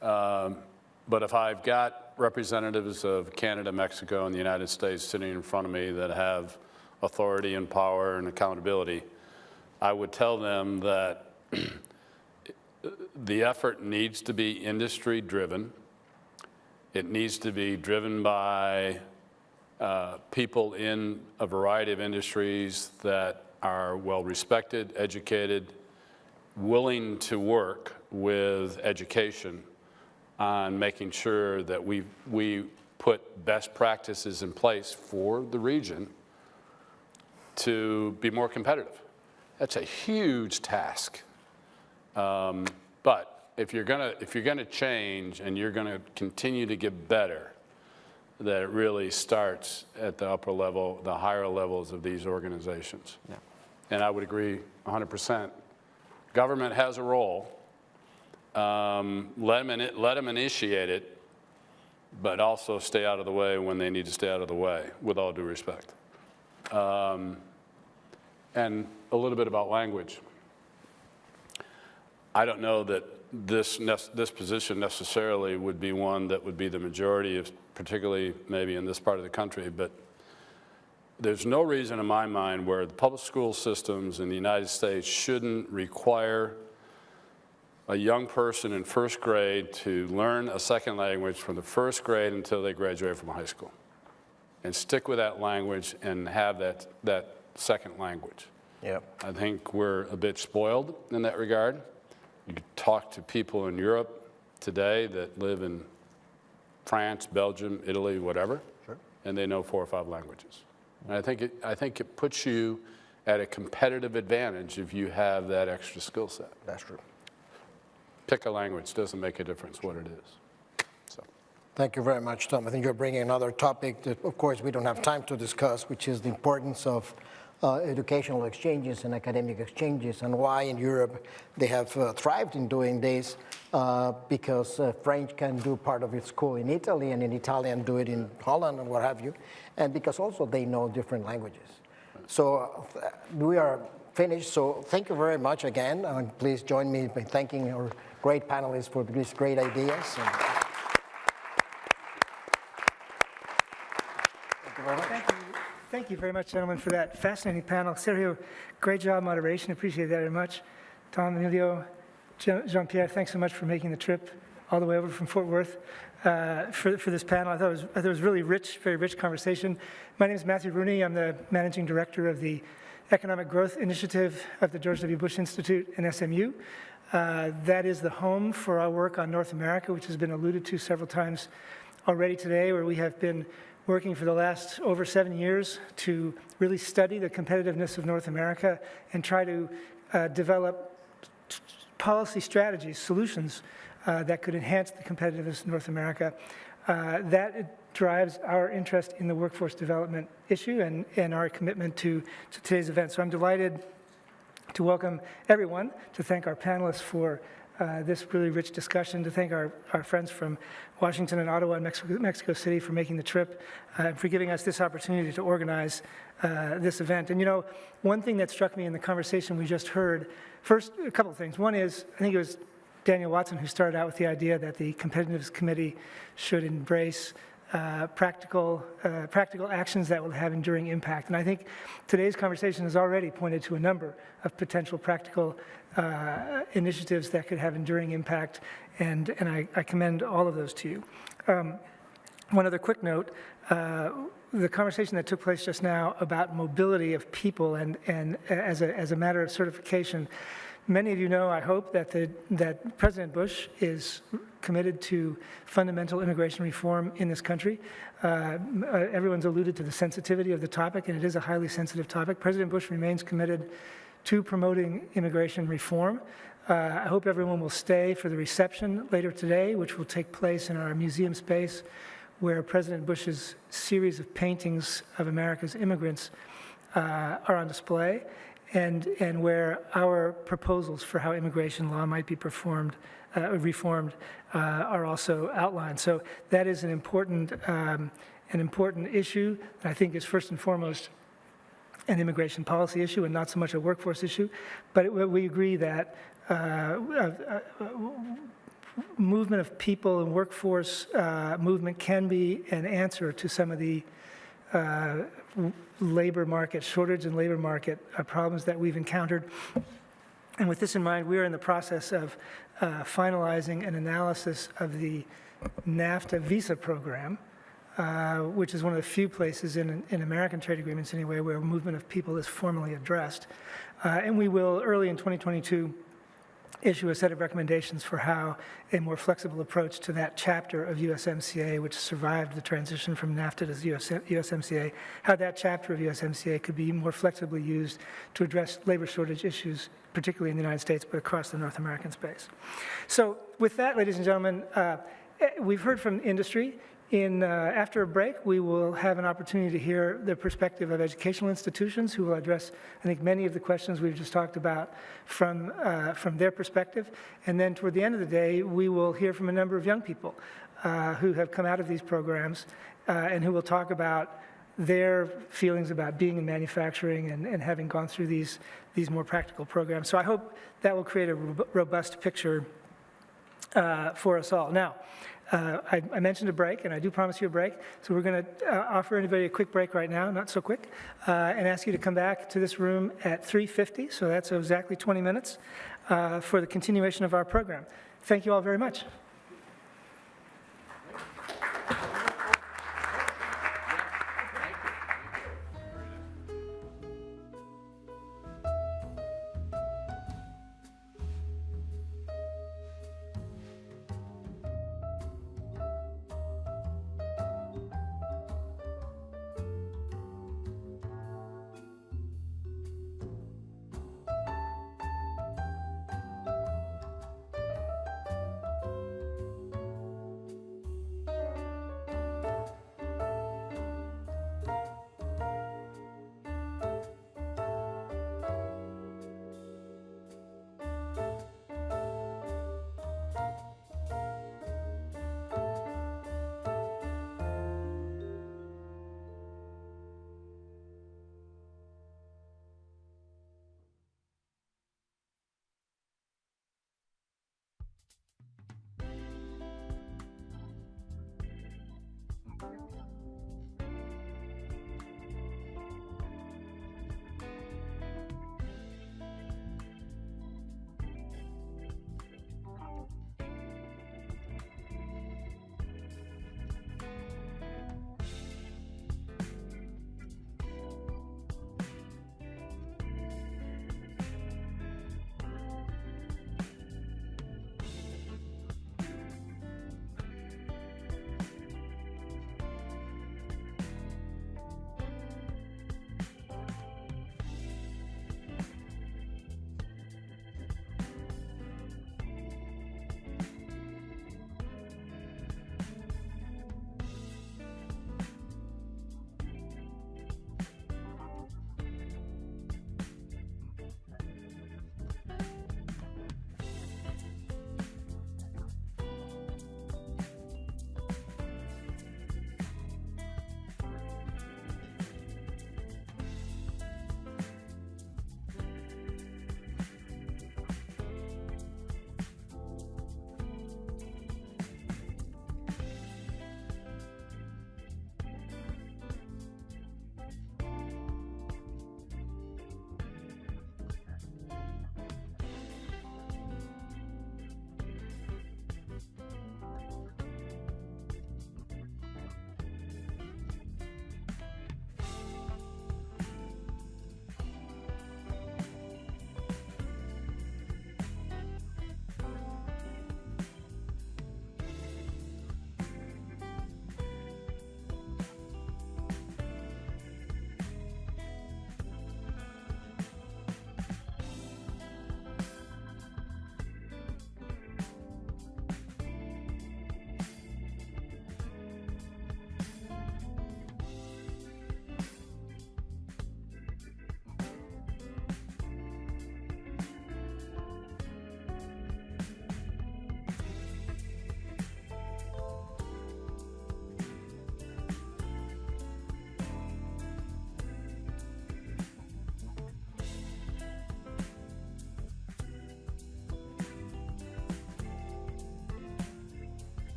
But if I've got representatives of Canada, Mexico, and the United States sitting in front of me that have authority and power and accountability, I would tell them that the effort needs to be industry driven. It needs to be driven by people in a variety of industries that are well-respected, educated, willing to work with education on making sure that we put best practices in place for the region to be more competitive. That's a huge task. But if you're gonna change and you're gonna continue to get better, that it really starts at the upper level, the higher levels of these organizations. Yeah. And I would agree 100%. Government has a role. Let them initiate it, but also stay out of the way when they need to stay out of the way, with all due respect. And a little bit about language. I don't know that this position necessarily would be one that would be the majority of, particularly maybe in this part of the country, but there's no reason in my mind where the public school systems in the United States shouldn't require a young person in first grade to learn a second language from the first grade until they graduate from high school, and stick with that language and have that second language. Yep. I think we're a bit spoiled in that regard. You could talk to people in Europe today that live in France, Belgium, Italy, whatever, sure, and they know 4 or 5 languages. And I think it puts you at a competitive advantage if you have that extra skill set. That's true. Pick a language, doesn't make a difference what it is. So. Thank you very much, Tom. I think you're bringing another topic that, of course, we don't have time to discuss, which is the importance of educational exchanges and academic exchanges, and why in Europe they have thrived in doing this, because French can do part of its school in Italy, and in Italian do it in Holland and what have you, and because also they know different languages. So we are finished, so thank you very much again, and please join me in thanking our great panelists for these great ideas. And thank you very much. Thank you very much, gentlemen, for that fascinating panel. Sergio, great job moderation. Appreciate that very much. Tom, Emilio, Jean-Pierre, thanks so much for making the trip all the way over from Fort Worth for this panel. I thought it was really rich, very rich conversation. My name is Matthew Rooney. I'm the managing director of the Economic Growth Initiative of the George W. Bush Institute and SMU. That is the home for our work on North America, which has been alluded to several times already today, where we have been working for the last over 7 years to really study the competitiveness of North America and try to develop policy strategies, solutions that could enhance the competitiveness of North America. That drives our interest in the workforce development issue and our commitment to today's event. So I'm delighted to welcome everyone, to thank our panelists for this really rich discussion, to thank our friends from Washington and Ottawa and Mexico City for making the trip, and for giving us this opportunity to organize this event. And you know, one thing that struck me in the conversation we just heard, first, a couple of things. One is, I think it was Daniel Watson who started out with the idea that the Competitiveness Committee should embrace practical actions that will have enduring impact. And I think today's conversation has already pointed to a number of potential practical initiatives that could have enduring impact, and I commend all of those to you. One other quick note, the conversation that took place just now about mobility of people and as a matter of certification, many of you know, I hope, that President Bush is committed to fundamental immigration reform in this country. Everyone's alluded to the sensitivity of the topic, and it is a highly sensitive topic. President Bush remains committed to promoting immigration reform. I hope everyone will stay for the reception later today, which will take place in our museum space, where President Bush's series of paintings of America's immigrants are on display, and where our proposals for how immigration law might be reformed are also outlined. So that is an important issue that I think is first and foremost an immigration policy issue and not so much a workforce issue. But we agree that movement of people and workforce movement can be an answer to some of the labor market, shortage in labor market problems that we've encountered. And with this in mind, we are in the process of finalizing an analysis of the NAFTA visa program which is one of the few places in American trade agreements anyway where movement of people is formally addressed. And we will, early in 2022, issue a set of recommendations for how a more flexible approach to that chapter of USMCA, which survived the transition from NAFTA to USMCA, how that chapter of USMCA could be more flexibly used to address labor shortage issues, particularly in the United States, but across the North American space. So with that, ladies and gentlemen, we've heard from industry. After a break, we will have an opportunity to hear the perspective of educational institutions who will address, I think, many of the questions we've just talked about from their perspective. And then toward the end of the day, we will hear from a number of young people who have come out of these programs and who will talk about their feelings about being in manufacturing and having gone through these more practical programs. So I hope that will create a robust picture for us all. Now, I mentioned a break, and I do promise you a break. So we're going to offer anybody a quick break right now, not so quick, and ask you to come back to this room at 3:50, so that's exactly 20 minutes, for the continuation of our program. Thank you all very much.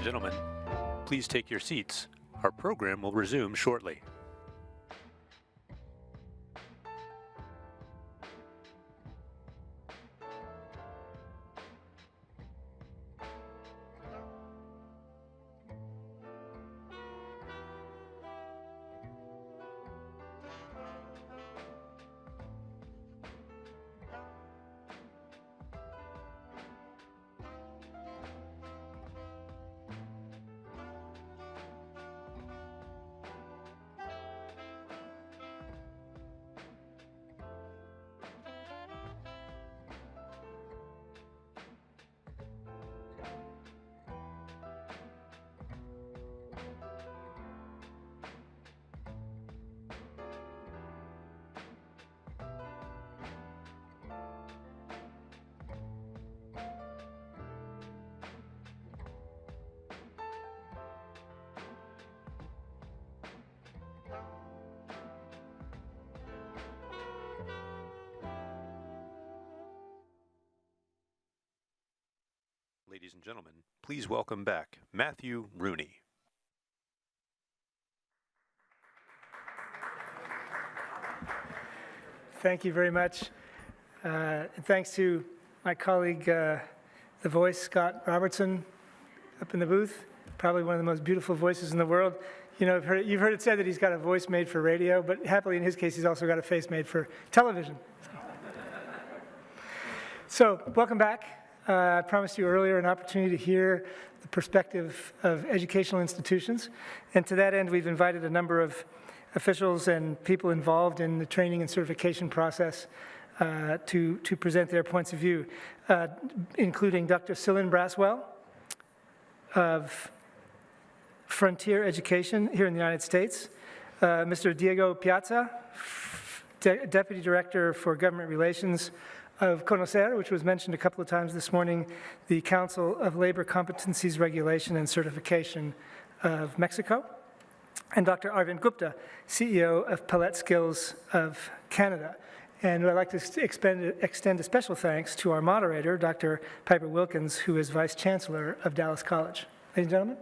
gentlemen, please take your seats. Our program will resume shortly. Ladies and gentlemen, please welcome back Matthew Rooney. Thank you very much. And thanks to my colleague, the voice, Scott Robertson, up in the booth, probably one of the most beautiful voices in the world. You know, you've heard it said that he's got a voice made for radio, but happily in his case, he's also got a face made for television. So, welcome back. I promised you earlier an opportunity to hear the perspective of educational institutions. And to that end, we've invited a number of officials and people involved in the training and certification process to present their points of view, including Dr. Celine Braswell of Frontier Education here in the United States, Mr. Diego Piazza, Deputy Director for Government Relations of CONOCER, which was mentioned a couple of times this morning, the Council of Labor Competencies Regulation and Certification of Mexico, and Dr. Arvind Gupta, CEO of Palette Skills of Canada. And I'd like to extend a special thanks to our moderator, Dr. Piper Wilkins, who is Vice Chancellor of Dallas College. Ladies and gentlemen.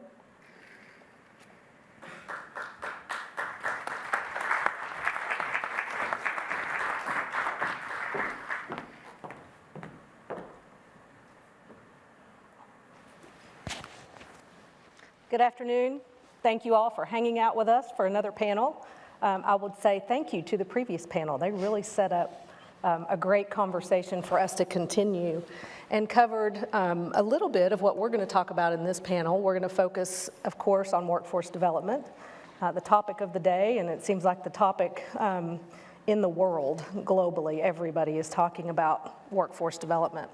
Good afternoon. Thank you all for hanging out with us for another panel. I would say thank you to the previous panel. They really set up a great conversation for us to continue and covered a little bit of what we're going to talk about in this panel. We're going to focus, of course, on workforce development, the topic of the day, and it seems like the topic in the world, globally, everybody is talking about workforce development.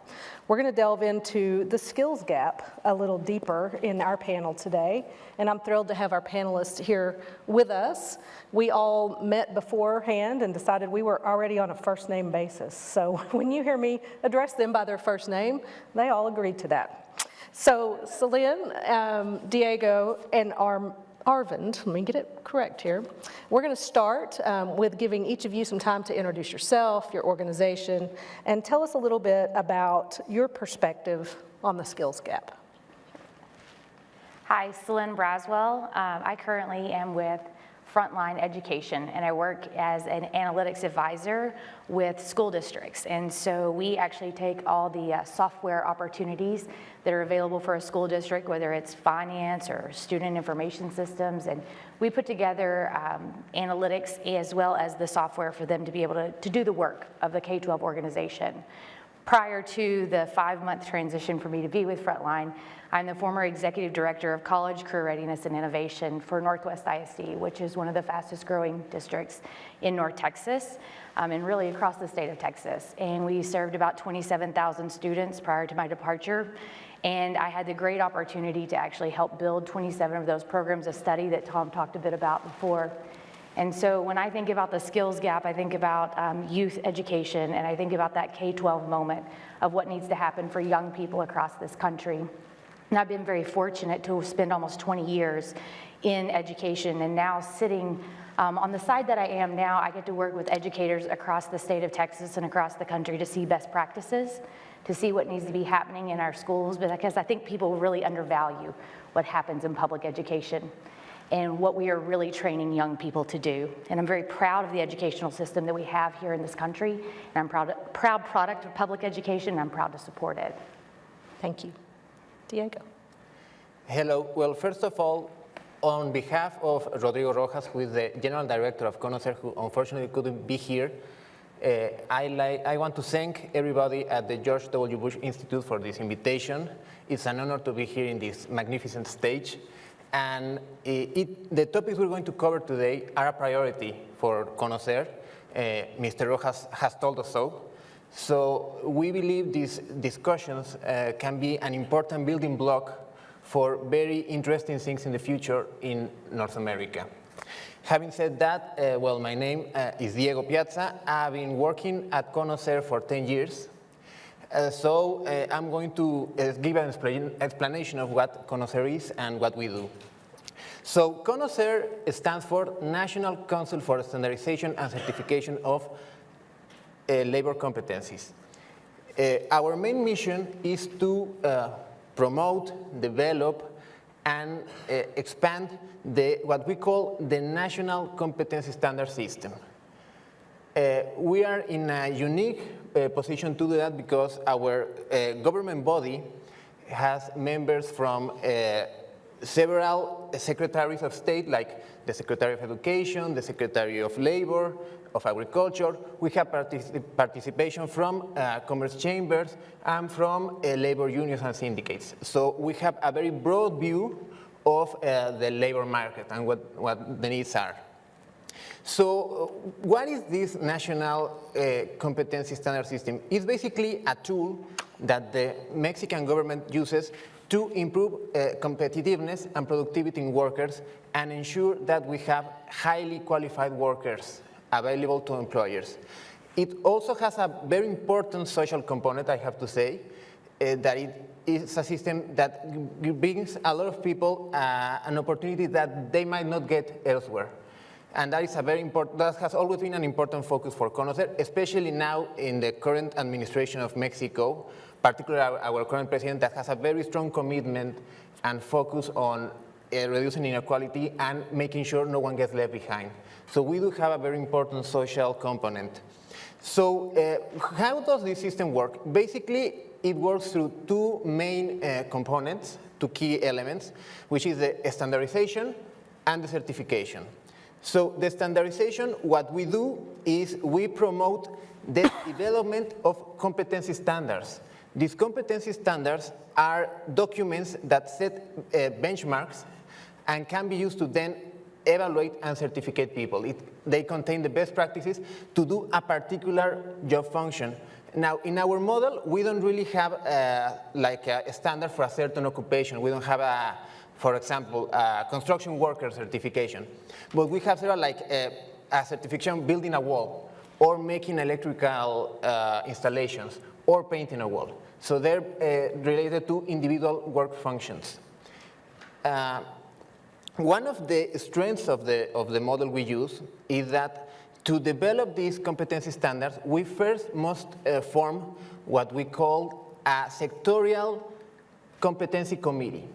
We're going to delve into the skills gap a little deeper in our panel today, and I'm thrilled to have our panelists here with us. We all met beforehand and decided we were already on a first name basis. So when you hear me address them by their first name, they all agreed to that. So Celine, Diego, and Arvind, let me get it correct here. We're going to start with giving each of you some time to introduce yourself, your organization, and tell us a little bit about your perspective on the skills gap. Hi, Celine Braswell. I currently am with Frontline Education, and I work as an analytics advisor with school districts. And so we actually take all the software opportunities that are available for a school district, whether it's finance or student information systems, and we put together analytics as well as the software for them to be able to do the work of the K-12 organization. Prior to the 5-month transition for me to be with Frontline, I'm the former executive director of college career readiness and innovation for Northwest ISD, which is one of the fastest growing districts in North Texas and really across the state of Texas. And we served about 27,000 students prior to my departure. And I had the great opportunity to actually help build 27 of those programs of study that Tom talked a bit about before. And so when I think about the skills gap, I think about youth education, and I think about that K-12 moment of what needs to happen for young people across this country. And I've been very fortunate to spend almost 20 years in education and now sitting On the side that I am now, I get to work with educators across the state of Texas and across the country to see best practices, to see what needs to be happening in our schools, because I think people really undervalue what happens in public education and what we are really training young people to do. And I'm very proud of the educational system that we have here in this country, and I'm proud product of public education, and I'm proud to support it. Thank you. Diego. Hello. Well, first of all, on behalf of Rodrigo Rojas, who is the General Director of CONOCER, who unfortunately couldn't be here, I want to thank everybody at the George W. Bush Institute for this invitation. It's an honor to be here in this magnificent stage. And the topics we're going to cover today are a priority for CONOCER. Mr. Rojas has told us so. So we believe these discussions can be an important building block for very interesting things in the future in North America. Having said that, well, my name is Diego Piazza. I've been working at CONOCER for 10 years. So I'm going to give an explanation of what CONOCER is and what we do. So CONOCER stands for National Council for Standardization and Certification of Labor Competencies. Our main mission is to promote, develop, and expand what we call the National Competency Standard System. We are in a unique position to do that because our government body has members from several secretaries of state, like the Secretary of Education, the Secretary of Labor, of Agriculture. We have participation from commerce chambers and from labor unions and syndicates. So we have a very broad view of the labor market and what the needs are. So what is this National Competency Standard System? It's basically a tool that the Mexican government uses to improve competitiveness and productivity in workers and ensure that we have highly qualified workers available to employers. It also has a very important social component, I have to say, that it is a system that brings a lot of people an opportunity that they might not get elsewhere. And that is a very important, that has always been an important focus for CONOCER, especially now in the current administration of Mexico, particularly our current president that has a very strong commitment and focus on reducing inequality and making sure no one gets left behind. So we do have a very important social component. So how does this system work? Basically, it works through two main components, two key elements, which is the standardization and the certification. So the standardization, what we do is we promote the development of competency standards. These competency standards are documents that set benchmarks and can be used to then evaluate and certificate people. They contain the best practices to do a particular job function. Now, in our model, we don't really have like a standard for a certain occupation. We don't have for example, construction worker certification. But we have several, like a certification building a wall, or making electrical installations, or painting a wall. So they're related to individual work functions. One of the strengths of the model we use is that to develop these competency standards, we first must form what we call a sectorial competency committee.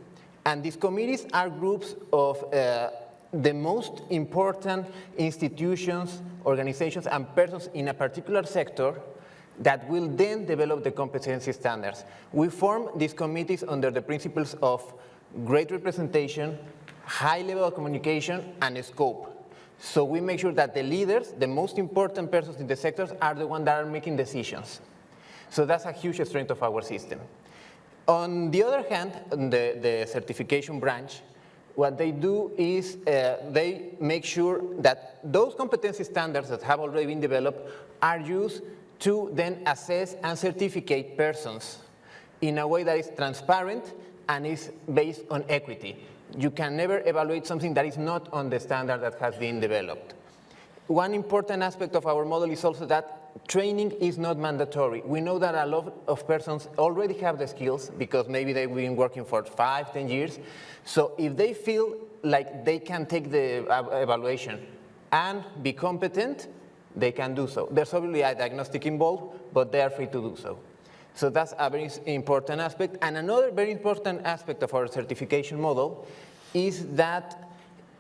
And these committees are groups of the most important institutions, organizations, and persons in a particular sector that will then develop the competency standards. We form these committees under the principles of great representation, high level of communication, and scope. So we make sure that the leaders, the most important persons in the sectors, are the ones that are making decisions. So that's a huge strength of our system. On the other hand, the certification branch, what they do is they make sure that those competency standards that have already been developed are used to then assess and certificate persons in a way that is transparent and is based on equity. You can never evaluate something that is not on the standard that has been developed. One important aspect of our model is also that training is not mandatory. We know that a lot of persons already have the skills because maybe they've been working for 5, 10 years. So if they feel like they can take the evaluation and be competent, they can do so. There's obviously a diagnostic involved, but they are free to do so. So that's a very important aspect. And another very important aspect of our certification model is that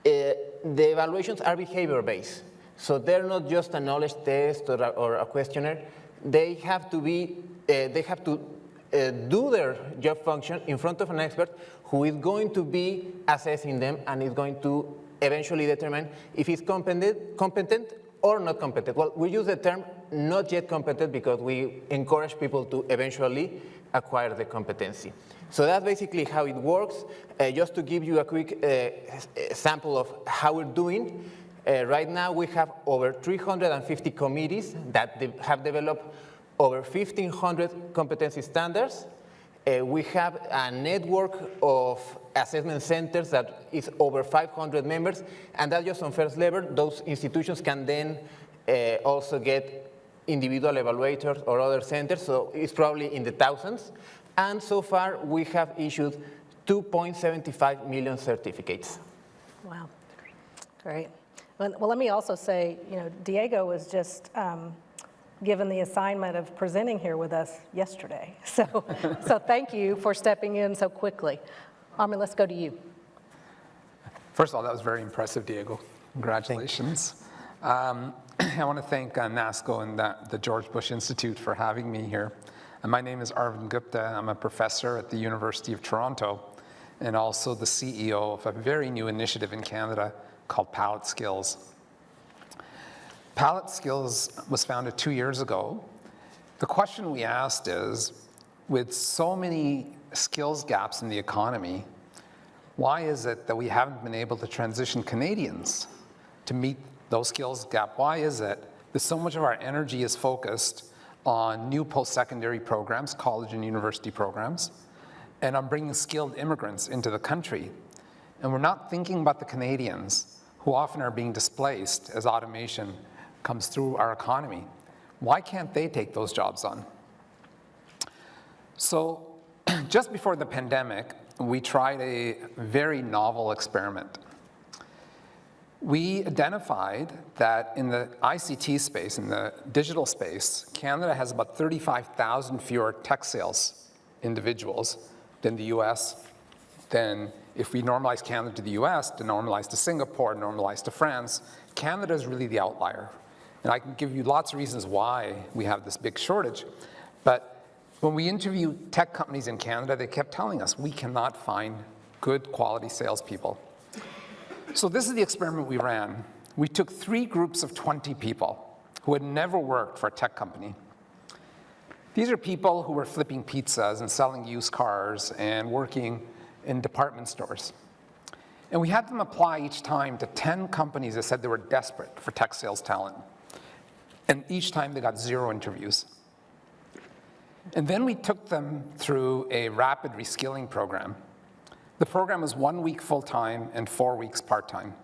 the evaluations are behavior-based. So they're not just a knowledge test or a questionnaire. They have to be, do their job function in front of an expert who is going to be assessing them and is going to eventually determine if he's competent or not competent. Well, we use the term not yet competent because we encourage people to eventually acquire the competency. So that's basically how it works. Just to give you a quick sample of how we're doing, right now we have over 350 committees that have developed over 1,500 competency standards. We have a network of assessment centers that is over 500 members, and that's just on first level. Those institutions can then also get individual evaluators or other centers, so it's probably in the thousands. And so far, we have issued 2.75 million certificates. Wow, great. Well, let me also say, Diego was just given the assignment of presenting here with us yesterday. So thank you for stepping in so quickly. Armin, let's go to you. First of all, that was very impressive, Diego. Congratulations. I want to thank NASCO and the George Bush Institute for having me here. And my name is Arvind Gupta. I'm a professor at the University of Toronto and also the CEO of a very new initiative in Canada called Palette Skills. Palette Skills was founded 2 years ago. The question we asked is, with so many skills gaps in the economy, why is it that we haven't been able to transition Canadians to meet those skills gap? Why is it that so much of our energy is focused on new post-secondary programs, college and university programs, and on bringing skilled immigrants into the country? And we're not thinking about the Canadians who often are being displaced as automation comes through our economy. Why can't they take those jobs on? So just before the pandemic, we tried a very novel experiment. We identified that in the ICT space, in the digital space, Canada has about 35,000 fewer tech sales individuals than the US. Then if we normalize Canada to the US, to normalize to Singapore, normalize to France, Canada is really the outlier. And I can give you lots of reasons why we have this big shortage. But when we interview tech companies in Canada, they kept telling us we cannot find good quality salespeople. So this is the experiment we ran. We took 3 groups of 20 people who had never worked for a tech company. These are people who were flipping pizzas and selling used cars and working in department stores. And we had them apply each time to 10 companies that said they were desperate for tech sales talent. And each time they got 0 interviews. And then we took them through a rapid reskilling program. The program was 1 week full-time and 4 weeks part-time.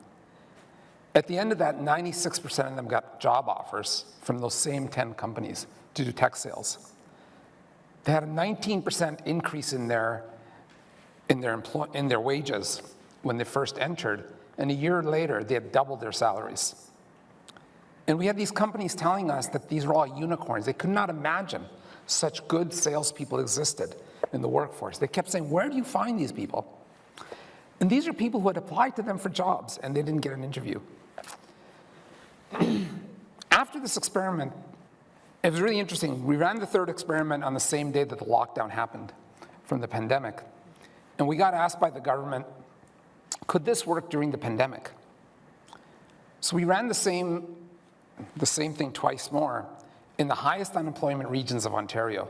At the end of that, 96% of them got job offers from those same 10 companies to do tech sales. They had a 19% increase in their wages when they first entered, and a year later, they had doubled their salaries. And we had these companies telling us that these were all unicorns. They could not imagine such good salespeople existed in the workforce. They kept saying, where do you find these people? And these are people who had applied to them for jobs, and they didn't get an interview. After this experiment, it was really interesting. We ran the 3rd experiment on the same day that the lockdown happened from the pandemic. And we got asked by the government, could this work during the pandemic? So we ran the same thing twice more in the highest unemployment regions of Ontario.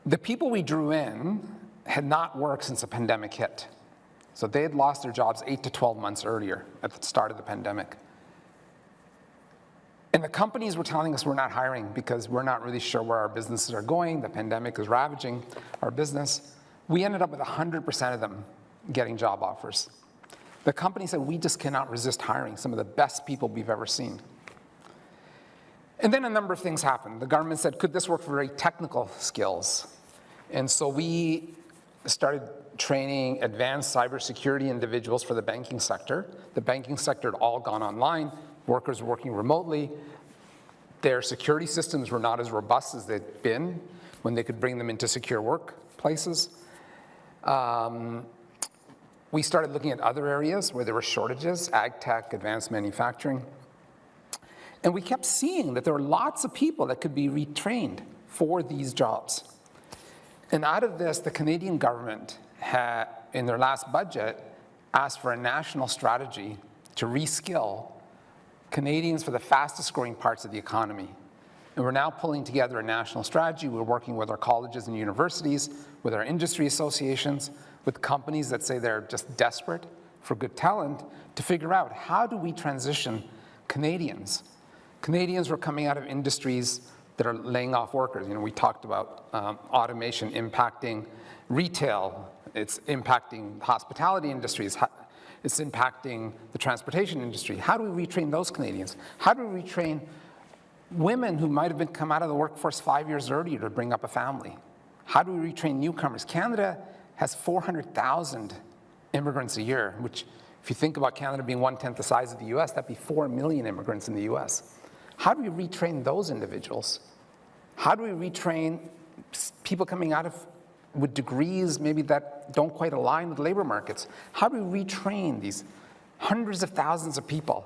The people we drew in had not worked since the pandemic hit. So they had lost their jobs 8 to 12 months earlier at the start of the pandemic. And the companies were telling us we're not hiring because we're not really sure where our businesses are going. The pandemic is ravaging our business. We ended up with 100% of them getting job offers. The company said, we just cannot resist hiring some of the best people we've ever seen. And then a number of things happened. The government said, could this work for very technical skills? And so we started training advanced cybersecurity individuals for the banking sector. The banking sector had all gone online, workers were working remotely. Their security systems were not as robust as they'd been when they could bring them into secure workplaces. We started looking at other areas where there were shortages, ag tech, advanced manufacturing. And we kept seeing that there were lots of people that could be retrained for these jobs. And out of this, the Canadian government had, in their last budget, asked for a national strategy to reskill Canadians for the fastest growing parts of the economy. And we're now pulling together a national strategy. We're working with our colleges and universities, with our industry associations, with companies that say they're just desperate for good talent, to figure out how do we transition Canadians. Canadians were coming out of industries that are laying off workers. You know, we talked about automation impacting retail. It's impacting hospitality industries. It's impacting the transportation industry. How do we retrain those Canadians? How do we retrain women who might have come out of the workforce 5 years earlier to bring up a family? How do we retrain newcomers? Canada has 400,000 immigrants a year, which, if you think about Canada being 1/10 the size of the US, that'd be 4 million immigrants in the US. How do we retrain those individuals? How do we retrain people coming out of with degrees maybe that don't quite align with labor markets? How do we retrain these hundreds of thousands of people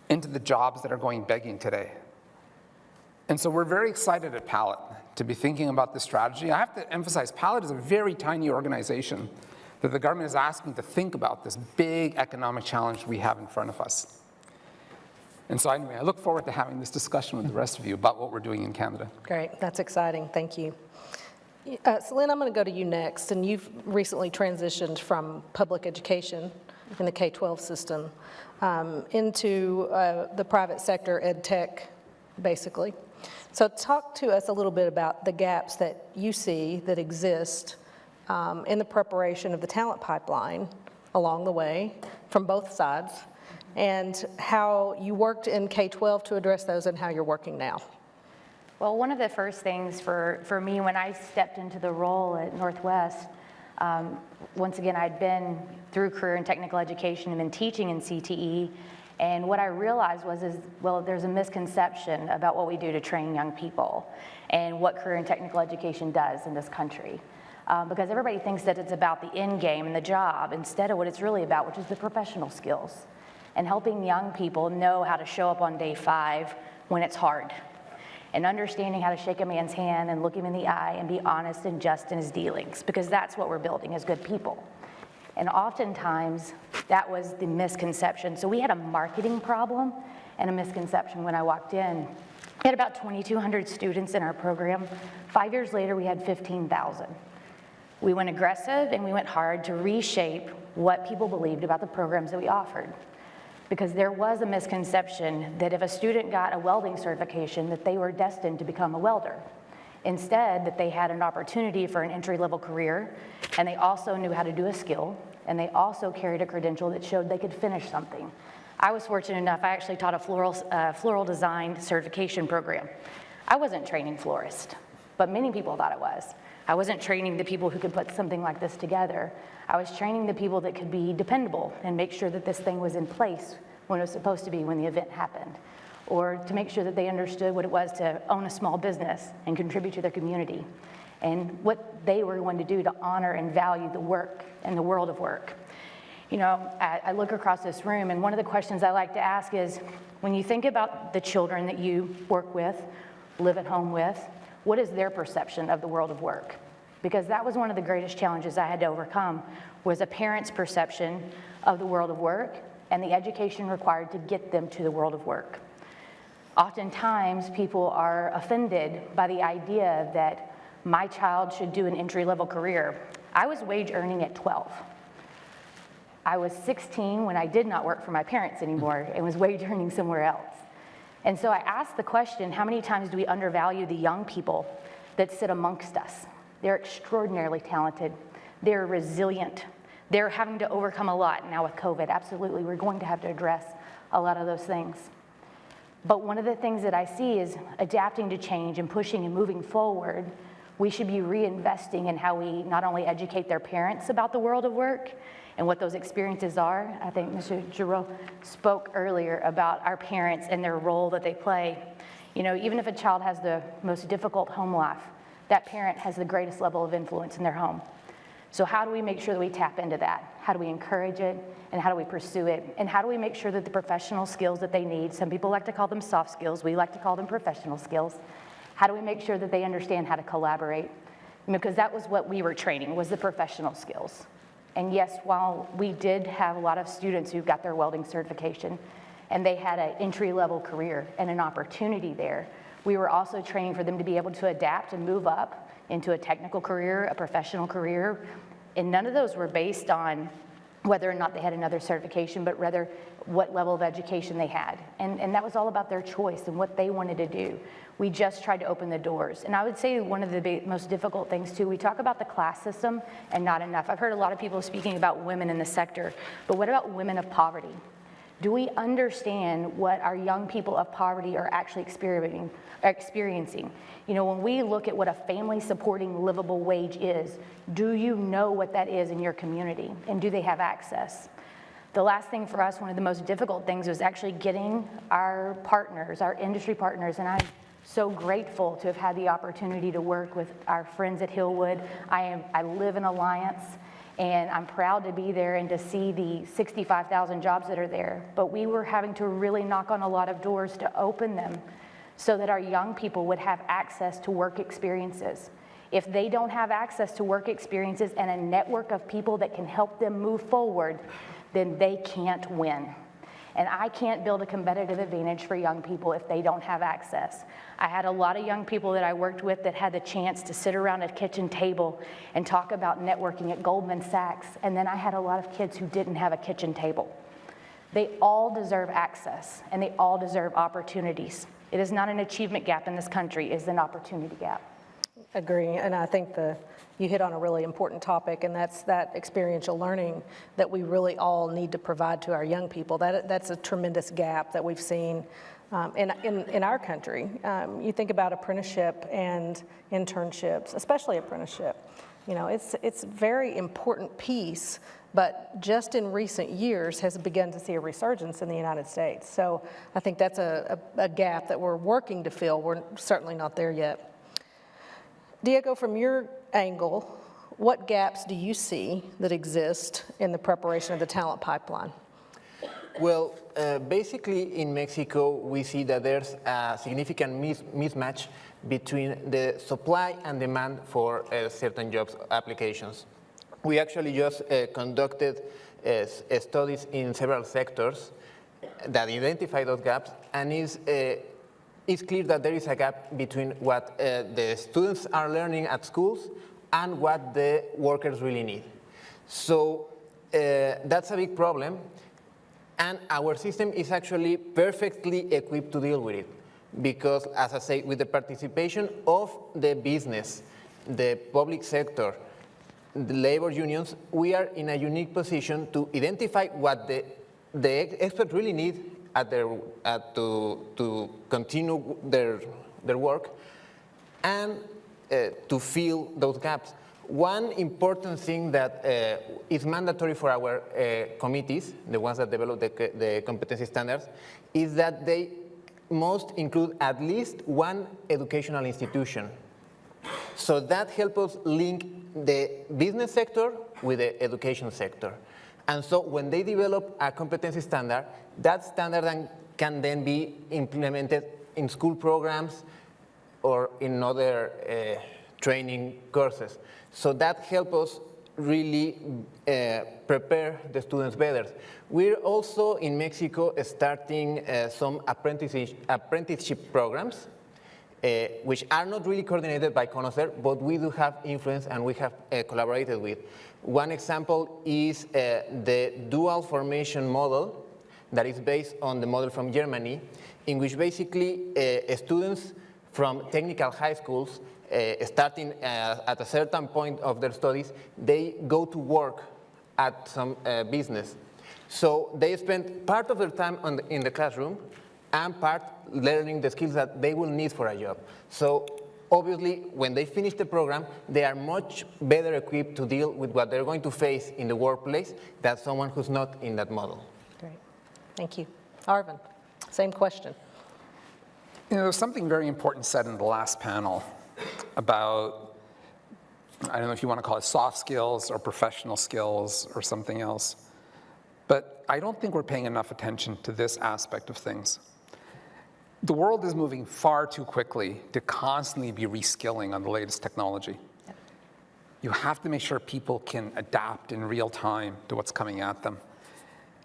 into the jobs that are going begging today? And so we're very excited at Pallet to be thinking about this strategy. I have to emphasize, Pallet is a very tiny organization that the government is asking to think about this big economic challenge we have in front of us. And so anyway, I look forward to having this discussion with the rest of you about what we're doing in Canada. Great, that's exciting, thank you. Celine, I'm going to go to you next, and you've recently transitioned from public education in the K-12 system into the private sector, ed tech, basically. So talk to us a little bit about the gaps that you see that exist in the preparation of the talent pipeline along the way from both sides, and how you worked in K-12 to address those and how you're working now. Well, one of the first things for me when I stepped into the role at Northwest, once again, I'd been through career and technical education and been teaching in CTE, and what I realized was, well, there's a misconception about what we do to train young people and what career and technical education does in this country. Because everybody thinks that it's about the end game and the job instead of what it's really about, which is the professional skills and helping young people know how to show up on day 5 when it's hard, and understanding how to shake a man's hand and look him in the eye and be honest and just in his dealings, because that's what we're building as good people. And oftentimes, that was the misconception. So we had a marketing problem and a misconception when I walked in. We had about 2,200 students in our program. 5 years later, we had 15,000. We went aggressive and we went hard to reshape what people believed about the programs that we offered. Because there was a misconception that if a student got a welding certification, that they were destined to become a welder. Instead, that they had an opportunity for an entry-level career, and they also knew how to do a skill, and they also carried a credential that showed they could finish something. I was fortunate enough, I actually taught a floral design certification program. I wasn't training florists, but many people thought I was. I wasn't training the people who could put something like this together. I was training the people that could be dependable and make sure that this thing was in place when it was supposed to be when the event happened, or to make sure that they understood what it was to own a small business and contribute to their community, and what they were going to do to honor and value the work and the world of work. You know, I look across this room, and one of the questions I like to ask is, when you think about the children that you work with, live at home with, what is their perception of the world of work? Because that was one of the greatest challenges I had to overcome, was a parent's perception of the world of work and the education required to get them to the world of work. Oftentimes, people are offended by the idea that my child should do an entry-level career. I was wage earning at 12. I was 16 when I did not work for my parents anymore and was wage earning somewhere else. And so I asked the question, how many times do we undervalue the young people that sit amongst us? They're extraordinarily talented. They're resilient. They're having to overcome a lot now with COVID. Absolutely, we're going to have to address a lot of those things. But one of the things that I see is adapting to change and pushing and moving forward we should be reinvesting in how we not only educate their parents about the world of work and what those experiences are. I think Mr. Giroux spoke earlier about our parents and their role that they play. You know, even if a child has the most difficult home life, that parent has the greatest level of influence in their home. So how do we make sure that we tap into that? How do we encourage it, and how do we pursue it? And how do we make sure that the professional skills that they need, some people like to call them soft skills, we like to call them professional skills, how do we make sure that they understand how to collaborate? Because that was what we were training, was the professional skills. And yes, while we did have a lot of students who got their welding certification, and they had an entry-level career and an opportunity there, we were also training for them to be able to adapt and move up into a technical career, a professional career, and none of those were based on whether or not they had another certification, but rather what level of education they had. And that was all about their choice and what they wanted to do. We just tried to open the doors. And I would say one of the most difficult things too, we talk about the class system and not enough. I've heard a lot of people speaking about women in the sector, but what about women of poverty? Do we understand what our young people of poverty are actually experiencing? You know, when we look at what a family supporting livable wage is, do you know what that is in your community? And do they have access? The last thing for us, one of the most difficult things, was actually getting our partners, our industry partners, and I'm so grateful to have had the opportunity to work with our friends at Hillwood. I live in Alliance, and I'm proud to be there and to see the 65,000 jobs that are there. But we were having to really knock on a lot of doors to open them so that our young people would have access to work experiences. If they don't have access to work experiences and a network of people that can help them move forward, then they can't win. And I can't build a competitive advantage for young people if they don't have access. I had a lot of young people that I worked with that had the chance to sit around a kitchen table and talk about networking at Goldman Sachs, and then I had a lot of kids who didn't have a kitchen table. They all deserve access, and they all deserve opportunities. It is not an achievement gap in this country, it is an opportunity gap. Agree, and I think you hit on a really important topic, and that's that experiential learning that we really all need to provide to our young people. That's a tremendous gap that we've seen in our country. You think about apprenticeship and internships, especially apprenticeship. You know, it's a very important piece, but just in recent years has begun to see a resurgence in the United States. So I think that's a gap that we're working to fill. We're certainly not there yet. Diego, from your angle, what gaps do you see that exist in the preparation of the talent pipeline? Well, basically in Mexico, we see that there's a significant mismatch between the supply and demand for certain jobs applications. We actually just conducted studies in several sectors that identify those gaps, and it's clear that there is a gap between what the students are learning at schools and what the workers really need. So that's a big problem, and our system is actually perfectly equipped to deal with it. Because, as I say, with the participation of the business, the public sector, the labor unions, we are in a unique position to identify what the experts really need to continue their work and to fill those gaps. One important thing that is mandatory for our committees, the ones that develop the competency standards, is that they must include at least one educational institution. So that helps us link the business sector with the education sector. And so when they develop a competency standard, that standard can then be implemented in school programs or in other training courses. So that helps us really prepare the students better. We're also in Mexico starting some apprenticeship programs, which are not really coordinated by CONOCER, but we do have influence and we have collaborated with. One example is the dual formation model that is based on the model from Germany, in which basically students from technical high schools, starting at a certain point of their studies, they go to work at some business. So they spend part of their time in the classroom and part learning the skills that they will need for a job. So obviously, when they finish the program, they are much better equipped to deal with what they're going to face in the workplace than someone who's not in that model. Great. Thank you. Arvin, same question. You know, there's something very important said in the last panel about, I don't know if you want to call it soft skills or professional skills or something else, but I don't think we're paying enough attention to this aspect of things. The world is moving far too quickly to constantly be reskilling on the latest technology. You have to make sure people can adapt in real time to what's coming at them.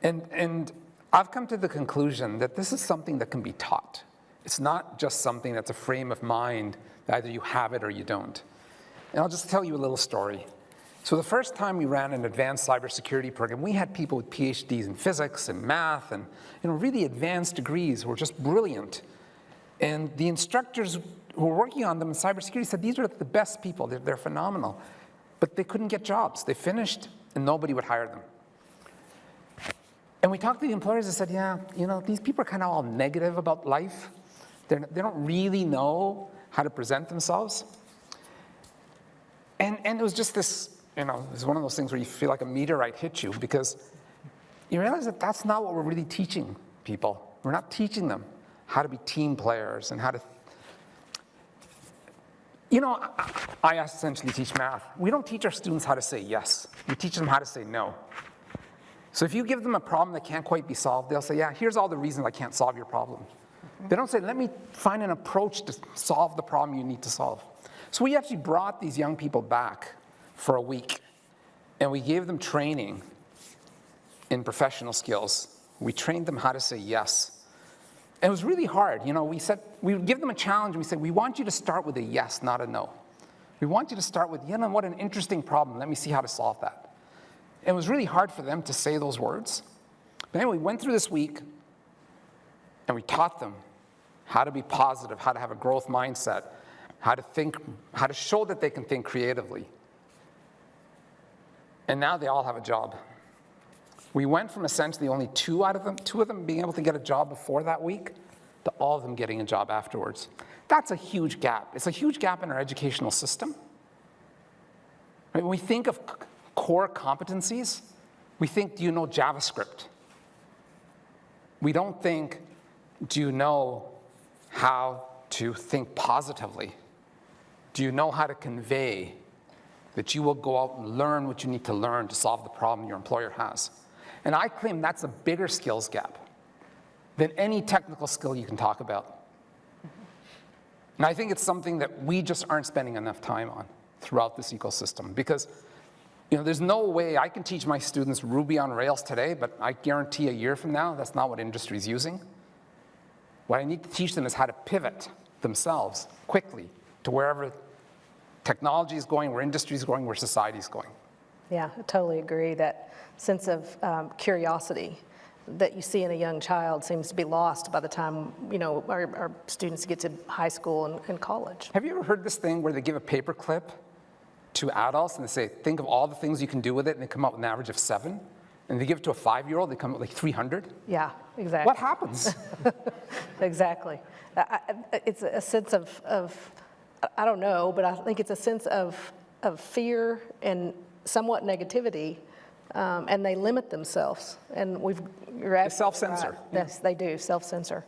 And I've come to the conclusion that this is something that can be taught. It's not just something that's a frame of mind that either you have it or you don't. And I'll just tell you a little story. So the first time we ran an advanced cybersecurity program, we had people with PhDs in physics and math and really advanced degrees who were just brilliant. And the instructors who were working on them in cybersecurity said, these are the best people, they're phenomenal. But they couldn't get jobs. They finished and nobody would hire them. And we talked to the employers and said, yeah, these people are kind of all negative about life. They don't really know how to present themselves. And it was just this, it was one of those things where you feel like a meteorite hit you, because you realize that that's not what we're really teaching people. We're not teaching them how to be team players and how to, I essentially teach math. We don't teach our students how to say yes. We teach them how to say no. So if you give them a problem that can't quite be solved, they'll say, yeah, here's all the reasons I can't solve your problem. They don't say, let me find an approach to solve the problem you need to solve. So we actually brought these young people back for a week, and we gave them training in professional skills. We trained them how to say yes. And it was really hard. We would give them a challenge, and we said, we want you to start with a yes, not a no. We want you to start with, what an interesting problem. Let me see how to solve that. And it was really hard for them to say those words. But anyway, we went through this week, and we taught them how to be positive, how to have a growth mindset, how to think, how to show that they can think creatively. And now they all have a job. We went from essentially only two of them being able to get a job before that week, to all of them getting a job afterwards. That's a huge gap. It's a huge gap in our educational system. When we think of core competencies, we think, do you know JavaScript? We don't think, do you know how to think positively? Do you know how to convey that you will go out and learn what you need to learn to solve the problem your employer has? And I claim that's a bigger skills gap than any technical skill you can talk about. And I think it's something that we just aren't spending enough time on throughout this ecosystem, because there's no way I can teach my students Ruby on Rails today, but I guarantee a year from now, that's not what industry is using. What I need to teach them is how to pivot themselves quickly to wherever technology is going, where industry is going, where society is going. Yeah, I totally agree. That sense of curiosity that you see in a young child seems to be lost by the time our students get to high school and college. Have you ever heard this thing where they give a paper clip to adults and they say, think of all the things you can do with it, and they come up with an average of 7? And they give it to a 5-year-old, they come up with like 300? Yeah, exactly. What happens? Exactly. It's a sense of, I don't know, but I think it's a sense of fear and somewhat negativity, and they limit themselves. And you're they self-censor. Right. Yes, they do, self-censor.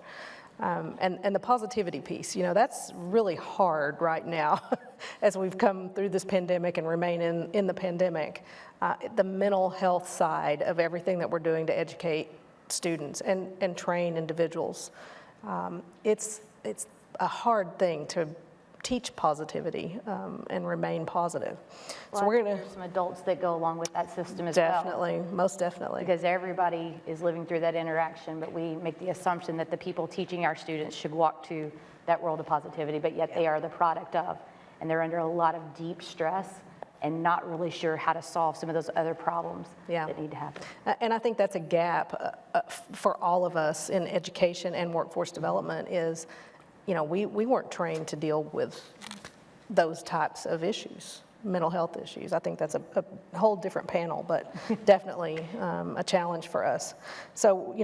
And the positivity piece, that's really hard right now as we've come through this pandemic and remain in the pandemic. The mental health side of everything that we're doing to educate students and train individuals. It's a hard thing to teach positivity and remain positive. Well, so we're going to there's some adults that go along with that system as definitely, most definitely, because everybody is living through that interaction, but we make the assumption that the people teaching our students should walk to that world of positivity, but yet they are the product of, and they're under a lot of deep stress and not really sure how to solve some of those other problems that need to happen. And I think that's a gap for all of us in education and workforce development is, we weren't trained to deal with those types of issues. mental health issues. I think that's a whole different panel, but definitely a challenge for us. So,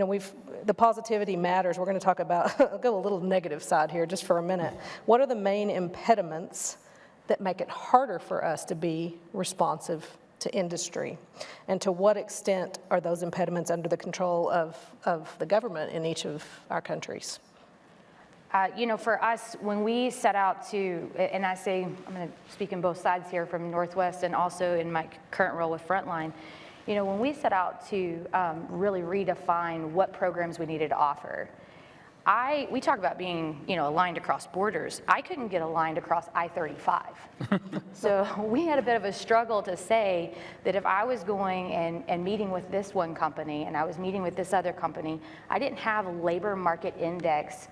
the positivity matters. We're going to talk about, I'll go a little negative side here just for a minute. What are the main impediments that make it harder for us to be responsive to industry? And to what extent are those impediments under the control of the government in each of our countries? For us, when we set out to, and I say, I'm going to speak in both sides here from Northwest and also in my current role with Frontline, when we set out to really redefine what programs we needed to offer, we talk about being, aligned across borders. I couldn't get aligned across I-35. So we had a bit of a struggle to say that if I was going and meeting with this one company and I was meeting with this other company, I didn't have labor market index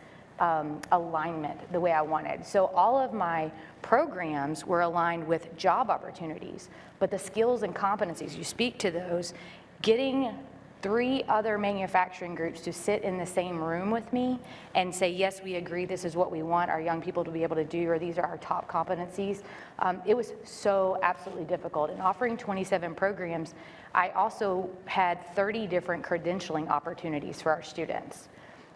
alignment the way I wanted. So all of my programs were aligned with job opportunities, but the skills and competencies, you speak to those, getting 3 other manufacturing groups to sit in the same room with me and say, yes, we agree, this is what we want our young people to be able to do, or these are our top competencies. It was so absolutely difficult. In offering 27 programs, I also had 30 different credentialing opportunities for our students.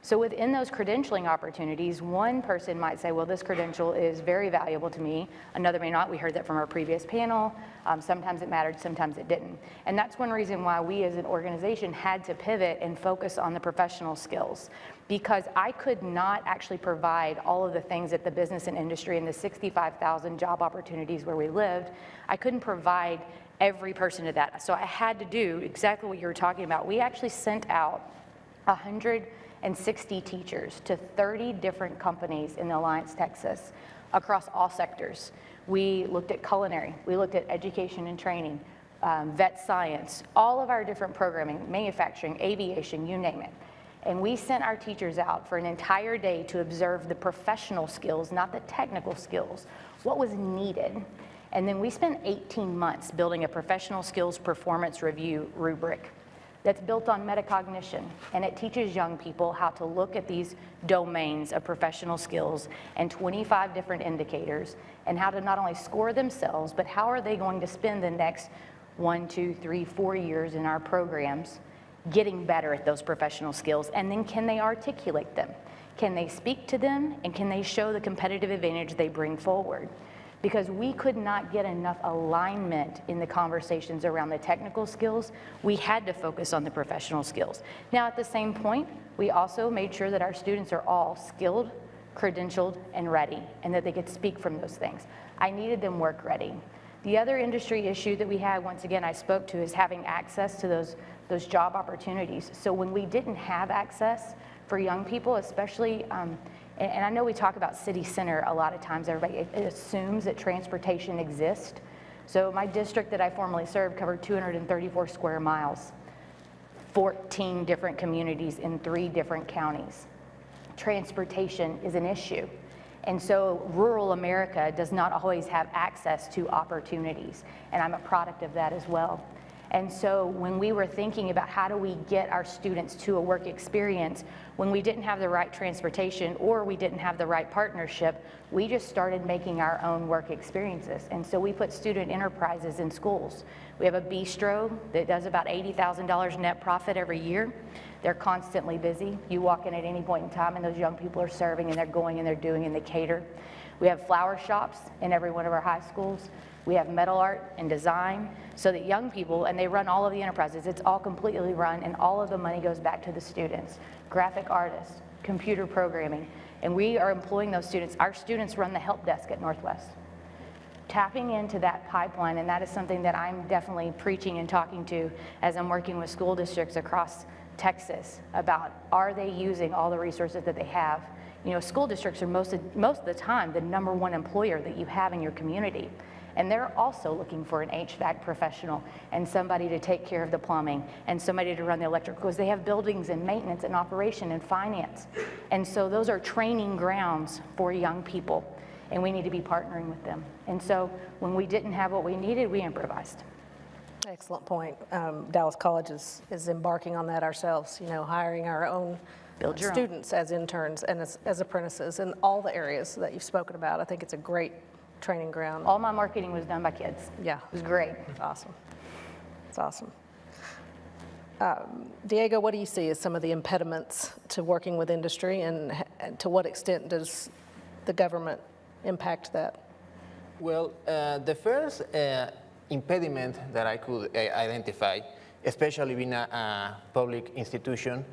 So within those credentialing opportunities, one person might say, well, this credential is very valuable to me. Another may not. We heard that from our previous panel. Sometimes it mattered, sometimes it didn't. And that's one reason why we as an organization had to pivot and focus on the professional skills, because I could not actually provide all of the things that the business and industry and the 65,000 job opportunities where we lived, I couldn't provide every person to that. So I had to do exactly what you were talking about. We actually sent out 160 teachers to 30 different companies in the Alliance, Texas, across all sectors. We looked at culinary, we looked at education and training, vet science, all of our different programming, manufacturing, aviation, you name it. And we sent our teachers out for an entire day to observe the professional skills, not the technical skills, what was needed. And then we spent 18 months building a professional skills performance review rubric that's built on metacognition, and it teaches young people how to look at these domains of professional skills and 25 different indicators, and how to not only score themselves, but how are they going to spend the next 1, 2, 3, 4 years in our programs getting better at those professional skills, and then can they articulate them? Can they speak to them, and can they show the competitive advantage they bring forward? Because we could not get enough alignment in the conversations around the technical skills, we had to focus on the professional skills. Now, at the same point, we also made sure that our students are all skilled, credentialed, and ready, and that they could speak from those things. I needed them work ready. The other industry issue that we had, once again, I spoke to, is having access to those job opportunities. So when we didn't have access for young people, especially, and I know we talk about city center a lot of times, everybody assumes that transportation exists. So my district that I formerly served covered 234 square miles, 14 different communities in 3 different counties. Transportation is an issue. And so rural America does not always have access to opportunities, and I'm a product of that as well. And so when we were thinking about how do we get our students to a work experience, when we didn't have the right transportation or we didn't have the right partnership, we just started making our own work experiences. And so we put student enterprises in schools. We have a bistro that does about $80,000 net profit every year. They're constantly busy. You walk in at any point in time and those young people are serving and they're going and they're doing and they cater. We have flower shops in every one of our high schools. We have metal art and design so that young people, and they run all of the enterprises, it's all completely run and all of the money goes back to the students. Graphic artists, computer programming, and we are employing those students. Our students run the help desk at Northwest. Tapping into that pipeline, and that is something that I'm definitely preaching and talking to as I'm working with school districts across Texas about, are they using all the resources that they have? You know, school districts are most of the time the #1 employer that you have in your community. And they're also looking for an HVAC professional and somebody to take care of the plumbing and somebody to run the electric, because they have buildings and maintenance and operation and finance. And so those are training grounds for young people, and we need to be partnering with them. And so when we didn't have what we needed, we improvised. Excellent point. Dallas College is embarking on that ourselves, you know, hiring our own students as interns and as apprentices in all the areas that you've spoken about. I think it's a great training ground? All my marketing was done by kids. Yeah. It was great. It's awesome. It's awesome. Diego, what do you see as some of the impediments to working with industry, and to what extent does the government impact that? Well, the first impediment that I could identify, especially being a public institution,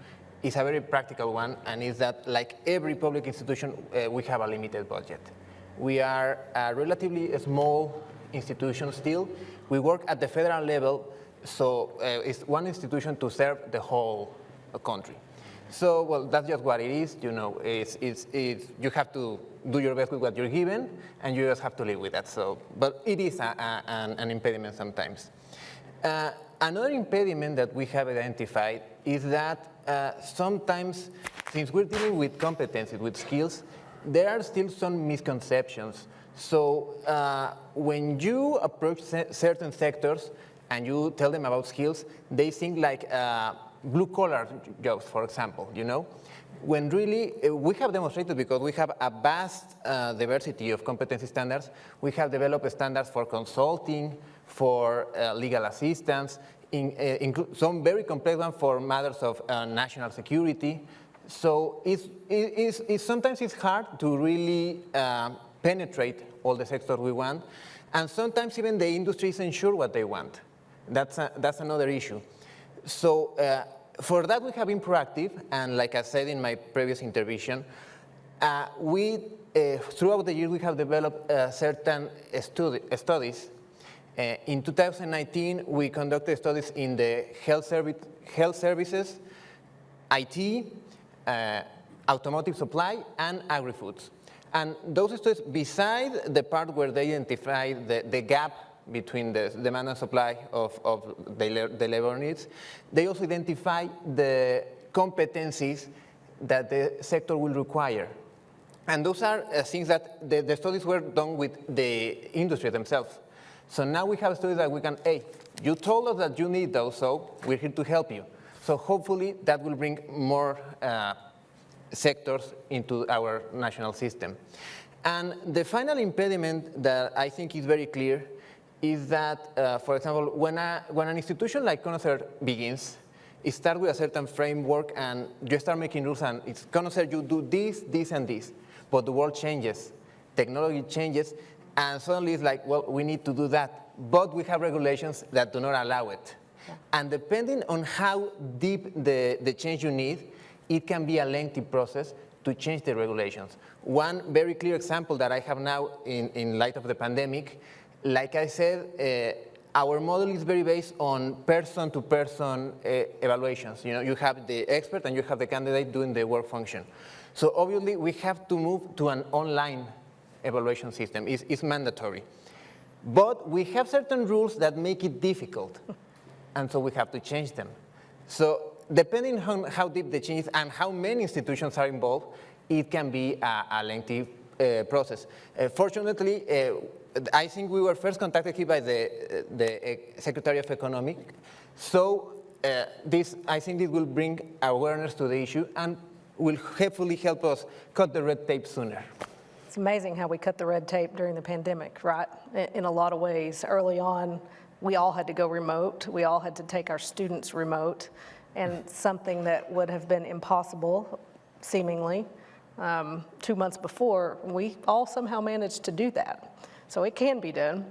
is a very practical one, and is that, like every public institution, we have a limited budget. We are a relatively small institution still. We work at the federal level, so it's one institution to serve the whole country. So, well, that's just what it is. You know, you have to do your best with what you're given, and you just have to live with that. So, but it is an impediment sometimes. Another impediment that we have identified is that sometimes, since we're dealing with competencies, with skills, there are still some misconceptions. So when you approach certain sectors and you tell them about skills, they think like blue-collar jobs, for example, you know? When really, we have demonstrated, because we have a vast diversity of competency standards, we have developed standards for consulting, for legal assistance, some very complex ones for matters of national security. So sometimes it's hard to really penetrate all the sectors we want, and sometimes even the industry isn't sure what they want. That's another issue. So for that, we have been proactive, and like I said in my previous intervention, throughout the year we have developed certain studies. In 2019, we conducted studies in the health services, IT, automotive supply, and agri-foods. And those studies, beside the part where they identify the gap between the demand and supply of the labor needs, they also identify the competencies that the sector will require. And those are things that the studies were done with the industry themselves. So now we have studies that we can, hey, you told us that you need those, so we're here to help you. So hopefully that will bring more sectors into our national system. And the final impediment that I think is very clear is that, for example, when an institution like Connocer begins, it starts with a certain framework, and you start making rules, and it's Connocer, you do this, this, and this. But the world changes, technology changes, and suddenly it's like, well, we need to do that. But we have regulations that do not allow it. Yeah. And depending on how deep the change you need, it can be a lengthy process to change the regulations. One very clear example that I have now in light of the pandemic, like I said, our model is very based on person-to-person evaluations. You know, you have the expert and you have the candidate doing the work function. So obviously, we have to move to an online evaluation system. It's mandatory. But we have certain rules that make it difficult, and so we have to change them. So depending on how deep the change is and how many institutions are involved, it can be a lengthy process. Fortunately, I think we were first contacted here by the Secretary of Economic. So I think this will bring awareness to the issue and will hopefully help us cut the red tape sooner. It's amazing how we cut the red tape during the pandemic, right? In a lot of ways. Early on, we all had to go remote. We all had to take our students remote. And something that would have been impossible, seemingly, 2 months before, we all somehow managed to do that. So it can be done.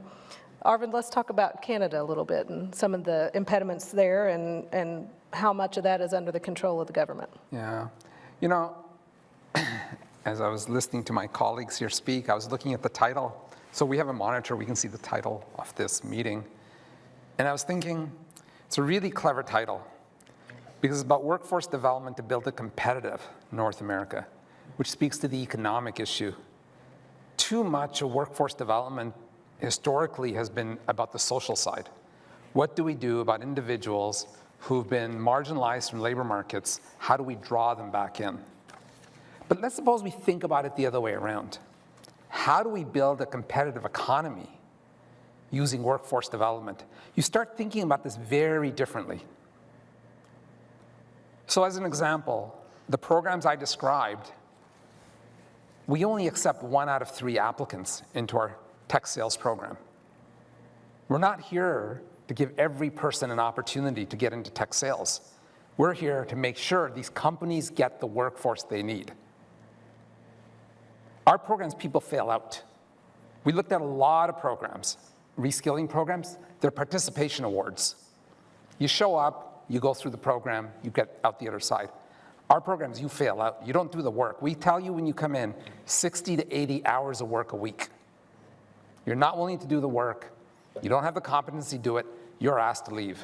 Arvind, let's talk about Canada a little bit and some of the impediments there and how much of that is under the control of the government. Yeah. You know, as I was listening to my colleagues here speak, I was looking at the title. So we have a monitor, we can see the title of this meeting. And I was thinking, it's a really clever title because it's about workforce development to build a competitive North America, which speaks to the economic issue. Too much of workforce development historically has been about the social side. What do we do about individuals who've been marginalized from labor markets? How do we draw them back in? But let's suppose we think about it the other way around. How do we build a competitive economy using workforce development? You start thinking about this very differently. So as an example, the programs I described, we only accept 1 out of 3 applicants into our tech sales program. We're not here to give every person an opportunity to get into tech sales. We're here to make sure these companies get the workforce they need. Our programs, people fail out. We looked at a lot of programs, reskilling programs. They're participation awards. You show up, you go through the program, you get out the other side. Our programs, you fail out. You don't do the work. We tell you when you come in, 60 to 80 hours of work a week. You're not willing to do the work. You don't have the competency to do it. You're asked to leave.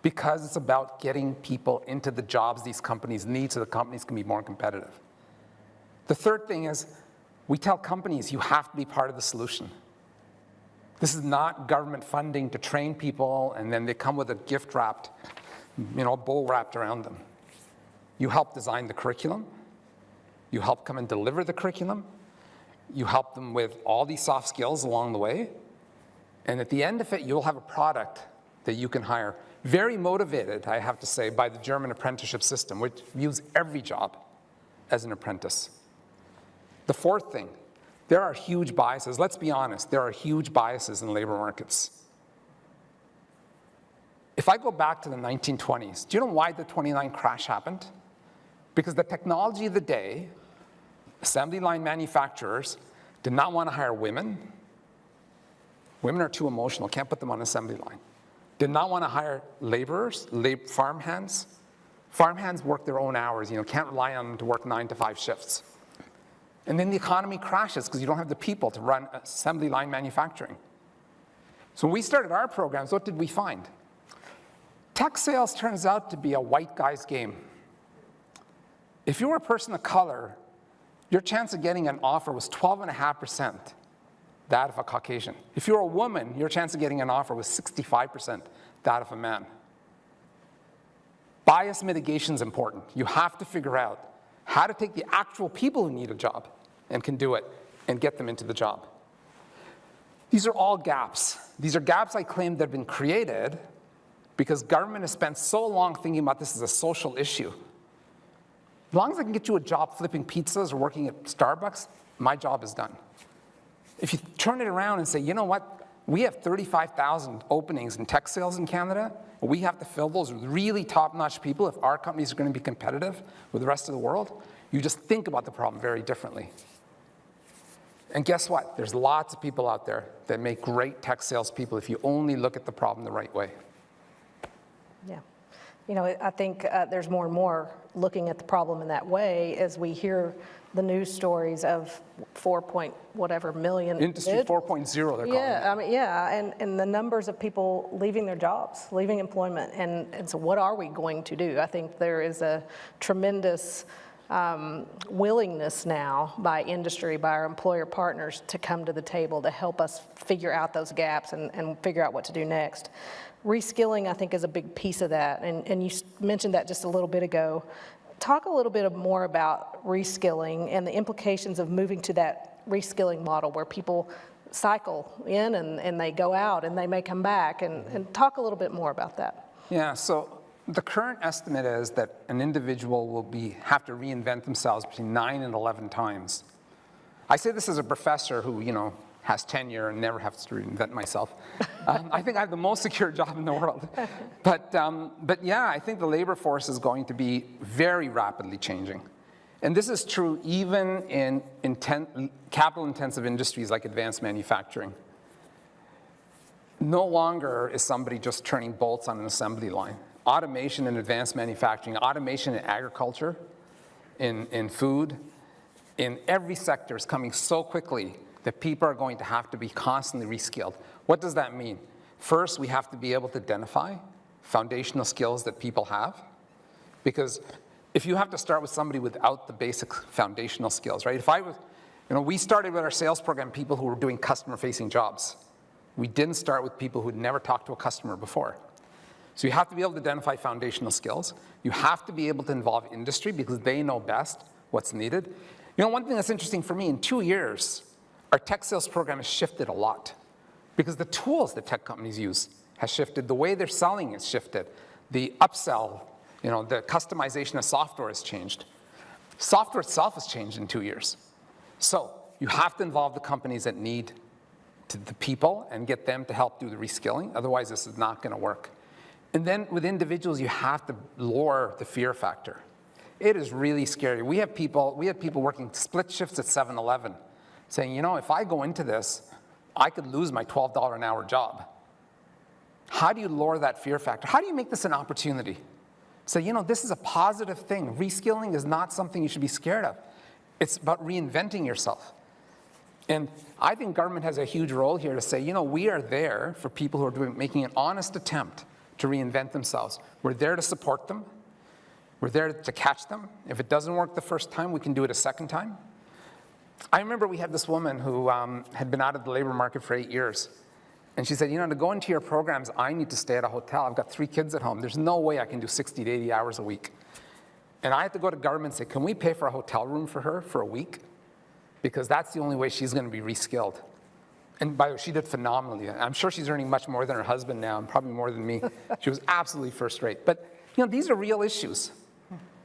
Because it's about getting people into the jobs these companies need so the companies can be more competitive. The third thing is we tell companies you have to be part of the solution. This is not government funding to train people and then they come with a gift wrapped, bowl wrapped around them. You help design the curriculum. You help come and deliver the curriculum. You help them with all these soft skills along the way. And at the end of it, you'll have a product that you can hire. Very motivated, I have to say, by the German apprenticeship system, which views every job as an apprentice. The fourth thing, there are huge biases. Let's be honest, there are huge biases in labor markets. If I go back to the 1920s, do you know why the 29 crash happened? Because the technology of the day, assembly line manufacturers did not want to hire women. Women are too emotional, can't put them on an assembly line. Did not want to hire laborers, farm hands. Farm hands work their own hours, can't rely on them to work 9 to 5 shifts. And then the economy crashes because you don't have the people to run assembly line manufacturing. So when we started our programs, what did we find? Tech sales turns out to be a white guy's game. If you were a person of color, your chance of getting an offer was 12.5%, that of a Caucasian. If you were a woman, your chance of getting an offer was 65%, that of a man. Bias mitigation is important. You have to figure out how to take the actual people who need a job and can do it and get them into the job. These are all gaps. These are gaps I claim that have been created because government has spent so long thinking about this as a social issue. As long as I can get you a job flipping pizzas or working at Starbucks, my job is done. If you turn it around and say, you know what, we have 35,000 openings in tech sales in Canada, we have to fill those with really top-notch people if our companies are going to be competitive with the rest of the world, you just think about the problem very differently. And guess what? There's lots of people out there that make great tech sales people if you only look at the problem the right way. Yeah. I think there's more and more looking at the problem in that way as we hear the news stories of 4.whatever million. Industry 4.0, they're calling it. And the numbers of people leaving their jobs, leaving employment. And so what are we going to do? I think there is a tremendous willingness now by industry, by our employer partners to come to the table to help us figure out those gaps and figure out what to do next. Reskilling, I think, is a big piece of that, and you mentioned that just a little bit ago. Talk a little bit more about reskilling and the implications of moving to that reskilling model where people cycle in and they go out and they may come back, and talk a little bit more about that. Yeah, so the current estimate is that an individual will have to reinvent themselves between 9 and 11 times. I say this as a professor who, has tenure and never has to reinvent myself. I think I have the most secure job in the world. But yeah, I think the labor force is going to be very rapidly changing. And this is true even in capital-intensive industries like advanced manufacturing. No longer is somebody just turning bolts on an assembly line. Automation in advanced manufacturing, automation in agriculture, in food, in every sector is coming so quickly that people are going to have to be constantly reskilled. What does that mean? First, we have to be able to identify foundational skills that people have. Because if you have to start with somebody without the basic foundational skills, right? If I was, we started with our sales program people who were doing customer-facing jobs. We didn't start with people who'd never talked to a customer before. So you have to be able to identify foundational skills. You have to be able to involve industry because they know best what's needed. One thing that's interesting for me, in 2 years, our tech sales program has shifted a lot because the tools that tech companies use has shifted. The way they're selling has shifted. The upsell, the customization of software has changed. Software itself has changed in 2 years. So you have to involve the companies that need to the people and get them to help do the reskilling. Otherwise, this is not going to work. And then with individuals, you have to lower the fear factor. It is really scary. We had people working split shifts at 7-Eleven saying, you know, if I go into this, I could lose my $12 an hour job. How do you lower that fear factor? How do you make this an opportunity? Say, you know, this is a positive thing. Reskilling is not something you should be scared of. It's about reinventing yourself. And I think government has a huge role here to say, you know, we are there for people who are making an honest attempt to reinvent themselves. We're there to support them. We're there to catch them. If it doesn't work the first time, we can do it a second time. I remember we had this woman who had been out of the labor market for 8 years. And she said, you know, to go into your programs, I need to stay at a hotel. I've got 3 kids at home. There's no way I can do 60 to 80 hours a week. And I had to go to government and say, can we pay for a hotel room for her for a week? Because that's the only way she's going to be reskilled. And by the way, she did phenomenally. I'm sure she's earning much more than her husband now, and probably more than me. She was absolutely first rate. But you know, these are real issues.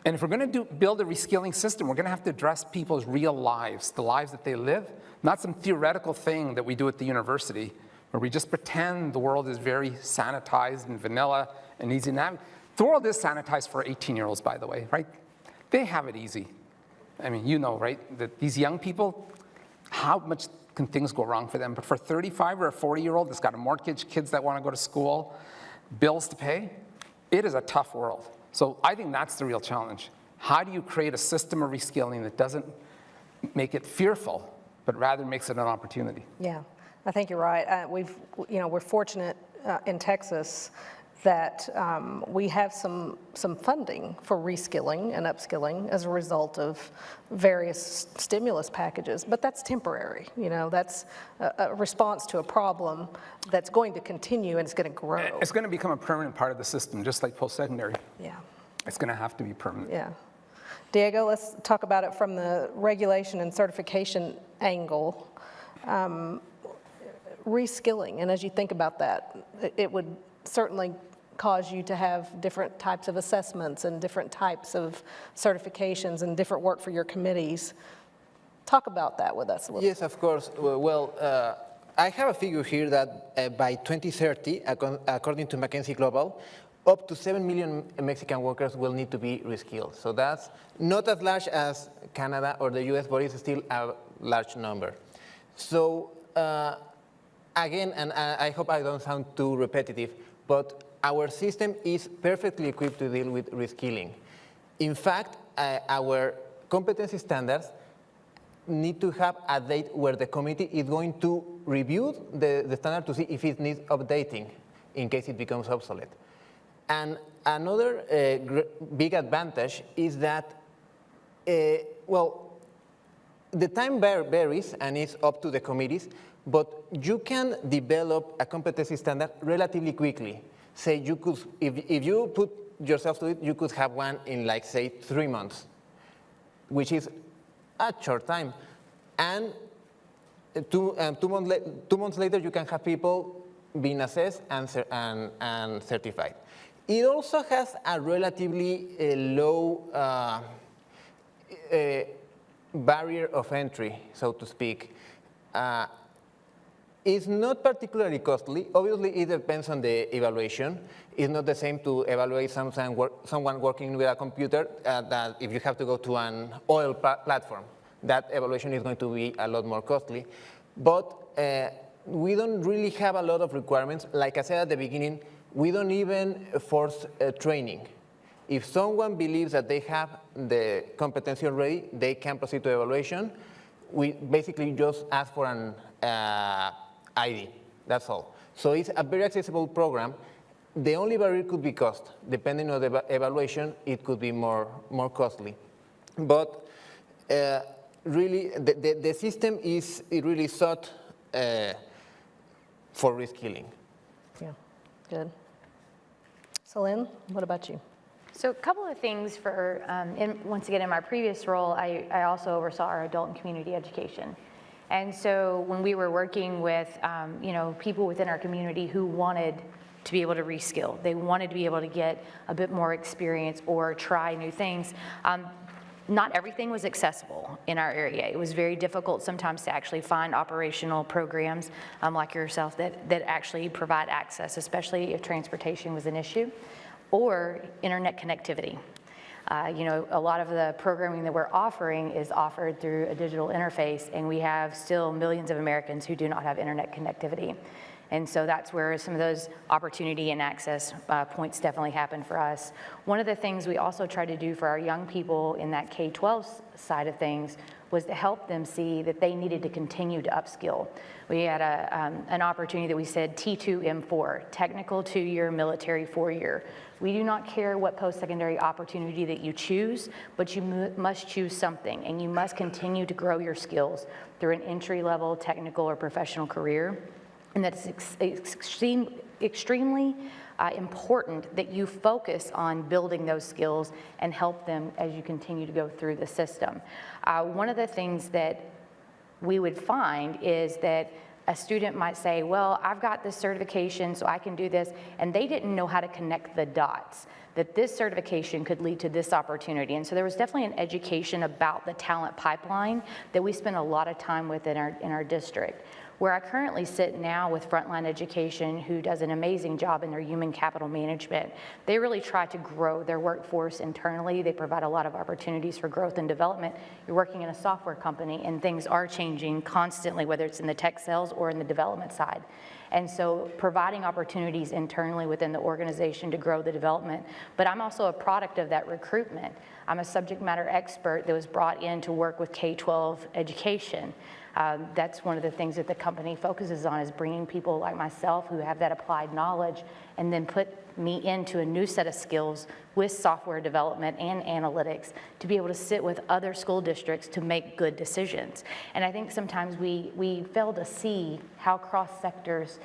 And if we're going to build a reskilling system, we're going to have to address people's real lives, the lives that they live, not some theoretical thing that we do at the university, where we just pretend the world is very sanitized and vanilla and easy to navigate. The world is sanitized for 18-year-olds, by the way, right? They have it easy. I mean, you know, right, that these young people, how much can things go wrong for them? But for a 35 or a 40-year-old that's got a mortgage, kids that want to go to school, bills to pay, it is a tough world. So I think that's the real challenge. How do you create a system of reskilling that doesn't make it fearful, but rather makes it an opportunity? Yeah, I think you're right. We're fortunate in Texas that we have some funding for reskilling and upskilling as a result of various stimulus packages, but that's temporary. You know, that's a response to a problem that's going to continue and it's going to grow. It's going to become a permanent part of the system, just like post-secondary. Yeah. It's going to have to be permanent. Yeah. Diego, let's talk about it from the regulation and certification angle. Reskilling, and as you think about that, it would certainly cause you to have different types of assessments and different types of certifications and different work for your committees. Talk about that with us a little. Yes, of course. Well, I have a figure here that by 2030, according to McKinsey Global, up to 7 million Mexican workers will need to be reskilled. So that's not as large as Canada or the US, but it's still a large number. So again, and I hope I don't sound too repetitive, but our system is perfectly equipped to deal with reskilling. In fact, our competency standards need to have a date where the committee is going to review the standard to see if it needs updating in case it becomes obsolete. And another big advantage is that, well, the time varies and it's up to the committees, but you can develop a competency standard relatively quickly. Say you could, if you put yourself to it, you could have one in like, say, 3 months, which is a short time. And two months later, you can have people being assessed and certified. It also has a relatively low barrier of entry, so to speak. It's not particularly costly. Obviously, it depends on the evaluation. It's not the same to evaluate someone working with a computer that if you have to go to an oil platform. That evaluation is going to be a lot more costly. But we don't really have a lot of requirements. Like I said at the beginning, we don't even force training. If someone believes that they have the competency already, they can proceed to evaluation. We basically just ask for an ID, that's all. So it's a very accessible program. The only barrier could be cost. Depending on the evaluation, it could be more costly. But really, the system is really sought for reskilling. Yeah, good. Celine, what about you? So a couple of things for, once again, in my previous role, I also oversaw our adult and community education. And so when we were working with, people within our community who wanted to be able to reskill, they wanted to be able to get a bit more experience or try new things, not everything was accessible in our area. It was very difficult sometimes to actually find operational programs like yourself that actually provide access, especially if transportation was an issue, or internet connectivity. You know, a lot of the programming that we're offering is offered through a digital interface, and we have still millions of Americans who do not have internet connectivity. And so that's where some of those opportunity and access points definitely happen for us. One of the things we also try to do for our young people in that K-12 side of things was to help them see that they needed to continue to upskill. We had an opportunity that we said T2M4, technical 2-year, military 4-year. We do not care what post-secondary opportunity that you choose, but you must choose something, and you must continue to grow your skills through an entry-level technical or professional career. And that it's extremely important that you focus on building those skills and help them as you continue to go through the system. One of the things that we would find is that a student might say, well, I've got this certification, so I can do this, and they didn't know how to connect the dots, that this certification could lead to this opportunity. And so there was definitely an education about the talent pipeline that we spent a lot of time with in our district. Where I currently sit now with Frontline Education, who does an amazing job in their human capital management, they really try to grow their workforce internally. They provide a lot of opportunities for growth and development. You're working in a software company, and things are changing constantly, whether it's in the tech sales or in the development side. And so providing opportunities internally within the organization to grow the development. But I'm also a product of that recruitment. I'm a subject matter expert that was brought in to work with K-12 education. That's one of the things that the company focuses on, is bringing people like myself who have that applied knowledge and then put me into a new set of skills with software development and analytics to be able to sit with other school districts to make good decisions. And I think sometimes we fail to see how cross sectors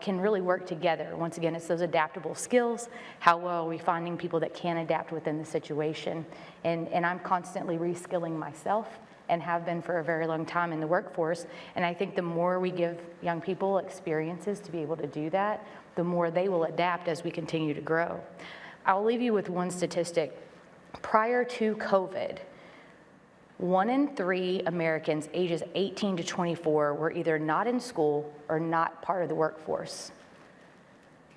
can really work together. Once again, it's those adaptable skills. How well are we finding people that can adapt within the situation? And I'm constantly reskilling myself, and have been for a very long time in the workforce. And I think the more we give young people experiences to be able to do that, the more they will adapt as we continue to grow. I'll leave you with one statistic. Prior to COVID, 1 in 3 Americans ages 18 to 24 were either not in school or not part of the workforce.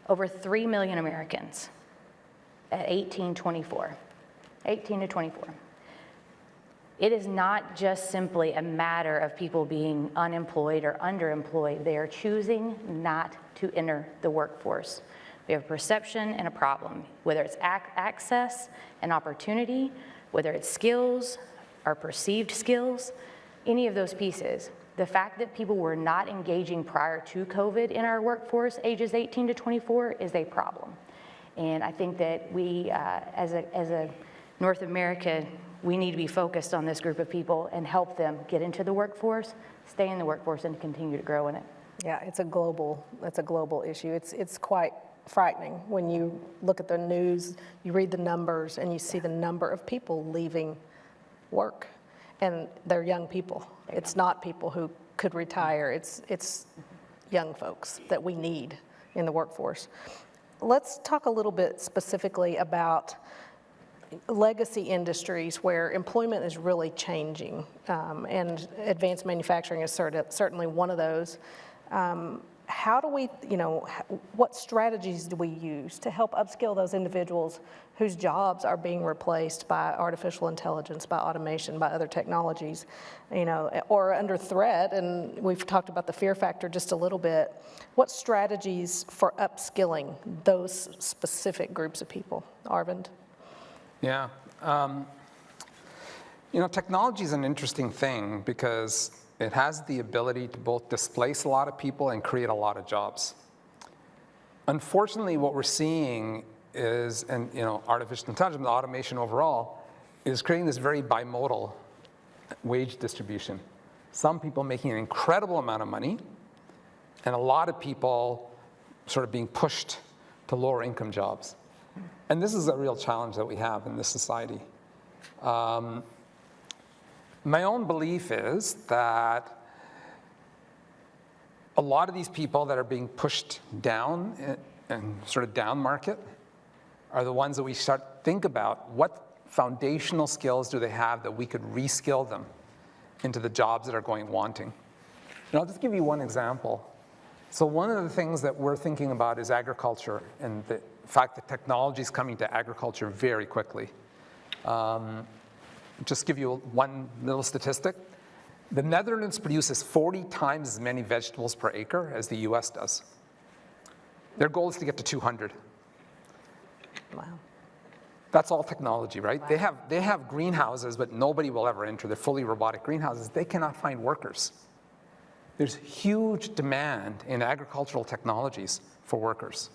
Over 3 million Americans at 18 to 24. It is not just simply a matter of people being unemployed or underemployed. They are choosing not to enter the workforce. We have a perception and a problem, whether it's access and opportunity, whether it's skills or perceived skills, any of those pieces. The fact that people were not engaging prior to COVID in our workforce, ages 18 to 24, is a problem. And I think that we, as a North America, we need to be focused on this group of people and help them get into the workforce, stay in the workforce, and continue to grow in it. Yeah, it's a global issue. It's quite frightening when you look at the news, you read the numbers, and you see the number of people leaving work, and they're young people. It's not people who could retire. It's young folks that we need in the workforce. Let's talk a little bit specifically about legacy industries where employment is really changing, and advanced manufacturing is certainly one of those. How do we, what strategies do we use to help upskill those individuals whose jobs are being replaced by artificial intelligence, by automation, by other technologies, or under threat? And we've talked about the fear factor just a little bit. What strategies for upskilling those specific groups of people? Arvind? Yeah. Technology is an interesting thing because it has the ability to both displace a lot of people and create a lot of jobs. Unfortunately, what we're seeing is, and artificial intelligence, automation overall, is creating this very bimodal wage distribution. Some people making an incredible amount of money, and a lot of people sort of being pushed to lower income jobs. And this is a real challenge that we have in this society. My own belief is that a lot of these people that are being pushed down and sort of down market are the ones that we start to think about what foundational skills do they have that we could reskill them into the jobs that are going wanting? And I'll just give you one example. So one of the things that we're thinking about is agriculture, and the fact that technology is coming to agriculture very quickly. Just give you one little statistic. The Netherlands produces 40 times as many vegetables per acre as the US does. Their goal is to get to 200. Wow. That's all technology, right? Wow. They have greenhouses, but nobody will ever enter. They're fully robotic greenhouses. They cannot find workers. There's huge demand in agricultural technologies for workers.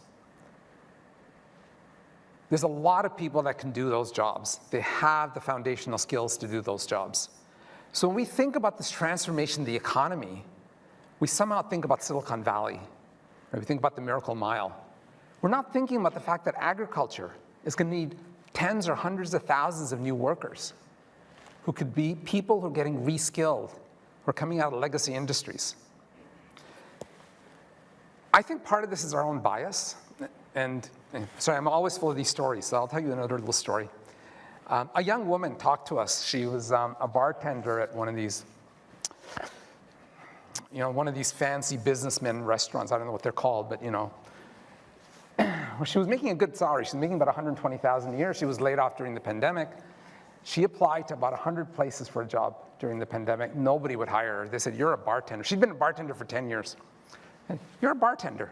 There's a lot of people that can do those jobs. They have the foundational skills to do those jobs. So when we think about this transformation of the economy, we somehow think about Silicon Valley, or we think about the Miracle Mile. We're not thinking about the fact that agriculture is going to need tens or hundreds of thousands of new workers who could be people who are getting reskilled, who are coming out of legacy industries. I think part of this is our own bias. And sorry, I'm always full of these stories, so I'll tell you another little story. A young woman talked to us. She was a bartender at one of these, one of these fancy businessmen restaurants. I don't know what they're called, but she was making a good salary. She was making about $120,000 a year. She was laid off during the pandemic. She applied to about 100 places for a job during the pandemic. Nobody would hire her. They said, "You're a bartender." She'd been a bartender for 10 years. And, "You're a bartender."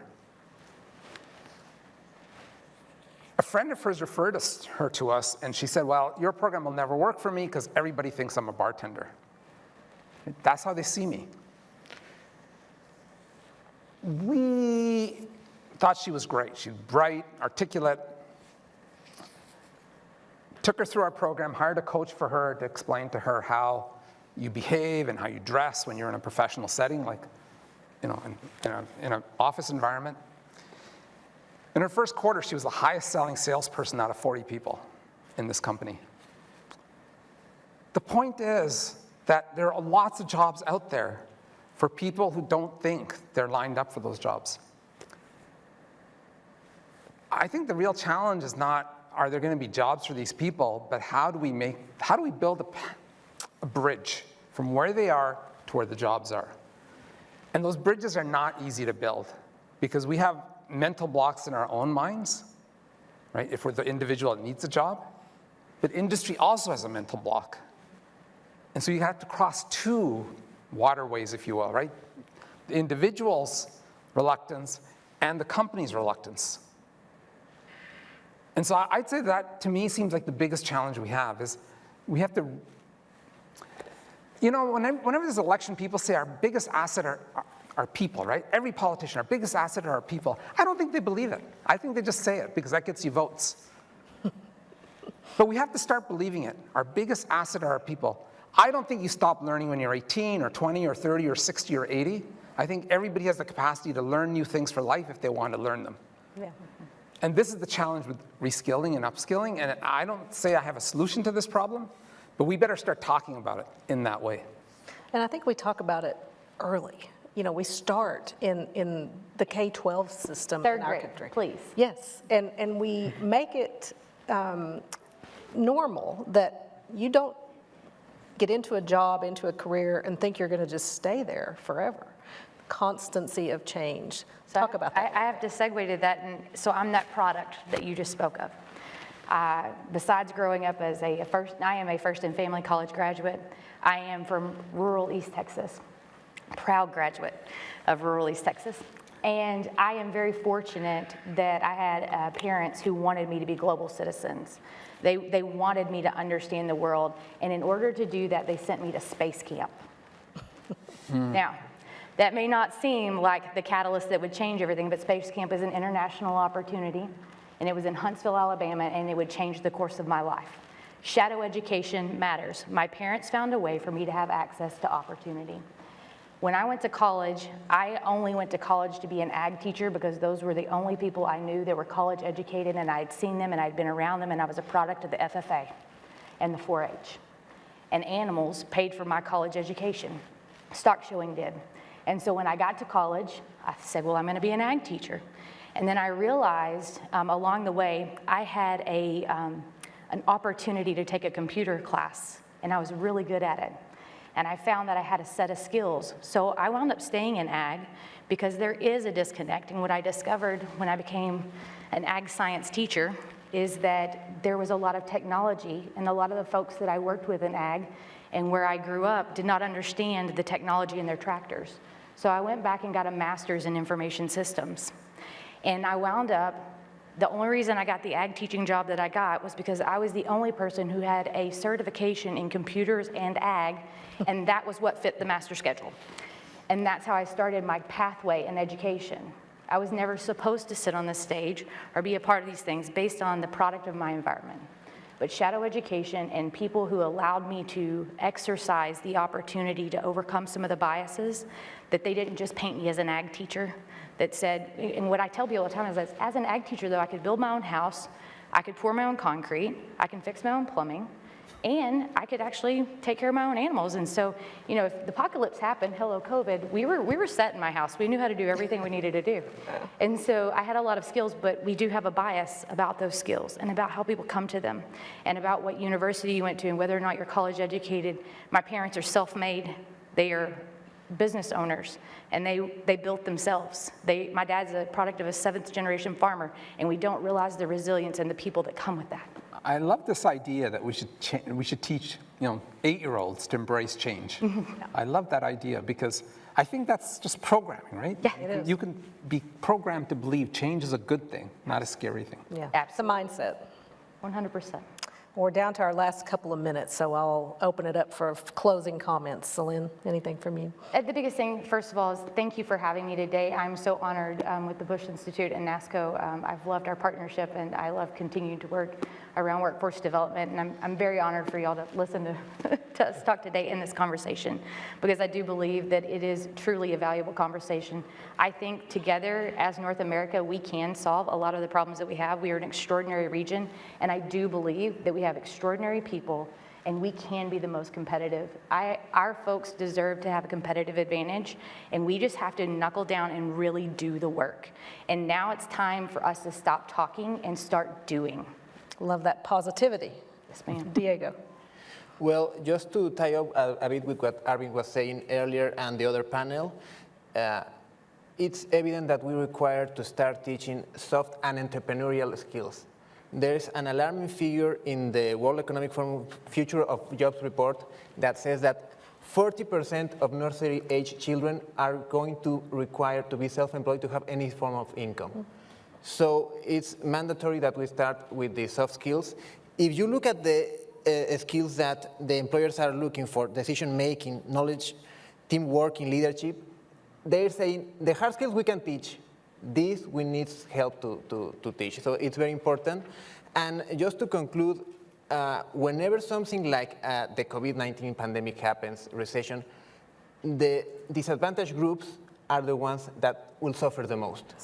A friend of hers referred her to us, and she said, "Well, your program will never work for me because everybody thinks I'm a bartender." That's how they see me. We thought she was great. She's bright, articulate. Took her through our program, hired a coach for her to explain to her how you behave and how you dress when you're in a professional setting, like in an office environment. In her first quarter, she was the highest selling salesperson out of 40 people in this company. The point is that there are lots of jobs out there for people who don't think they're lined up for those jobs. I think the real challenge is not, are there going to be jobs for these people, but how do we build a bridge from where they are to where the jobs are? And those bridges are not easy to build because we have mental blocks in our own minds, right? If we're the individual that needs a job, but industry also has a mental block. And so you have to cross two waterways, if you will, right? The individual's reluctance and the company's reluctance. And so I'd say that, to me, seems like the biggest challenge we have is we have to, whenever there's election, people say our biggest asset are people, right? Every politician, our biggest asset are our people. I don't think they believe it. I think they just say it because that gets you votes. But we have to start believing it. Our biggest asset are our people. I don't think you stop learning when you're 18 or 20 or 30 or 60 or 80. I think everybody has the capacity to learn new things for life if they want to learn them. Yeah. And this is the challenge with reskilling and upskilling. And I don't say I have a solution to this problem, but we better start talking about it in that way. And I think we talk about it early. We start in the K-12 system in our country. Please. Yes, and we make it normal that you don't get into a job, into a career, and think you're going to just stay there forever. Constancy of change. Talk about that. I have to segue to that, and so I'm that product that you just spoke of. Besides growing up as I am a first and family college graduate. I am from rural East Texas, proud graduate of rural East Texas. And I am very fortunate that I had parents who wanted me to be global citizens. They wanted me to understand the world, and in order to do that, they sent me to space camp. Now, that may not seem like the catalyst that would change everything, but space camp is an international opportunity, and it was in Huntsville, Alabama, and it would change the course of my life. Shadow education matters. My parents found a way for me to have access to opportunity. When I went to college, I only went to college to be an ag teacher because those were the only people I knew that were college educated, and I'd seen them and I'd been around them, and I was a product of the FFA and the 4-H. And animals paid for my college education. Stock showing did. And so when I got to college, I said, well, I'm going to be an ag teacher. And then I realized along the way, I had a an opportunity to take a computer class, and I was really good at it. And I found that I had a set of skills. So I wound up staying in ag because there is a disconnect. And what I discovered when I became an ag science teacher is that there was a lot of technology, and a lot of the folks that I worked with in ag and where I grew up did not understand the technology in their tractors. So I went back and got a master's in information systems. And I wound up, the only reason I got the ag teaching job that I got was because I was the only person who had a certification in computers and ag, and that was what fit the master schedule. And that's how I started my pathway in education. I was never supposed to sit on this stage or be a part of these things based on the product of my environment. But shadow education and people who allowed me to exercise the opportunity to overcome some of the biases, that they didn't just paint me as an ag teacher, that said, and what I tell people all the time is that as an ag teacher though, I could build my own house, I could pour my own concrete, I can fix my own plumbing, and I could actually take care of my own animals. And so, you know, if the apocalypse happened, hello COVID, we were set in my house. We knew how to do everything we needed to do. And so I had a lot of skills, but we do have a bias about those skills and about how people come to them and about what university you went to and whether or not you're college educated. My parents are self-made. They are business owners, and they built themselves. My dad's a product of a 7th generation farmer, and we don't realize the resilience and the people that come with that. I love this idea that we should teach, 8-year-olds to embrace change. I love that idea because I think that's just programming, right? Yeah, it is. You can be programmed to believe change is a good thing, not a scary thing. Yeah, it's a mindset. 100%. We're down to our last couple of minutes, so I'll open it up for closing comments. Celine, anything from you? The biggest thing, first of all, is thank you for having me today. I'm so honored with the Bush Institute and NASCO. I've loved our partnership, and I love continuing to work around workforce development, and I'm very honored for y'all to listen to us talk today in this conversation, because I do believe that it is truly a valuable conversation. I think together as North America, we can solve a lot of the problems that we have. We are an extraordinary region, and I do believe that we have extraordinary people, and we can be the most competitive. Our folks deserve to have a competitive advantage, and we just have to knuckle down and really do the work. And now it's time for us to stop talking and start doing. Love that positivity. Yes, ma'am. Diego. Well, just to tie up a bit with what Arvin was saying earlier and the other panel, it's evident that we require to start teaching soft and entrepreneurial skills. There's an alarming figure in the World Economic Forum Future of Jobs report that says that 40% of nursery-age children are going to require to be self-employed to have any form of income. So it's mandatory that we start with the soft skills. If you look at the skills that the employers are looking for, decision-making, knowledge, teamwork, leadership, they're saying the hard skills we can teach. These we need help to teach. So it's very important. And just to conclude, whenever something like the COVID-19 pandemic happens, recession, the disadvantaged groups are the ones that will suffer the most.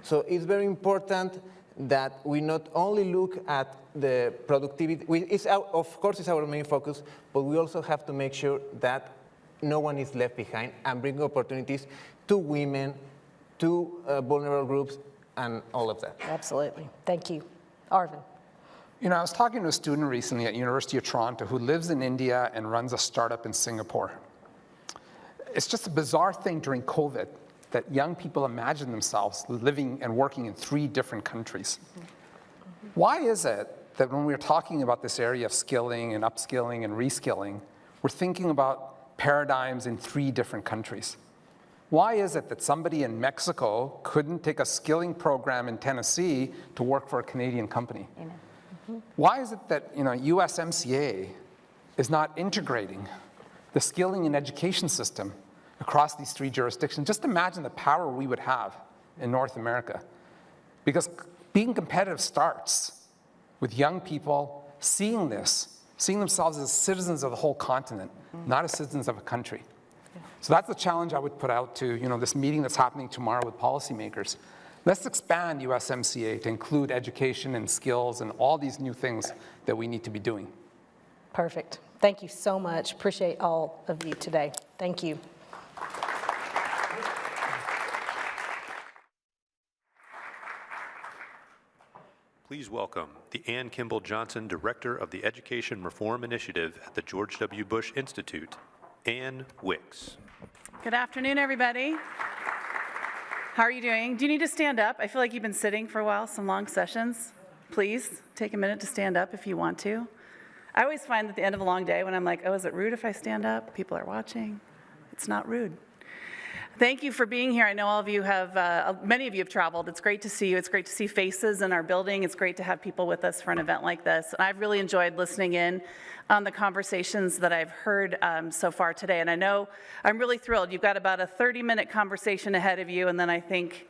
So it's very important that we not only look at the productivity, of course it's our main focus, but we also have to make sure that no one is left behind and bring opportunities to women, to vulnerable groups, and all of that. Absolutely. Thank you. Arvin. I was talking to a student recently at University of Toronto who lives in India and runs a startup in Singapore. It's just a bizarre thing during COVID that young people imagine themselves living and working in 3 different countries. Why is it that when we're talking about this area of skilling and upskilling and reskilling, we're thinking about paradigms in 3 different countries? Why is it that somebody in Mexico couldn't take a skilling program in Tennessee to work for a Canadian company? Why is it that USMCA is not integrating the skilling and education system across these 3 jurisdictions? Just imagine the power we would have in North America. Because being competitive starts with young people seeing themselves as citizens of the whole continent, not as citizens of a country. So that's the challenge I would put out to this meeting that's happening tomorrow with policymakers. Let's expand USMCA to include education and skills and all these new things that we need to be doing. Perfect. Thank you so much. Appreciate all of you today. Thank you. Please welcome the Ann Kimball Johnson Director of the Education Reform Initiative at the George W. Bush Institute, Ann Wicks. Good afternoon, everybody. How are you doing? Do you need to stand up? I feel like you've been sitting for a while, some long sessions. Please take a minute to stand up if you want to. I always find at the end of a long day when I'm like, oh, is it rude if I stand up? People are watching. It's not rude. Thank you for being here. I know all of you have, many of you have traveled. It's great to see you. It's great to see faces in our building. It's great to have people with us for an event like this. And I've really enjoyed listening in on the conversations that I've heard so far today. And I know I'm really thrilled. You've got about a 30-minute conversation ahead of you, and then I think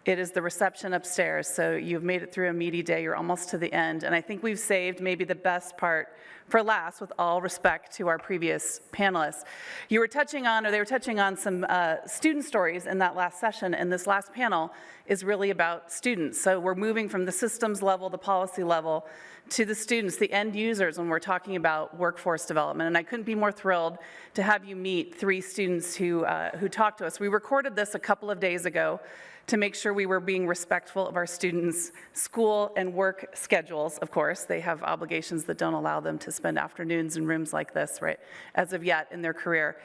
it is the reception upstairs. So you've made it through a meaty day. You're almost to the end. And I think we've saved maybe the best part for last, with all respect to our previous panelists. You were touching on, or they were touching on some student stories in that last session, and this last panel is really about students. So we're moving from the systems level, the policy level, to the students, the end users, when we're talking about workforce development. And I couldn't be more thrilled to have you meet 3 students who talked to us. We recorded this a couple of days ago to make sure we were being respectful of our students' school and work schedules. Of course, they have obligations that don't allow them to spend afternoons in rooms like this, right, as of yet in their career.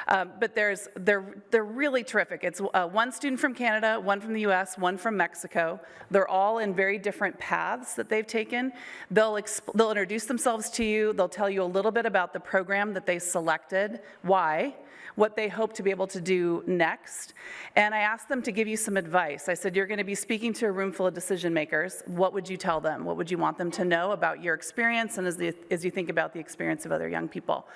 But they're really terrific. It's one student from Canada, one from the US, one from Mexico. They're all in very different paths that they've taken. They'll introduce themselves to you. They'll tell you a little bit about the program that they selected, why, what they hope to be able to do next. And I asked them to give you some advice. I said, you're going to be speaking to a room full of decision makers. What would you tell them? What would you want them to know about your experience and as you think about the experience of other young people?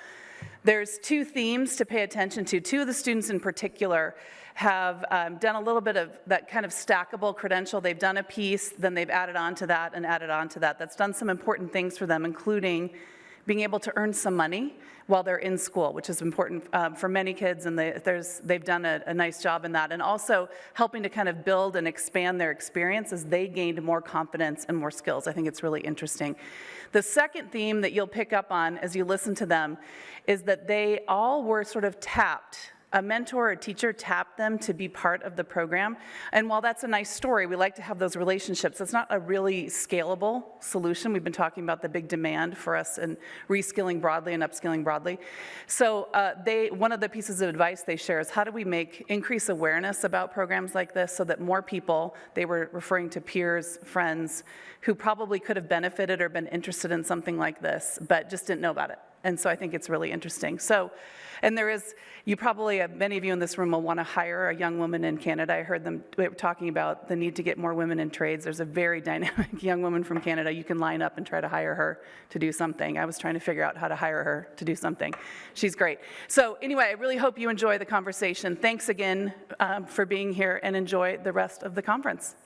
There's 2 themes to pay attention to. 2 of the students in particular have done a little bit of that kind of stackable credential. They've done a piece, then they've added on to that and added on to that. That's done some important things for them, including being able to earn some money while they're in school, which is important for many kids, and they've done a nice job in that, and also helping to kind of build and expand their experience as they gained more confidence and more skills. I think it's really interesting. The second theme that you'll pick up on as you listen to them is that they all were sort of tapped. A mentor or a teacher tapped them to be part of the program. And while that's a nice story, we like to have those relationships. It's not a really scalable solution. We've been talking about the big demand for us in reskilling broadly and upskilling broadly. So one of the pieces of advice they share is how do we increase awareness about programs like this so that more people, they were referring to peers, friends, who probably could have benefited or been interested in something like this, but just didn't know about it. And so I think it's really interesting. So, and there is, you probably, many of you in this room will want to hire a young woman in Canada. I heard them talking about the need to get more women in trades. There's a very dynamic young woman from Canada. You can line up and try to hire her to do something. I was trying to figure out how to hire her to do something. She's great. So anyway, I really hope you enjoy the conversation. Thanks again for being here, and enjoy the rest of the conference.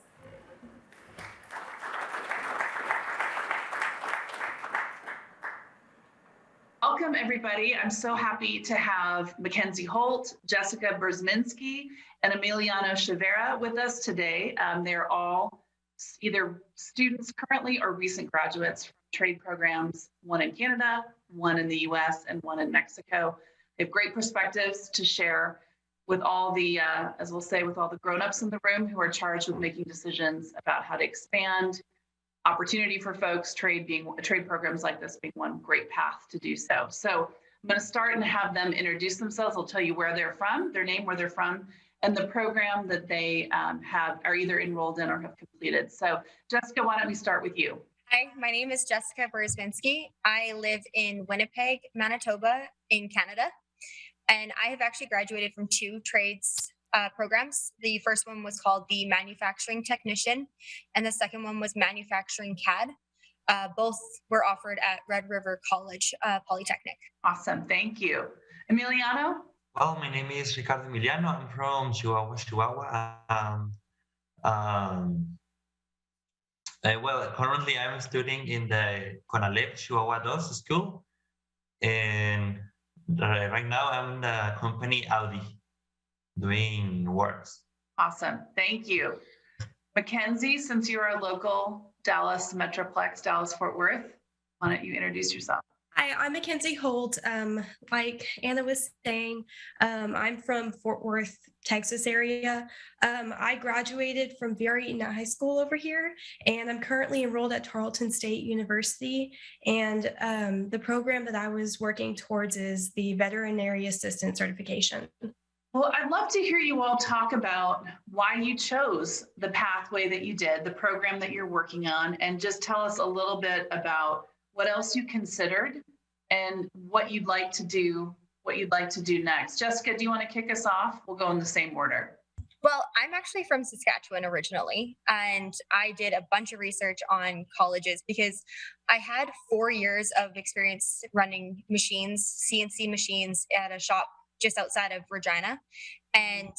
Welcome, everybody. I'm so happy to have Mackenzie Holt, Jessica Berzminski, and Emiliano Chavera with us today. They're all either students currently or recent graduates from trade programs, one in Canada, one in the US, and one in Mexico. They have great perspectives to share with all the, as we'll say, with all the grown-ups in the room who are charged with making decisions about how to expand opportunity for folks, trade programs like this being one great path to do so. So I'm going to start and have them introduce themselves. I'll tell you where they're from, their name, where they're from, and the program that they are either enrolled in or have completed. So Jessica, why don't we start with you? Hi, my name is Jessica Berzminski. I live in Winnipeg, Manitoba in Canada, and I have actually graduated from 2 trades programs. The first one was called the Manufacturing Technician, and the second one was Manufacturing CAD. Both were offered at Red River College Polytechnic. Awesome, thank you. Emiliano? Well, my name is Ricardo Emiliano. I'm from Chihuahua. Well, currently I'm studying in the CONALEP Chihuahua 2 school, and right now I'm in the company Audi, doing works. Awesome, thank you. Mackenzie, since you're a local Dallas Metroplex, Dallas-Fort Worth, why don't you introduce yourself? Hi, I'm Mackenzie Holt. Like Anna was saying, I'm from Fort Worth, Texas area. I graduated from Vera Eaton High School over here, and I'm currently enrolled at Tarleton State University. And the program that I was working towards is the Veterinary Assistant Certification. Well, I'd love to hear you all talk about why you chose the pathway that you did, the program that you're working on, and just tell us a little bit about what else you considered and what you'd like to do next. Jessica, do you want to kick us off? We'll go in the same order. Well, I'm actually from Saskatchewan originally, and I did a bunch of research on colleges because I had 4 years of experience running machines, CNC machines at a shop just outside of Regina. And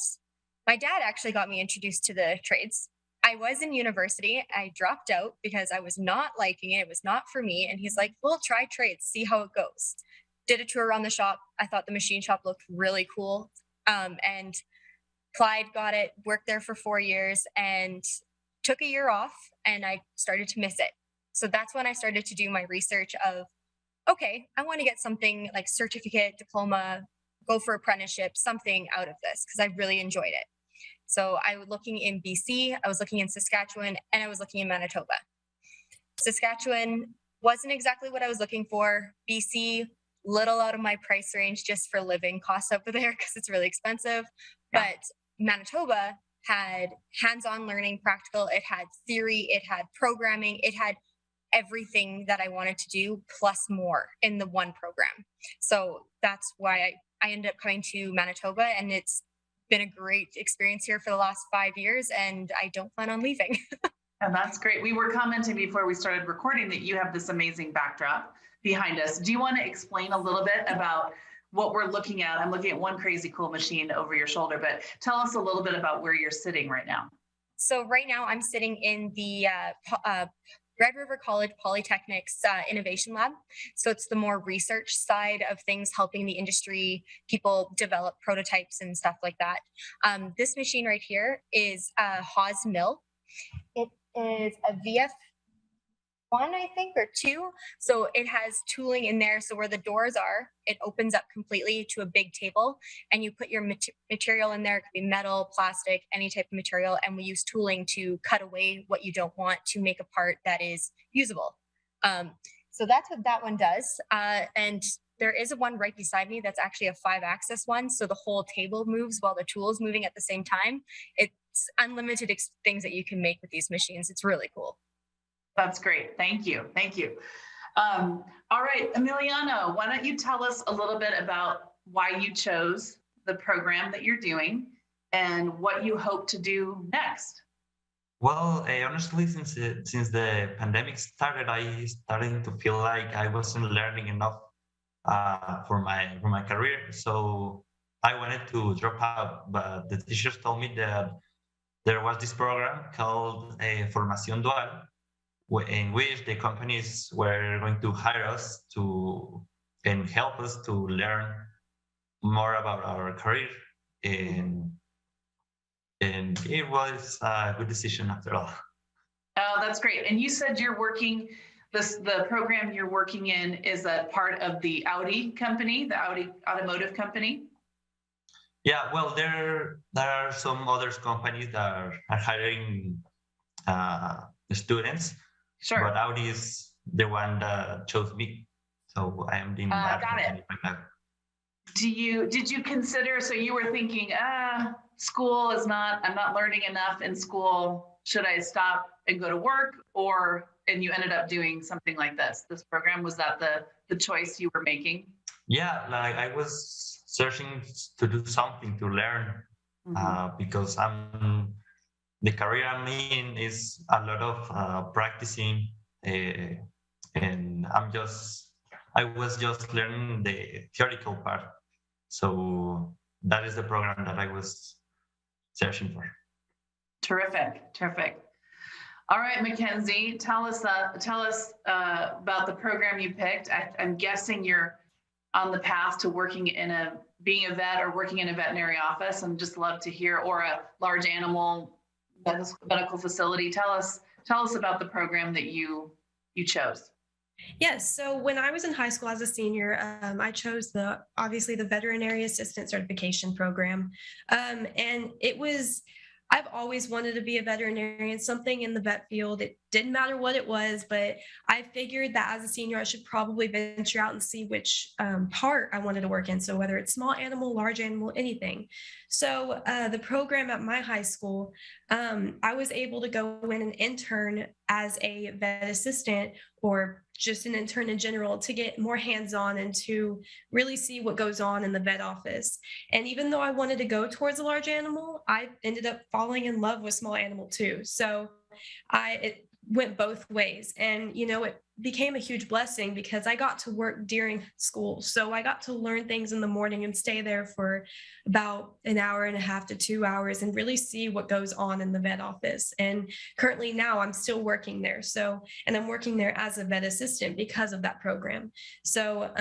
my dad actually got me introduced to the trades. I was in university. I dropped out because I was not liking it. It was not for me. And he's like, well, try trades, see how it goes. Did a tour around the shop. I thought the machine shop looked really cool. And Clyde got it, worked there for 4 years, and took a year off, and I started to miss it. So that's when I started to do my research of, okay, I want to get something like certificate, diploma, go for apprenticeship, something out of this, because I really enjoyed it. So I was looking in BC, I was looking in Saskatchewan, and I was looking in Manitoba. Saskatchewan wasn't exactly what I was looking for. BC, little out of my price range just for living costs over there because it's really expensive. Yeah. But Manitoba had hands-on learning, practical, it had theory, it had programming, it had everything that I wanted to do plus more in the one program. So that's why I ended up coming to Manitoba, and it's been a great experience here for the last 5 years, and I don't plan on leaving. And that's great. We were commenting before we started recording that you have this amazing backdrop behind us. Do you want to explain a little bit about what we're looking at? I'm looking at one crazy cool machine over your shoulder, but tell us a little bit about where you're sitting right now. So right now I'm sitting in the Red River College Polytechnic's Innovation Lab. So it's the more research side of things, helping the industry, people develop prototypes and stuff like that. This machine right here is a Haas mill. It is a VF1, I think, or 2. So it has tooling in there. So where the doors are, it opens up completely to a big table, and you put your material in there. It could be metal, plastic, any type of material. And we use tooling to cut away what you don't want to make a part that is usable. So that's what that one does. And there is a one right beside me that's actually a 5-axis one. So the whole table moves while the tool is moving at the same time. It's unlimited things that you can make with these machines. It's really cool. That's great. Thank you. Thank you. All right, Emiliano, why don't you tell us a little bit about why you chose the program that you're doing and what you hope to do next? Well, honestly, since the pandemic started, I started to feel like I wasn't learning enough for my career. So I wanted to drop out, but the teachers told me that there was this program called Formación Dual, in which the companies were going to hire us and help us to learn more about our career. And it was a good decision after all. Oh, that's great. And you said you're working, the program you're working in is a part of the Audi company, the Audi automotive company? Yeah, well, there are some other companies that are hiring students. Sure. But Audi is the one that chose me. So I am in that company right now. Did you consider, so you were thinking, school is I'm not learning enough in school. Should I stop and go to work? And you ended up doing something like this program? Was that the choice you were making? Yeah, like I was searching to do something to learn because the career I'm in is a lot of practicing, and I was just learning the theoretical part. So that is the program that I was searching for. Terrific, terrific. All right, Mackenzie, tell us about the program you picked. I'm guessing you're on the path to being a vet or working in a veterinary office. And just love to hear, or a large animal medical facility. Tell us about the program that you chose. Yes, so when I was in high school as a senior, I chose obviously the veterinary assistant certification program. And I've always wanted to be a veterinarian, something in the vet field. It didn't matter what it was, but I figured that as a senior, I should probably venture out and see which part I wanted to work in. So whether it's small animal, large animal, anything. So the program at my high school, I was able to go in and intern as a vet assistant or just an intern in general to get more hands-on and to really see what goes on in the vet office. And even though I wanted to go towards a large animal, I ended up falling in love with small animal too. So it went both ways. And, it became a huge blessing because I got to work during school. So I got to learn things in the morning and stay there for about an hour and a half to 2 hours and really see what goes on in the vet office. And currently now I'm still working there. And I'm working there as a vet assistant because of that program. So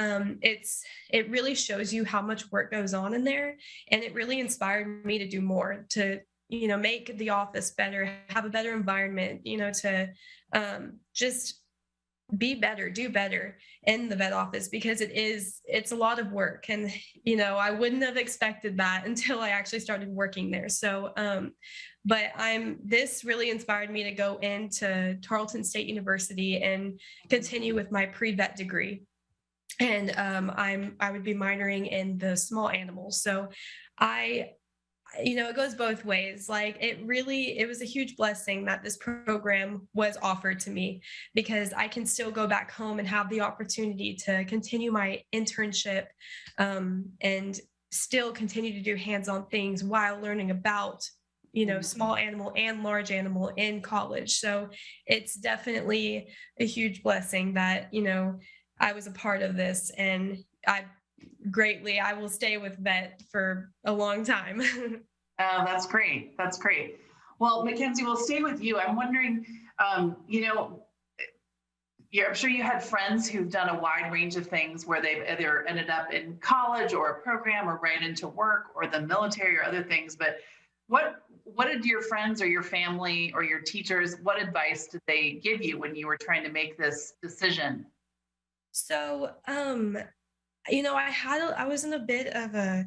it really shows you how much work goes on in there. And it really inspired me to do more, to make the office better, have a better environment, to just be better, do better in the vet office, because it's a lot of work. And, I wouldn't have expected that until I actually started working there. So, but this really inspired me to go into Tarleton State University and continue with my pre-vet degree. And I would be minoring in the small animals. So it goes both ways. Like it was a huge blessing that this program was offered to me, because I can still go back home and have the opportunity to continue my internship and still continue to do hands-on things while learning about, small animal and large animal in college. So it's definitely a huge blessing that, I was a part of this, and I will stay with vet for a long time. That's great. That's great. Well, Mackenzie, we'll stay with you. I'm wondering, I'm sure you had friends who've done a wide range of things where they've either ended up in college or a program or right into work or the military or other things. But what did your friends or your family or your teachers, what advice did they give you when you were trying to make this decision? So, I was in a bit of a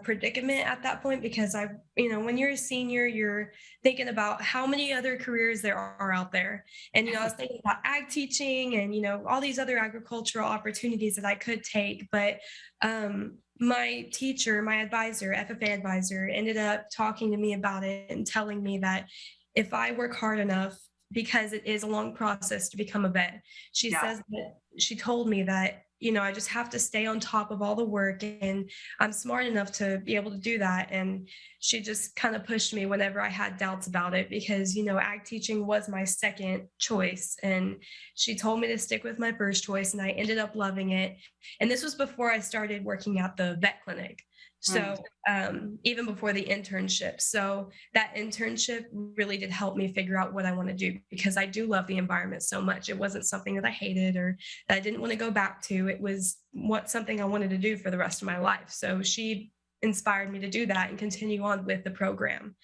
predicament at that point, because when you're a senior, you're thinking about how many other careers there are out there. And, I was thinking about ag teaching and, all these other agricultural opportunities that I could take. But my teacher, my advisor, FFA advisor, ended up talking to me about it and telling me that if I work hard enough, because it is a long process to become a vet, she told me that, I just have to stay on top of all the work, and I'm smart enough to be able to do that. And she just kind of pushed me whenever I had doubts about it, because, ag teaching was my second choice. And she told me to stick with my first choice, and I ended up loving it. And this was before I started working at the vet clinic. So even before the internship. So that internship really did help me figure out what I want to do, because I do love the environment so much. It wasn't something that I hated or that I didn't want to go back to. It was something I wanted to do for the rest of my life. So she inspired me to do that and continue on with the program.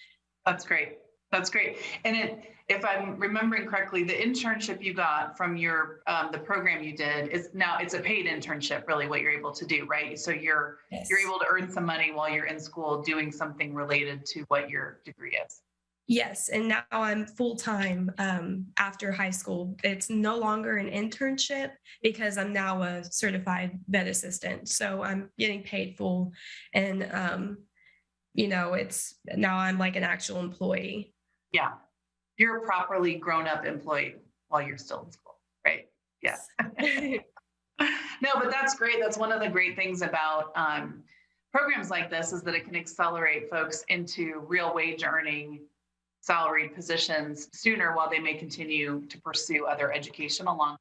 That's great. That's great. And if I'm remembering correctly, the internship you got from the program you did it's a paid internship, really, what you're able to do, right? So you're able to earn some money while you're in school doing something related to what your degree is. Yes, and now I'm full-time after high school. It's no longer an internship because I'm now a certified vet assistant. So I'm getting paid full, and it's now I'm like an actual employee. Yeah, you're a properly grown-up employee while you're still in school, right? Yes. No, but that's great. That's one of the great things about programs like this, is that it can accelerate folks into real wage earning salaried positions sooner, while they may continue to pursue other education along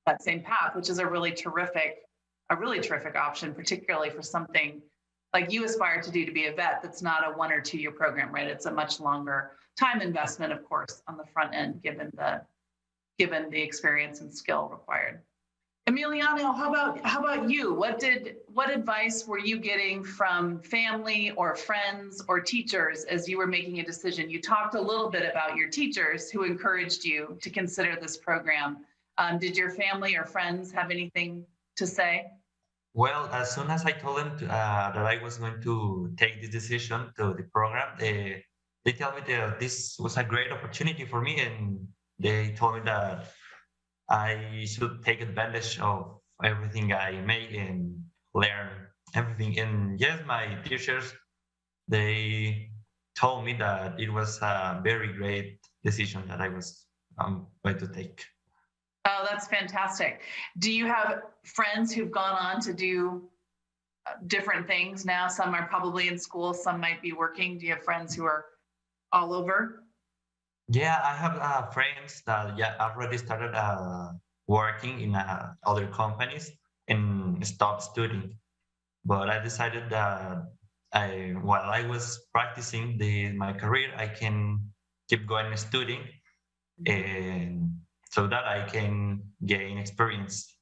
that same path, which is a really terrific option, particularly for something like you aspire to do, to be a vet. That's not a 1 or 2 year program, right? It's a much longer time investment, of course, on the front end, given the experience and skill required. Emiliano, how about you? What advice were you getting from family or friends or teachers as you were making a decision? You talked a little bit about your teachers who encouraged you to consider this program. Did your family or friends have anything to say? Well, as soon as I told them that I was going to take this decision to the program, they tell me that this was a great opportunity for me, and they told me that I should take advantage of everything I make and learn everything. And yes, my teachers, they told me that it was a very great decision that I was going to take. Oh, that's fantastic. Do you have friends who've gone on to do different things now? Some are probably in school, some might be working. Do you have friends who are all over? Yeah, I have friends that already started working in other companies and stopped studying. But I decided that while I was practicing my career, I can keep going studying, and so that I can gain experience.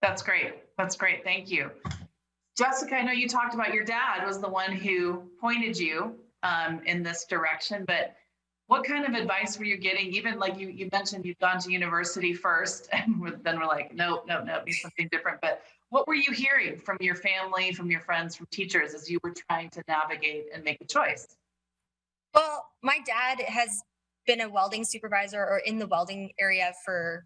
That's great. That's great. Thank you. Jessica, I know you talked about your dad was the one who pointed you in this direction, but what kind of advice were you getting? Even like you mentioned you'd gone to university first, and then we're like, nope, need something different. But what were you hearing from your family, from your friends, from teachers as you were trying to navigate and make a choice? Well, my dad has been a welding supervisor or in the welding area for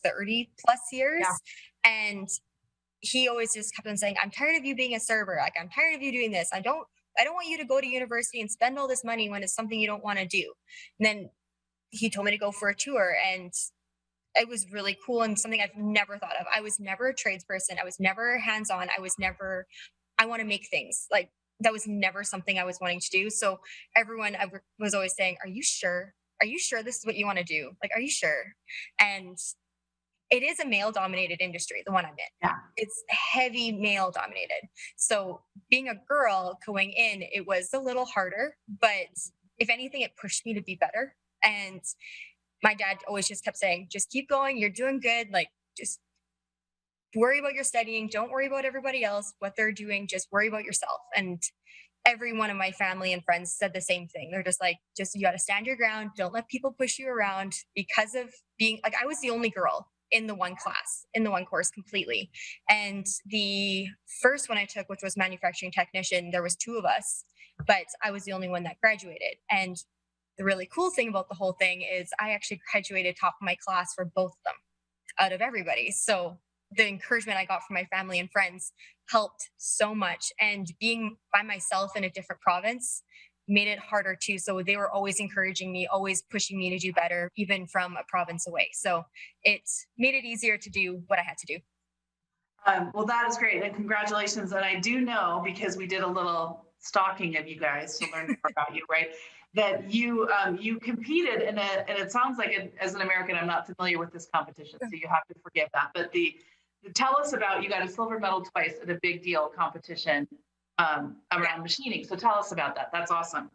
30 plus years. Yeah. And he always just kept on saying, I'm tired of you being a server. Like, I'm tired of you doing this. I don't want you to go to university and spend all this money when it's something you don't want to do. And then he told me to go for a tour, and it was really cool and something I've never thought of. I was never a tradesperson. I was never hands-on. I want to make things. Like, that was never something I was wanting to do. So everyone was always saying, are you sure? Are you sure this is what you want to do? Like, are you sure? And it is a male-dominated industry, the one I'm in. Yeah. It's heavy male-dominated. So being a girl going in, it was a little harder, but if anything, it pushed me to be better. And my dad always just kept saying, just keep going, you're doing good. Like, just worry about your studying. Don't worry about everybody else, what they're doing. Just worry about yourself. And every one of my family and friends said the same thing. They're just like, you got to stand your ground. Don't let people push you around, because of being like, I was the only girl in the one class, in the one course completely. And the first one I took, which was manufacturing technician, there was 2 of us, but I was the only one that graduated. And the really cool thing about the whole thing is I actually graduated top of my class for both of them out of everybody. So the encouragement I got from my family and friends helped so much. And being by myself in a different province made it harder too. So they were always encouraging me, always pushing me to do better, even from a province away. So it made it easier to do what I had to do. Well, that is great. And congratulations. And I do know, because we did a little stalking of you guys to learn more about you, right? That you competed in it, and it sounds like as an American, I'm not familiar with this competition, so you have to forgive that. But tell us about, you got a silver medal twice at a big deal competition around machining. So tell us about that. That's awesome.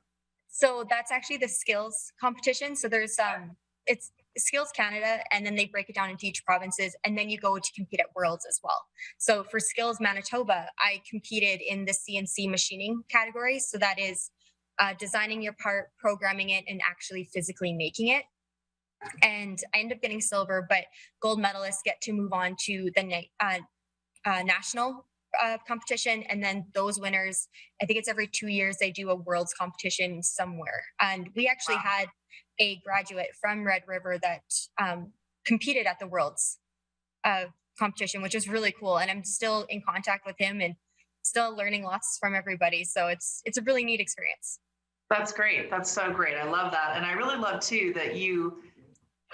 So that's actually the skills competition. So there's it's Skills Canada, and then they break it down into each provinces, and then you go to compete at Worlds as well. So for Skills Manitoba, I competed in the CNC machining category. So that is designing your part, programming it, and actually physically making it. And I ended up getting silver, but gold medalists get to move on to the national competition. And then those winners, I think it's every 2 years, they do a world's competition somewhere. And we actually had a graduate from Red River that competed at the world's competition, which is really cool. And I'm still in contact with him and still learning lots from everybody. So it's a really neat experience. That's great. That's so great. I love that. And I really love too that you,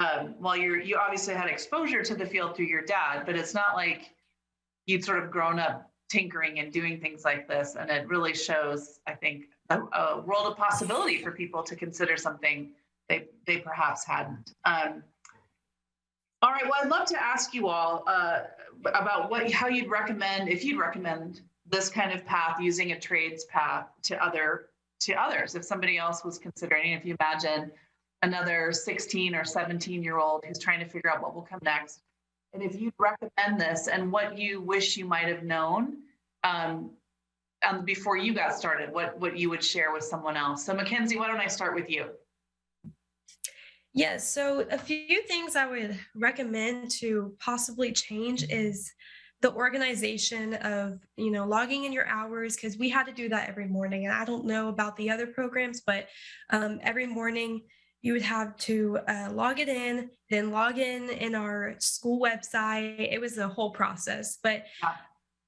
you obviously had exposure to the field through your dad, but it's not like you'd sort of grown up tinkering and doing things like this. And it really shows, I think, a world of possibility for people to consider something they perhaps hadn't. All right, well, I'd love to ask you all about how you'd recommend, if you'd recommend this kind of path, using a trades path to others, if somebody else was considering. If you imagine another 16 or 17-year-old who's trying to figure out what will come next, and if you'd recommend this and what you wish you might have known before you got started, what you would share with someone else. So Mackenzie, why don't I start with you? Yes, so a few things I would recommend to possibly change is the organization of, logging in your hours, because we had to do that every morning. And I don't know about the other programs, but every morning you would have to log it in, then log in our school website. It was a whole process, but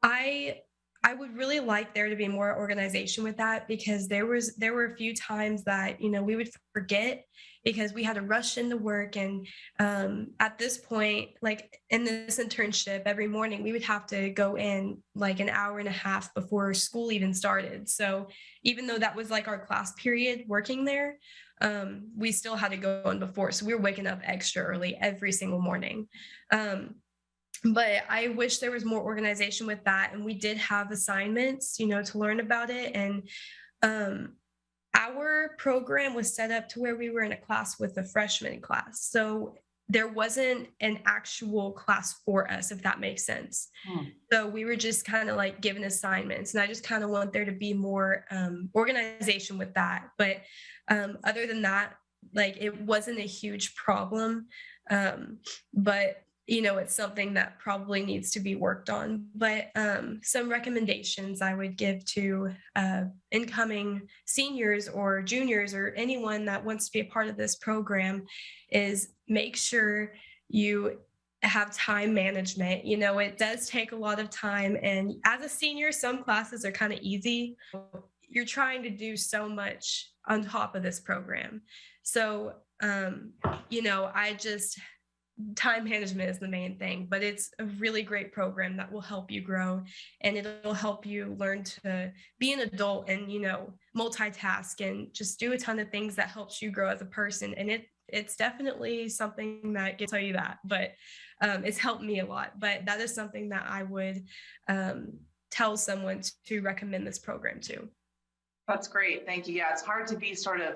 I I would really like there to be more organization with that, because there were a few times that we would forget because we had to rush into work. And at this point, like in this internship, every morning we would have to go in like an hour and a half before school even started. So even though that was like our class period working there, we still had to go in before. So we were waking up extra early every single morning. But I wish there was more organization with that. And we did have assignments, to learn about it. And our program was set up to where we were in a class with a freshman class. So there wasn't an actual class for us, if that makes sense. So we were just kind of like given assignments. And I just kind of want there to be more organization with that. But other than that, like it wasn't a huge problem. But it's something that probably needs to be worked on. But some recommendations I would give to incoming seniors or juniors or anyone that wants to be a part of this program is make sure you have time management. It does take a lot of time. And as a senior, some classes are kind of easy. You're trying to do so much on top of this program. So, time management is the main thing, but it's a really great program that will help you grow, and it'll help you learn to be an adult and, multitask and just do a ton of things that helps you grow as a person. And it's definitely something that can tell you that, but it's helped me a lot. But that is something that I would tell someone to recommend this program to. That's great. Thank you. Yeah, it's hard to be sort of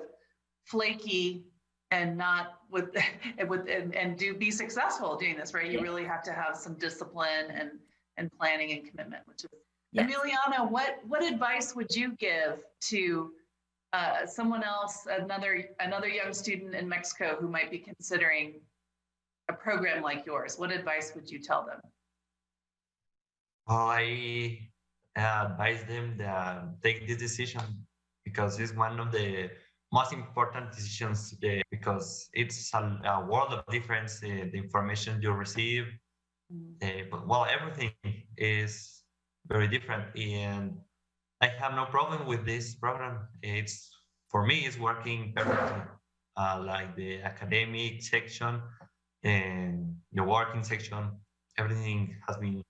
flaky and not be successful doing this, right? You really have to have some discipline and planning and commitment, which is. Yes. Emiliana, what advice would you give to someone else, another young student in Mexico who might be considering a program like yours? What advice would you tell them? I advise them to take this decision because it's one of the most important decisions, because it's a world of difference, the information you receive. But everything is very different, and I have no problem with this program. For me, it's working perfectly. Like the academic section and the working section, everything has been.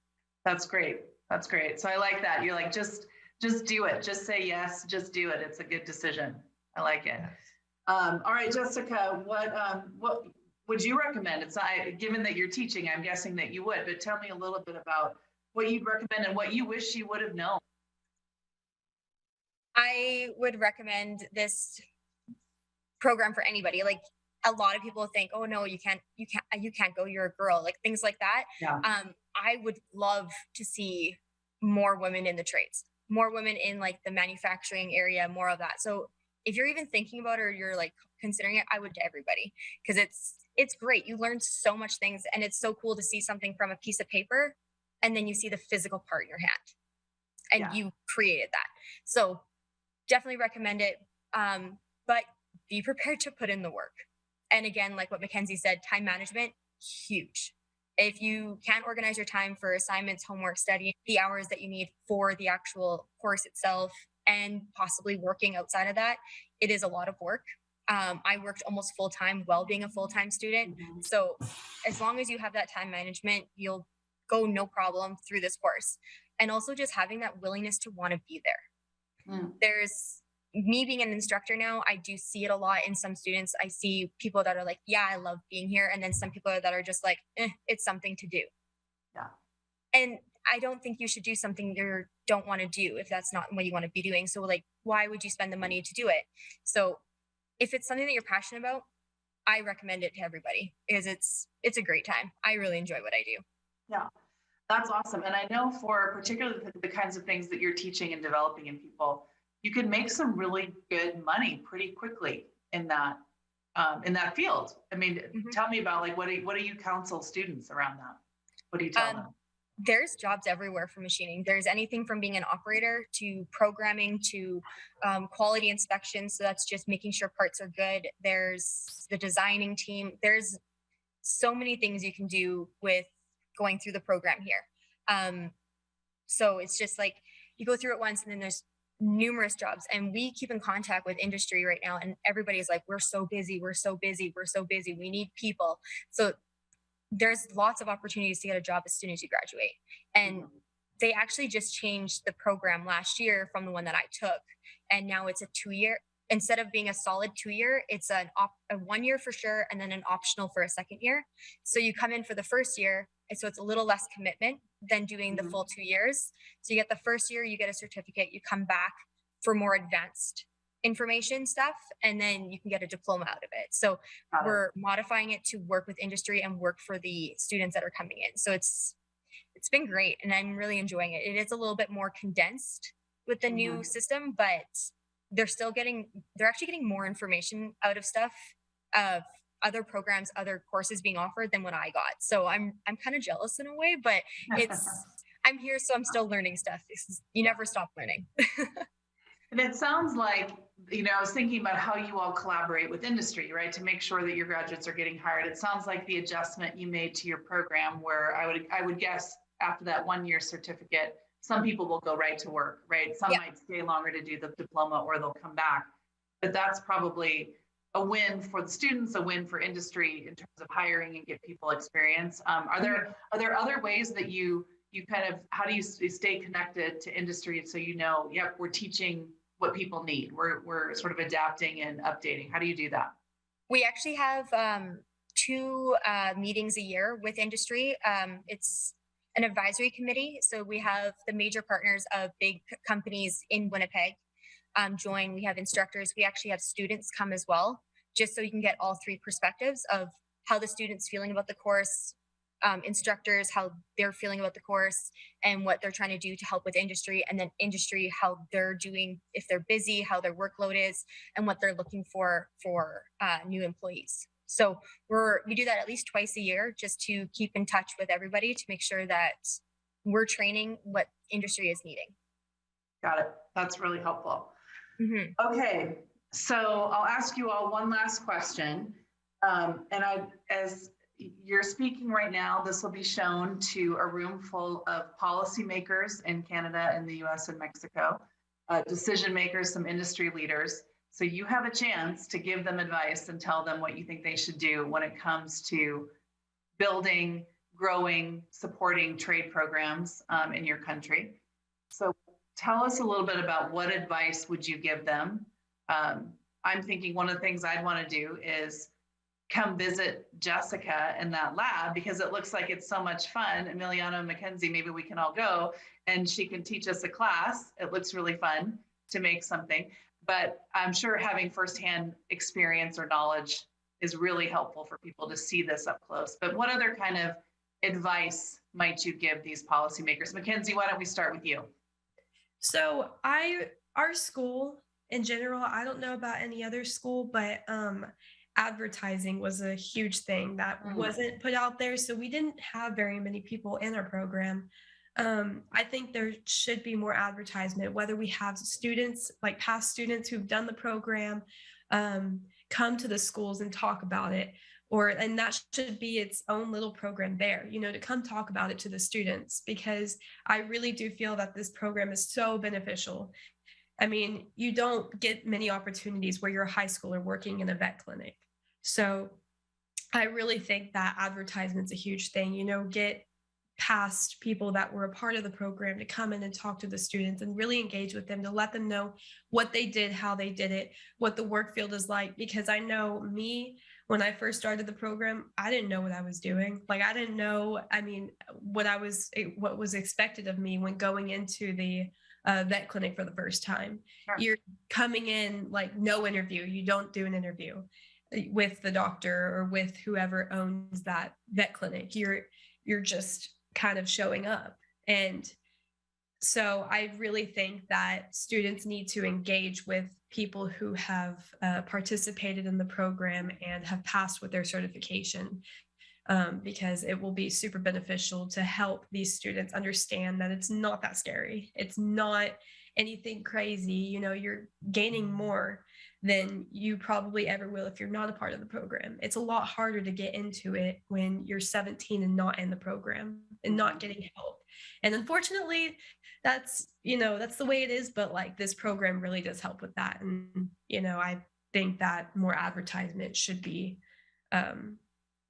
That's great. That's great. So I like that. You're like, just do it. Just say yes. Just do it. It's a good decision. I like it. All right, Jessica, what would you recommend? It's given that you're teaching, I'm guessing that you would, but tell me a little bit about what you'd recommend and what you wish you would have known. I would recommend this program for anybody. Like a lot of people think, oh no, you can't go, you're a girl, like things like that. Yeah. I would love to see more women in the trades, more women in like the manufacturing area, more of that. So if you're even thinking about it or you're like considering it, I would to everybody, because it's great. You learn so much things, and it's so cool to see something from a piece of paper and then you see the physical part in your hand and you created that. So definitely recommend it. But be prepared to put in the work. And again, like what Mackenzie said, time management, huge. If you can't organize your time for assignments, homework, study, the hours that you need for the actual course itself, and possibly working outside of that, it is a lot of work. I worked almost full-time while being a full-time student. So as long as you have that time management, you'll go no problem through this course. And also just having that willingness to want to be there. There's me being an instructor now, I do see it a lot in some students. I see people that are like, yeah, I love being here. And then some people that are just like, it's something to do. Yeah. And I don't think you should do something you don't want to do if that's not what you want to be doing. So like, why would you spend the money to do it? So if it's something that you're passionate about, I recommend it to everybody because it's a great time. I really enjoy what I do. Yeah, that's awesome. And I know for particularly the kinds of things that you're teaching and developing in people, you can make some really good money pretty quickly in that in that field. I mean, tell me about like, what do you counsel students around that? What do you tell them? There's jobs everywhere for machining. There's anything from being an operator to programming to quality inspection. So that's just making sure parts are good. There's the designing team. There's so many things you can do with going through the program here. So it's just like you go through it once and then there's numerous jobs, and we keep in contact with industry right now, and everybody's like, we're so busy, we need people. So there's lots of opportunities to get a job as soon as you graduate. And they actually just changed the program last year from the one that I took, and now it's a 2-year. Instead of being a solid 2-year, it's a 1 year for sure, and then an optional for a second year. So you come in for the first year, and so it's a little less commitment than doing the full 2 years. So you get the first year, you get a certificate, you come back for more advanced information stuff, and then you can get a diploma out of it. So we're modifying it to work with industry and work for the students that are coming in. So it's been great, and I'm really enjoying it. It is a little bit more condensed with the new system, but they're actually getting more information out of stuff, of other programs, other courses being offered than what I got. So I'm kind of jealous in a way, but I'm here, so I'm still learning stuff. You never stop learning. And it sounds like, I was thinking about how you all collaborate with industry, right, to make sure that your graduates are getting hired. It sounds like the adjustment you made to your program, where I would guess after that 1-year certificate, some people will go right to work, right? Some might stay longer to do the diploma, or they'll come back. But that's probably a win for the students, a win for industry in terms of hiring and get people experience. Are there other ways that you kind of, how do you stay connected to industry so yep, we're teaching what people need, we're sort of adapting and updating? How do you do that? We actually have 2 meetings a year with industry. It's an advisory committee. So we have the major partners of big companies in Winnipeg join. We have instructors. We actually have students come as well, just so you can get all 3 perspectives of how the students feeling about the course, instructors, how they're feeling about the course, and what they're trying to do to help with industry, and then industry, how they're doing, if they're busy, how their workload is, and what they're looking for new employees. So we do that at least twice a year, just to keep in touch with everybody, to make sure that we're training what industry is needing. Got it. That's really helpful. Okay, so I'll ask you all one last question. As you're speaking right now, this will be shown to a room full of policymakers in Canada and the US and Mexico, decision makers, some industry leaders. So you have a chance to give them advice and tell them what you think they should do when it comes to building, growing, supporting trade programs in your country. So tell us a little bit about what advice would you give them. I'm thinking one of the things I'd want to do is come visit Jessica in that lab, because it looks like it's so much fun. Emiliano and Mackenzie, maybe we can all go and she can teach us a class. It looks really fun to make something. But I'm sure having firsthand experience or knowledge is really helpful for people to see this up close. But what other kind of advice might you give these policymakers? Mackenzie, why don't we start with you? So our school in general, I don't know about any other school, but advertising was a huge thing that wasn't put out there. So we didn't have very many people in our program. I think there should be more advertisement, whether we have students, like past students who've done the program, come to the schools and talk about it, and that should be its own little program there, to come talk about it to the students, because I really do feel that this program is so beneficial. I mean, you don't get many opportunities where you're a high schooler working in a vet clinic. So I really think that advertisement's a huge thing, get past people that were a part of the program to come in and talk to the students and really engage with them, to let them know what they did, how they did it, what the work field is like. Because I know when I first started the program, I didn't know what I was doing. Like, I didn't know, what was expected of me when going into the vet clinic for the first time. Sure. You're coming in like no interview. You don't do an interview with the doctor or with whoever owns that vet clinic. You're just kind of showing up. And So I really think that students need to engage with people who have participated in the program and have passed with their certification, because it will be super beneficial to help these students understand that it's not that scary. It's not anything crazy. You know, you're gaining more than you probably ever will if you're not a part of the program. It's a lot harder to get into it when you're 17 and not in the program and not getting help. And unfortunately, that's, you know, that's the way it is, but like this program really does help with that. And, you know, I think that more advertisement should be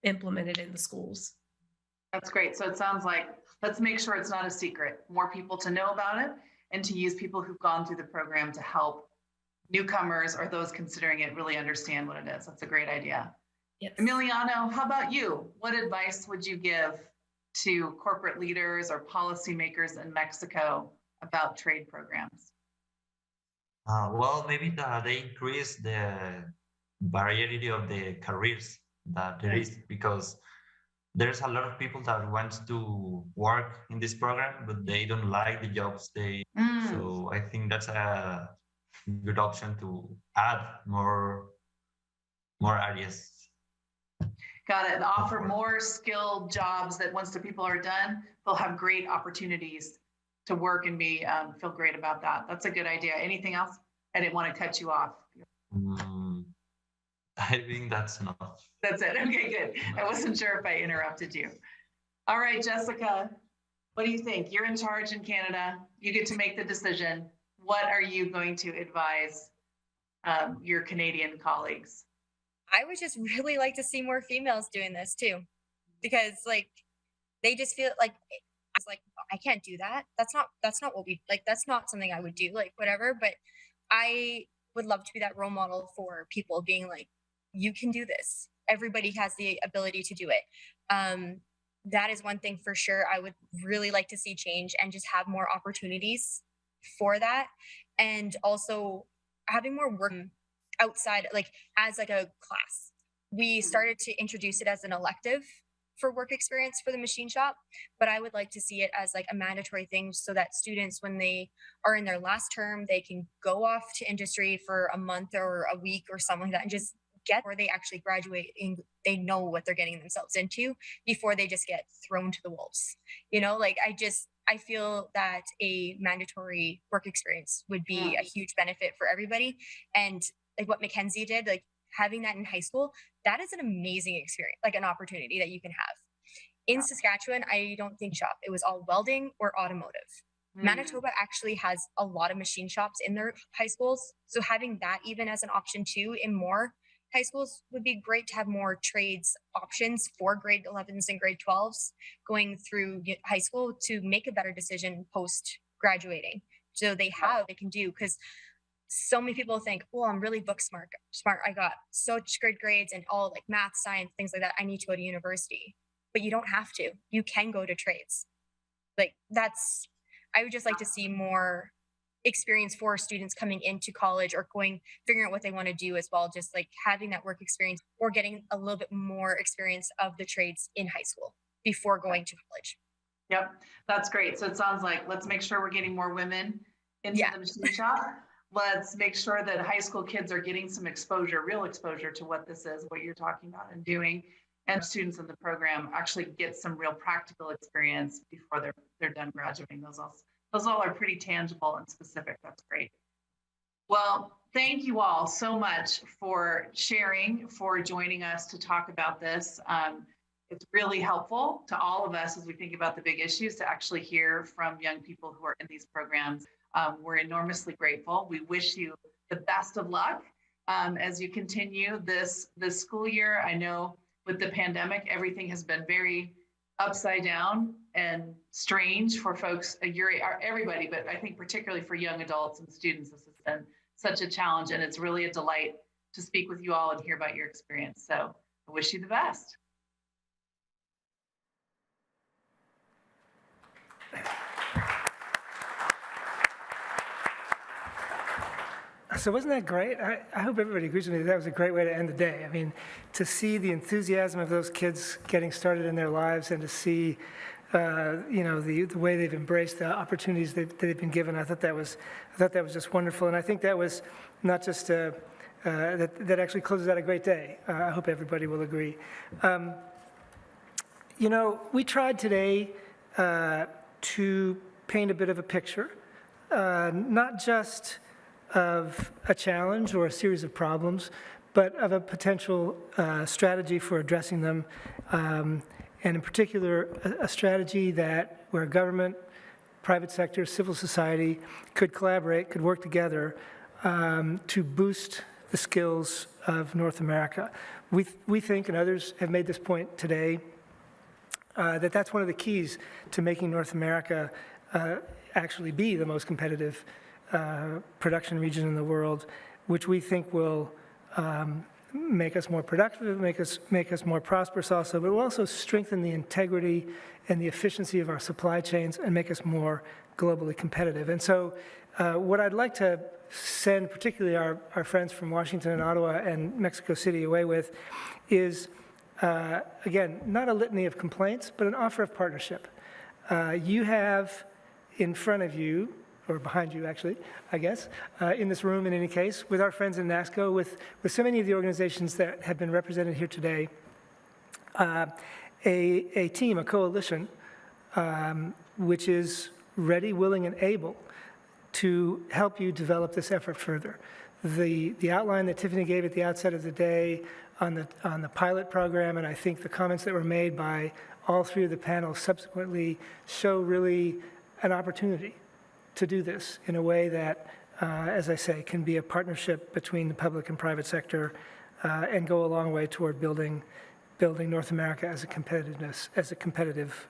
implemented in the schools. That's great. So it sounds like, let's make sure it's not a secret. More people to know about it and to use people who've gone through the program to help newcomers or those considering it really understand what it is. That's a great idea. Yes. Emiliano, how about you? What advice would you give to corporate leaders or policymakers in Mexico about trade programs? Well, maybe they increase the variety of the careers that there is, because there's a lot of people that want to work in this program, but they don't like the jobs So I think that's a good option to add more areas. Got it. And offer more skilled jobs that once the people are done, they'll have great opportunities to work and be feel great about that. That's a good idea. Anything else? I didn't want to cut you off. I think that's enough. That's it. Okay, good. I wasn't sure if I interrupted you. All right, Jessica, what do you think? You're in charge in Canada. You get to make the decision. What are you going to advise your Canadian colleagues? I would just really like to see more females doing this too, because like they just feel like it's like, I can't do that. That's not what we like. That's not something I would do, like whatever. But I would love to be that role model for people, being like, you can do this. Everybody has the ability to do it. That is one thing for sure. I would really like to see change and just have more opportunities for that, and also having more work outside, like as like a class. We started to introduce it as an elective for work experience for the machine shop, but I would like to see it as like a mandatory thing so that students, when they are in their last term, they can go off to industry for a month or a week or something like that and just get where they actually graduate and they know what they're getting themselves into before they just get thrown to the wolves. You know, like I feel that a mandatory work experience would be a huge benefit for everybody. And like what Mackenzie did, like having that in high school, that is an amazing experience, like an opportunity that you can have. In Saskatchewan, I don't think shop. It was all welding or automotive. Manitoba actually has a lot of machine shops in their high schools. So having that even as an option too in more high schools would be great to have more trades options for grade 11s and grade 12s going through high school to make a better decision post graduating. So they can do, because so many people think, well, I'm really book smart. I got such great grades and all like math, science, things like that. I need to go to university, but you don't have to. You can go to trades. Like I would just like to see more experience for students coming into college or figuring out what they want to do as well. Just like having that work experience or getting a little bit more experience of the trades in high school before going to college. Yep, that's great. So it sounds like, let's make sure we're getting more women into the machine shop. Let's make sure that high school kids are getting some exposure, real exposure to what this is, what you're talking about and doing. And students in the program actually get some real practical experience before they're done graduating. Those all are pretty tangible and specific. That's great. Well, thank you all so much for sharing, for joining us to talk about this. It's really helpful to all of us as we think about the big issues to actually hear from young people who are in these programs. We're enormously grateful. We wish you the best of luck as you continue this school year. I know with the pandemic, everything has been very upside down and strange for folks, everybody, but I think particularly for young adults and students, this has been such a challenge, and it's really a delight to speak with you all and hear about your experience. So I wish you the best. So wasn't that great? I hope everybody agrees with me that was a great way to end the day. I mean, to see the enthusiasm of those kids getting started in their lives and to see the way they've embraced the opportunities that they've been given. I thought that was just wonderful, and I think that was not just that actually closes out a great day. I hope everybody will agree. We tried today to paint a bit of a picture, not just of a challenge or a series of problems, but of a potential strategy for addressing them, and in particular, a strategy where government, private sector, civil society could collaborate, could work together to boost the skills of North America. We think, and others have made this point today, that's one of the keys to making North America actually be the most competitive production region in the world, which we think will make us more productive, make us more prosperous also, but will also strengthen the integrity and the efficiency of our supply chains and make us more globally competitive. And so what I'd like to send particularly our friends from Washington and Ottawa and Mexico City away with is, again, not a litany of complaints, but an offer of partnership. You have in front of you, or behind you actually, I guess, in this room in any case, with our friends in NASCO, with so many of the organizations that have been represented here today, a team, a coalition, which is ready, willing, and able to help you develop this effort further. The outline that Tiffany gave at the outset of the day on the pilot program, and I think the comments that were made by all three of the panels subsequently show really an opportunity to do this in a way that, as I say, can be a partnership between the public and private sector and go a long way toward building North America as a competitive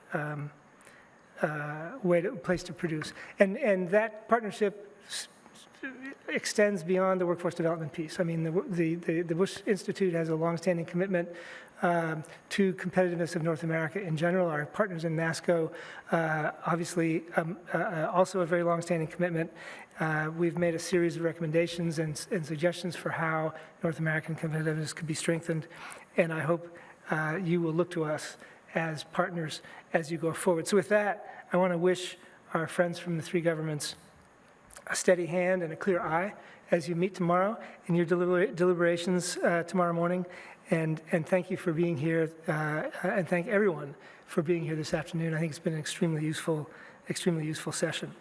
place to produce. And that partnership extends beyond the workforce development piece. I mean, the Bush Institute has a longstanding commitment to competitiveness of North America in general. Our partners in NASCO, obviously, also a very longstanding commitment. We've made a series of recommendations and suggestions for how North American competitiveness could be strengthened, and I hope you will look to us as partners as you go forward. So with that, I want to wish our friends from the three governments a steady hand and a clear eye as you meet tomorrow in your deliberations tomorrow morning. And thank you for being here, and thank everyone for being here this afternoon. I think it's been an extremely useful session.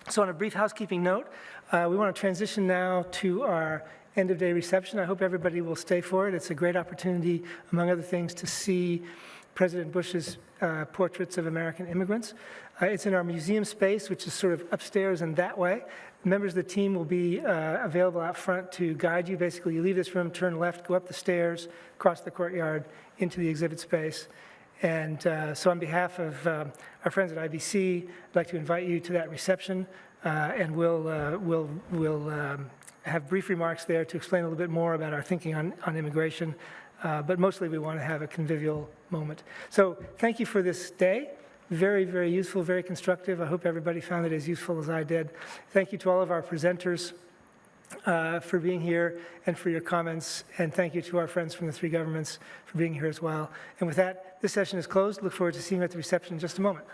So on a brief housekeeping note, we want to transition now to our end-of-day reception. I hope everybody will stay for it. It's a great opportunity, among other things, to see President Bush's portraits of American immigrants. It's in our museum space, which is sort of upstairs and that way. Members of the team will be available out front to guide you. Basically, you leave this room, turn left, go up the stairs, cross the courtyard into the exhibit space. And so on behalf of our friends at IBC, I'd like to invite you to that reception, and we'll have brief remarks there to explain a little bit more about our thinking on immigration. But mostly we want to have a convivial moment. So thank you for this day. Very, very useful, very constructive. I hope everybody found it as useful as I did. Thank you to all of our presenters for being here and for your comments. And thank you to our friends from the three governments for being here as well. And with that, this session is closed. Look forward to seeing you at the reception in just a moment.